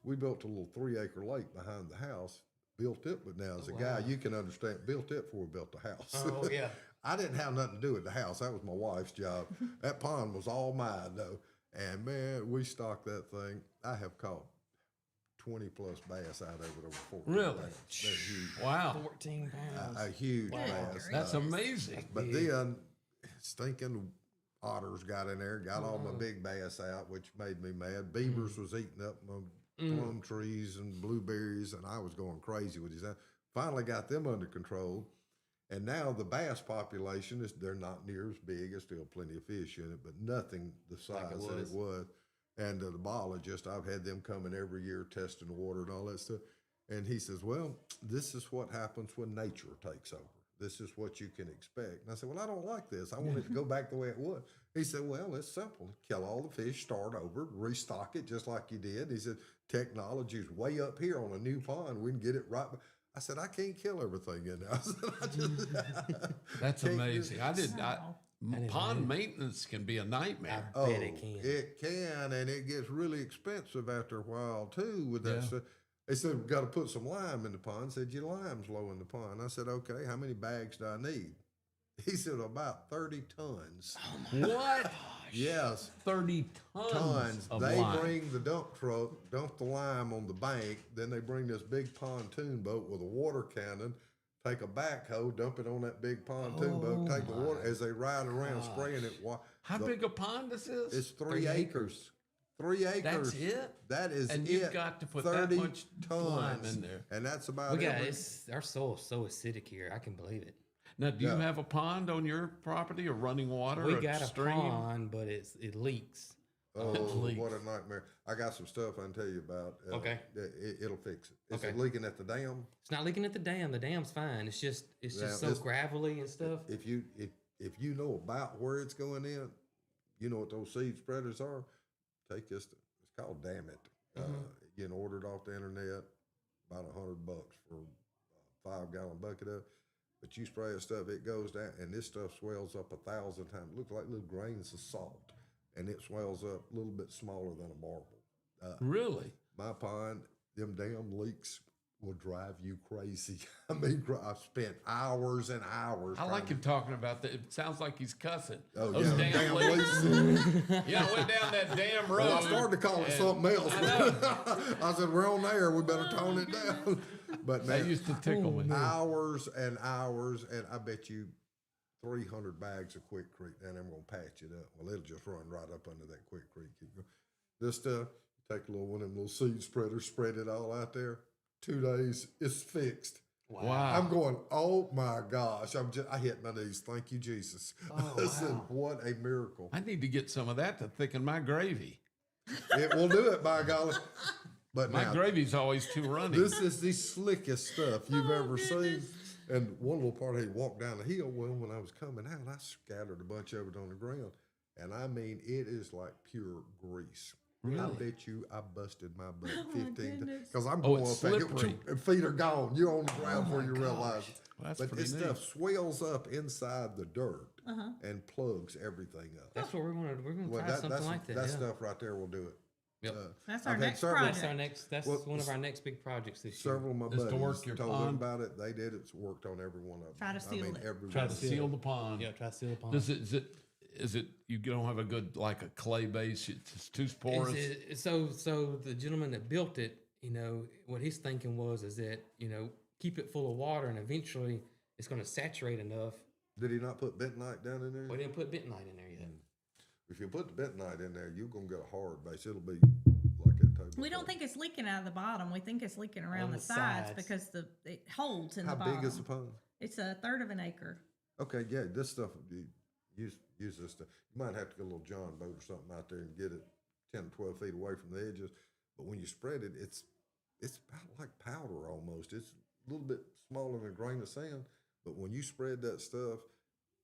we built a little 3-acre lake behind the house. Built it, but now as a guy, you can understand. Built it before we built the house. Oh, yeah. I didn't have nothing to do with the house. That was my wife's job. That pond was all mine, though. And man, we stocked that thing. I have caught 20 plus bass out of it over 14 Really? days. They're huge. Wow. 14 pounds. A huge bass. That's amazing. But then stinking otters got in there, got all my big bass out, which made me mad. Beavers was eating up my plum trees and blueberries, and I was going crazy with these. Finally got them under control. And now the bass population they're not near as big. There's still plenty of fish in it, but nothing the size that it was. And the biologist, I've had them coming every year testing the water and all that stuff. And he says, well, this is what happens when nature takes over. This is what you can expect. And I said, well, I don't like this. I want it to go back the way it was. He said, well, it's simple. Kill all the fish, start over, restock it just like you did. He said, technology is way up here on a new pond. We can get it right. I said, I can't kill everything in there. I said, I just, That's amazing. Wow. Pond maintenance can be a nightmare. I bet it can. It can, and it gets really expensive after a while, too, with that Yeah. stuff. They said, we've got to put some lime in the pond. I said, your lime's low in the pond. I said, okay, how many bags do I need? He said, about 30 tons. What? Yes, 30 tons of They lime. bring the dump truck, dump the lime on the bank. Then they bring this big pontoon boat with a water cannon, take a backhoe, dump it on that big pontoon boat, take the water as they ride around spraying it. How big a pond this is? It's 3 acres. 3 acres. That's it? That is And it. you've got to put that 30 much lime in there. And that's about We got it. our soil's so acidic here. I can believe it. Now, do you Yeah. have a pond on your property or running water? We or got a stream? pond, but it leaks. Oh, leaks. what a nightmare. I got some stuff I can tell you about. Okay. It'll fix it. Is Okay. it leaking at the dam? It's not leaking at the dam. The dam's fine. It's just Yeah, so this- gravelly and stuff. If you know about where it's going in, you know what those seed spreaders are. Take this. It's called Damn It. You can order it off the internet. About $100 for a 5-gallon bucket of it. But you spray this stuff, it goes down, and this stuff swells up 1,000 times. It looks like little grains of salt, and it swells up a little bit smaller than a marble. Really? My pond, them damn leaks will drive you crazy. I mean, I've spent hours and hours. I like him talking about that. It sounds like he's cussing. Oh, Those yeah, damn leaks. I went down that damn road. Well, I started to call it and something else. I know. I said, we're on there. We better tone it down. But That man, used to tickle me. hours and hours, and I bet you 300 bags of Quick Creek, and I'm going to patch it up. Well, it'll just run right up under that Quick Creek. Keep going. This stuff, take a little one of them little seed spreaders, spread it all out there. 2 days, it's fixed. Wow. I'm going, oh my gosh. I hit my knees. Thank you, Jesus. I said, what a miracle. I need to get some of that to thicken my gravy. It will do it, by golly. But My now, gravy's always too runny. this is the slickest stuff you've ever seen. And one little part, he walked down the hill. Well, when I was coming out, I scattered a bunch of it on the ground. And I mean, it is like pure grease. Really? I bet you I busted my butt Oh, my 15 times. goodness. Because I'm Oh, going it's up that slippery. and feet are gone. You're on the ground before you realize it. Well, that's But pretty this neat. stuff swells up inside the dirt and plugs everything up. That's what we're gonna Well, try something like that. that yeah. stuff right there will do it. Yep. That's our I've had next several- project. That's Well, one of our next big projects this year. Several of my Is to buddies work your told them pond? about it. They did it. It's worked on every one of them. Try to seal it. every Try one to of them. seal the pond. Yeah, try to seal the pond. Is it you don't have a good like a clay base? It's too porous. So the gentleman that built it, what he's thinking is that keep it full of water and eventually it's going to saturate enough. Did he not put bentonite down in there? We didn't put bentonite in there yet. If you put the bentonite in there, you're gonna get a hard base. It'll be like that table. We don't think it's leaking out of the bottom. We think it's leaking around On the the sides sides. because it holds in How the bottom. big is the pond? It's a third of an acre. Okay, yeah, this stuff. Use this stuff. You might have to get a little John boat or something out there and get it 10 or 12 feet away from the edges. But when you spread it, it's about like powder almost. It's a little bit smaller than a grain of sand. But when you spread that stuff,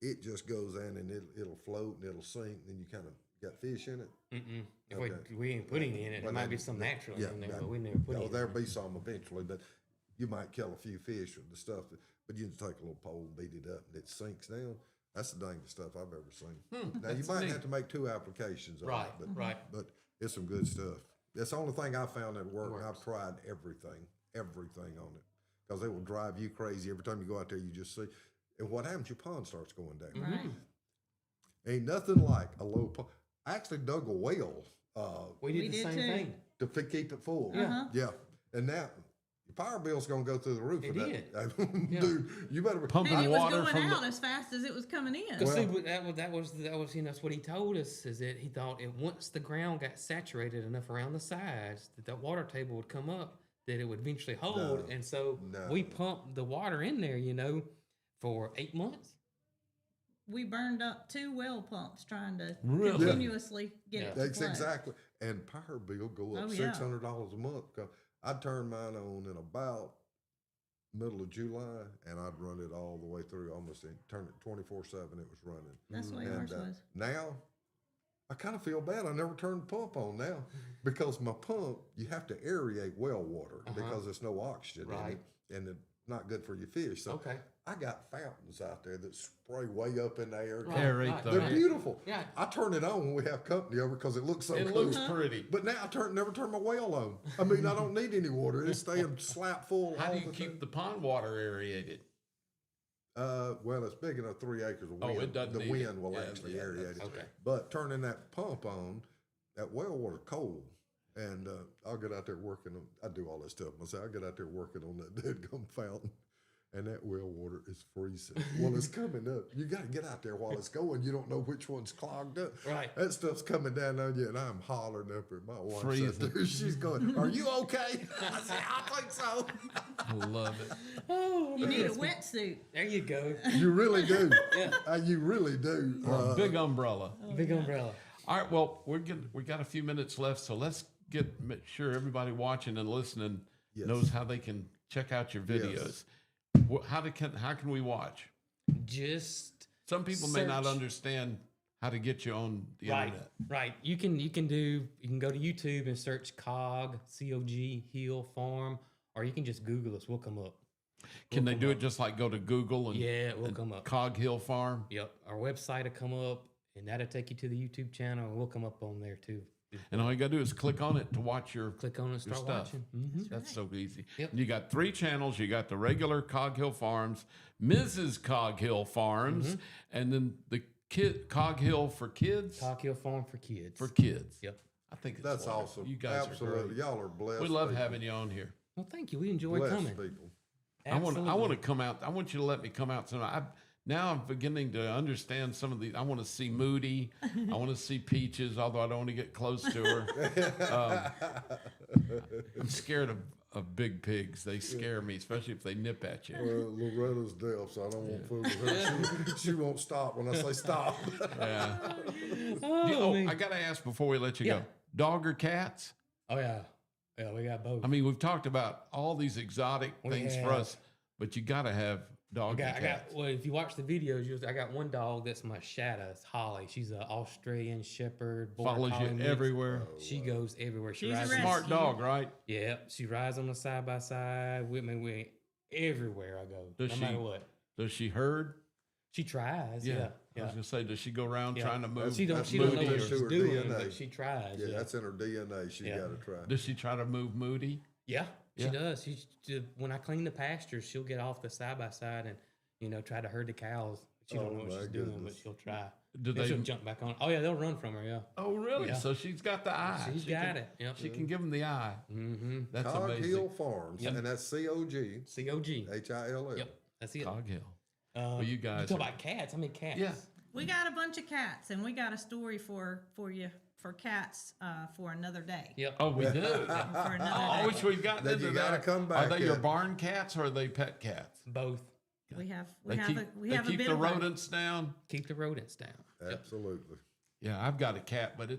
it just goes in and it'll float and it'll sink. And then you kind of got fish in it. If Okay. we ain't put any in it, Well, there might be then- some natural yeah, in there, yeah. but we never put any. There'll be some eventually, but you might kill a few fish with the stuff. But you can take a little pole and beat it up and it sinks down. That's the dangest stuff I've ever seen. Now you that's might neat. have to make 2 applications on Right, it, but, right. but it's some good stuff. That's the only thing I found that worked. And I've tried everything on it because it will drive you crazy every time you go out there. You just see, and what happens? Your pond starts going down. Right. Ain't nothing like a low pond. I actually dug a well We We did the did same too. thing. to keep it full. Uh-huh. Yeah, and now. Your power bill's gonna go through the roof. It for that. did. Dude. You better Pumping And it was water going from out the, as fast as it was coming in. Cause Well- see, that was that's what he told us is that he thought once the ground got saturated enough around the sides that the water table would come up that it would eventually hold, No, and so no. we pumped the water in there, for 8 months. We burned up 2 well pumps trying to Really? continuously get it to That's flow. exactly. And power bill go up Oh, yeah. $600 a month. 'Cause I'd turn mine on in about middle of July, and I'd run it all the way through, almost turn it 24/7. It was running. That's the way And ours was. now, I kind of feel bad. I never turned the pump on now because my pump, you have to aerate well water because there's no oxygen in Right. it, and it's not good for your fish. So Okay. I got fountains out there that spray way up in the air. Right, aerate right. the- They're beautiful. Yeah. I turn it on when we have company over because it looks so it cool. looks pretty. But now I never turn my well on. I mean, I don't need any water. It's staying slap full. How all do you the keep time. the pond water aerated? Well, it's big enough 3 acres of Oh, wind. it doesn't the need wind it. will Yeah, actually yeah, aerate that's- it. okay. But turning that pump on, that well water cold. And I'll get out there working on, I do all that stuff myself. I get out there working on that dead gum fountain. And that well water is freezing. Well, it's coming up. You got to get out there while it's going. You don't know which one's clogged up. Right. That stuff's coming down on you, and I'm hollering up at my wife. Freezing. She's going, "Are you okay?" I said, "I think so." I love it. Oh, You need a wetsuit. There you go. You really do. Yeah. You really do. Or a big umbrella. Big umbrella. All right. Well, we got a few minutes left, so let's make sure everybody watching and listening Yes. knows how they can check out your videos. How can we watch? Just Some people may not Search. understand how to get you on the right, internet. right. You can go to YouTube and search COG Hill Farm, or you can just Google us. We'll come up. Can they do it just like go to Google and Yeah, we'll come up. Cog Hill Farm? Yep, our website will come up, and that'll take you to the YouTube channel, and we'll come up on there too. And all you got to do is click on it to watch your Click on it and your start stuff. watching. Mm-hmm. That's so easy. Yep. And you got 3 channels. You got the regular Cog Hill Farms, Mrs. Cog Hill Farms, and then the Cog Hill for kids. COG Hill Farm for kids. For kids. Yep. I think it's That's wonderful. awesome. You guys are Absolutely. great. Y'all are blessed. We love people. having you on here. Well, thank you. We enjoy Blessed coming. people. I want Absolutely. to come out. I want you to let me come out sometime. Now I'm beginning to understand some of these. I want to see Moody. I want to see Peaches, although I don't want to get close to her. I'm scared of big pigs. They scare me, especially if they nip at you. Well, Loretta's deaf, so I don't want to fool with her. She won't stop when I say stop. Yeah. Oh, man. I got to ask before we let you Yeah. go. Dog or cats? Oh yeah, yeah, we got both. I mean, we've talked about all these exotic things for have. us, but you got to have dog and cats. Well, if you watch the videos, I got one dog that's my shadow. It's Holly. She's an Australian Shepherd. Border Follows Collie you mix. everywhere. She goes everywhere. She She's a rides. rescue. Smart dog, right? Yeah, she rides on the side by side with me. Everywhere I go, Does no she- matter what. Does she herd? She tries. I Yeah, was gonna say, does she go around Yeah. trying to move? She don't know Moody what or- she's to her doing, DNA. but she tries. Yeah, Yeah, that's in her DNA. She's Yeah. got to try. Does she try to move Moody? yeah, she Yeah. does. When I clean the pastures, she'll get off the side by side and try to herd the cows. She don't Oh, know what my she's doing, but goodness. she'll try. Do Then they? she'll jump back on. Oh yeah, they'll run from her. Yeah, Oh, really? Yeah. So she's got the eye. she's She got can- it. Yep. She can give them the eye. Mm-hmm. That's Cog amazing. Hill Farms, Yep. and that's COG COG. HILL. Yep, that's it. Cog Hill. Well, you guys talk are- about cats. I mean cats. Yeah. We got a bunch of cats, and we got a story for you for cats for another day. Yep. Oh, we do. For I another day. wish we'd gotten Then into you that. gotta come Are back they your in. barn cats or are they pet cats? Both. We have They keep, a they keep bit the of both. rodents down. Keep the rodents down. Absolutely. Yeah, I've got a cat, but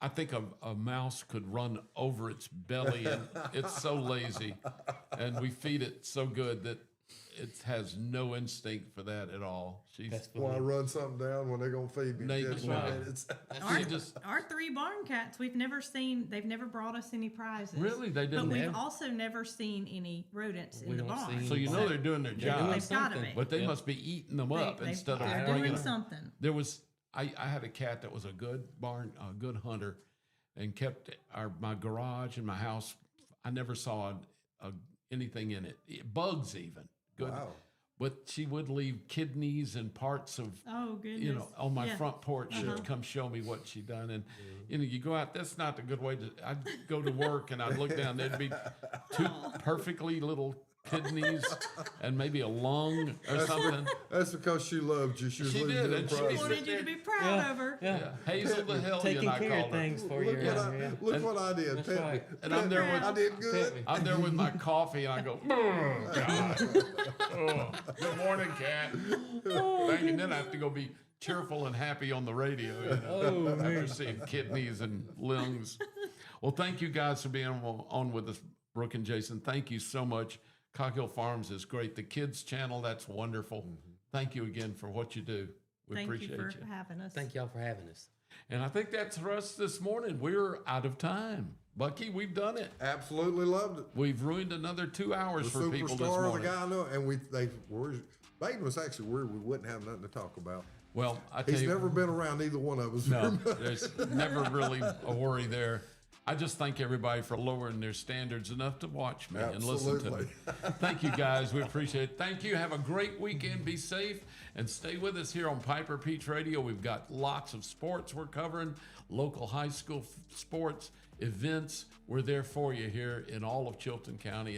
I think a mouse could run over its belly, and it's so lazy, and we feed it so good that it has no instinct for that at all. She's That's Want to funny. run something down when they're gonna feed me? Nate, Just right. minutes. she just Our three barn cats, we've never seen. They've never brought us any prizes. really they But didn't we've have. also never seen any rodents We in the don't barn. see So you know they're doing their They're job, doing They've gotta something. be. but they Yep. must be eating them up instead of they're bringing doing them. something. There was I had a cat that was a good a good hunter, and kept my garage and my house. I never saw anything in it, bugs even. Good, Wow. but she would leave kidneys and parts of Oh goodness! on my Yeah. front porch. She'd come show me what she'd done, and you go out. That's not a good way to. I'd go to work and I'd look down. There'd be two perfectly little kidneys and maybe a lung or something. That's because she loved you. She was She leaving did, you and she proud. Wanted you to be proud of her. Yeah. Yeah, Hazel the Hellion, Taking I care called of her. things for Look, you. what, Yeah. look what I did. That's Pet right. me. And I'm there I with did good. me. I'm there with my coffee, and I go, "Oh, God. Oh, good morning, cat." Thank you. And then I have to go be cheerful and happy on the radio. After seeing kidneys and lungs. Well, thank you guys for being on with us, Brooke and Jason. Thank you so much. Cog Hill Farms is great. The kids channel, that's wonderful. Thank you again for what you do. We Thank appreciate you for having us. Thank y'all for having us. And I think that's for us this morning. We're out of time. Bucky, we've done it. Absolutely loved it. We've ruined another 2 hours The for people this superstar, the morning. guy I know, and they were. Baden was actually worried we wouldn't have nothing to talk about. Well, I tell He's you, never been around either one of us. no, there's never really a worry there. I just thank everybody for lowering their standards enough to watch me and listen to me. Absolutely. Thank you, guys. We appreciate it. Thank you. Have a great weekend. Be safe and stay with us here on Piper Peach Radio. We've got lots of sports we're covering, local high school sports, events. We're there for you here in all of Chilton County.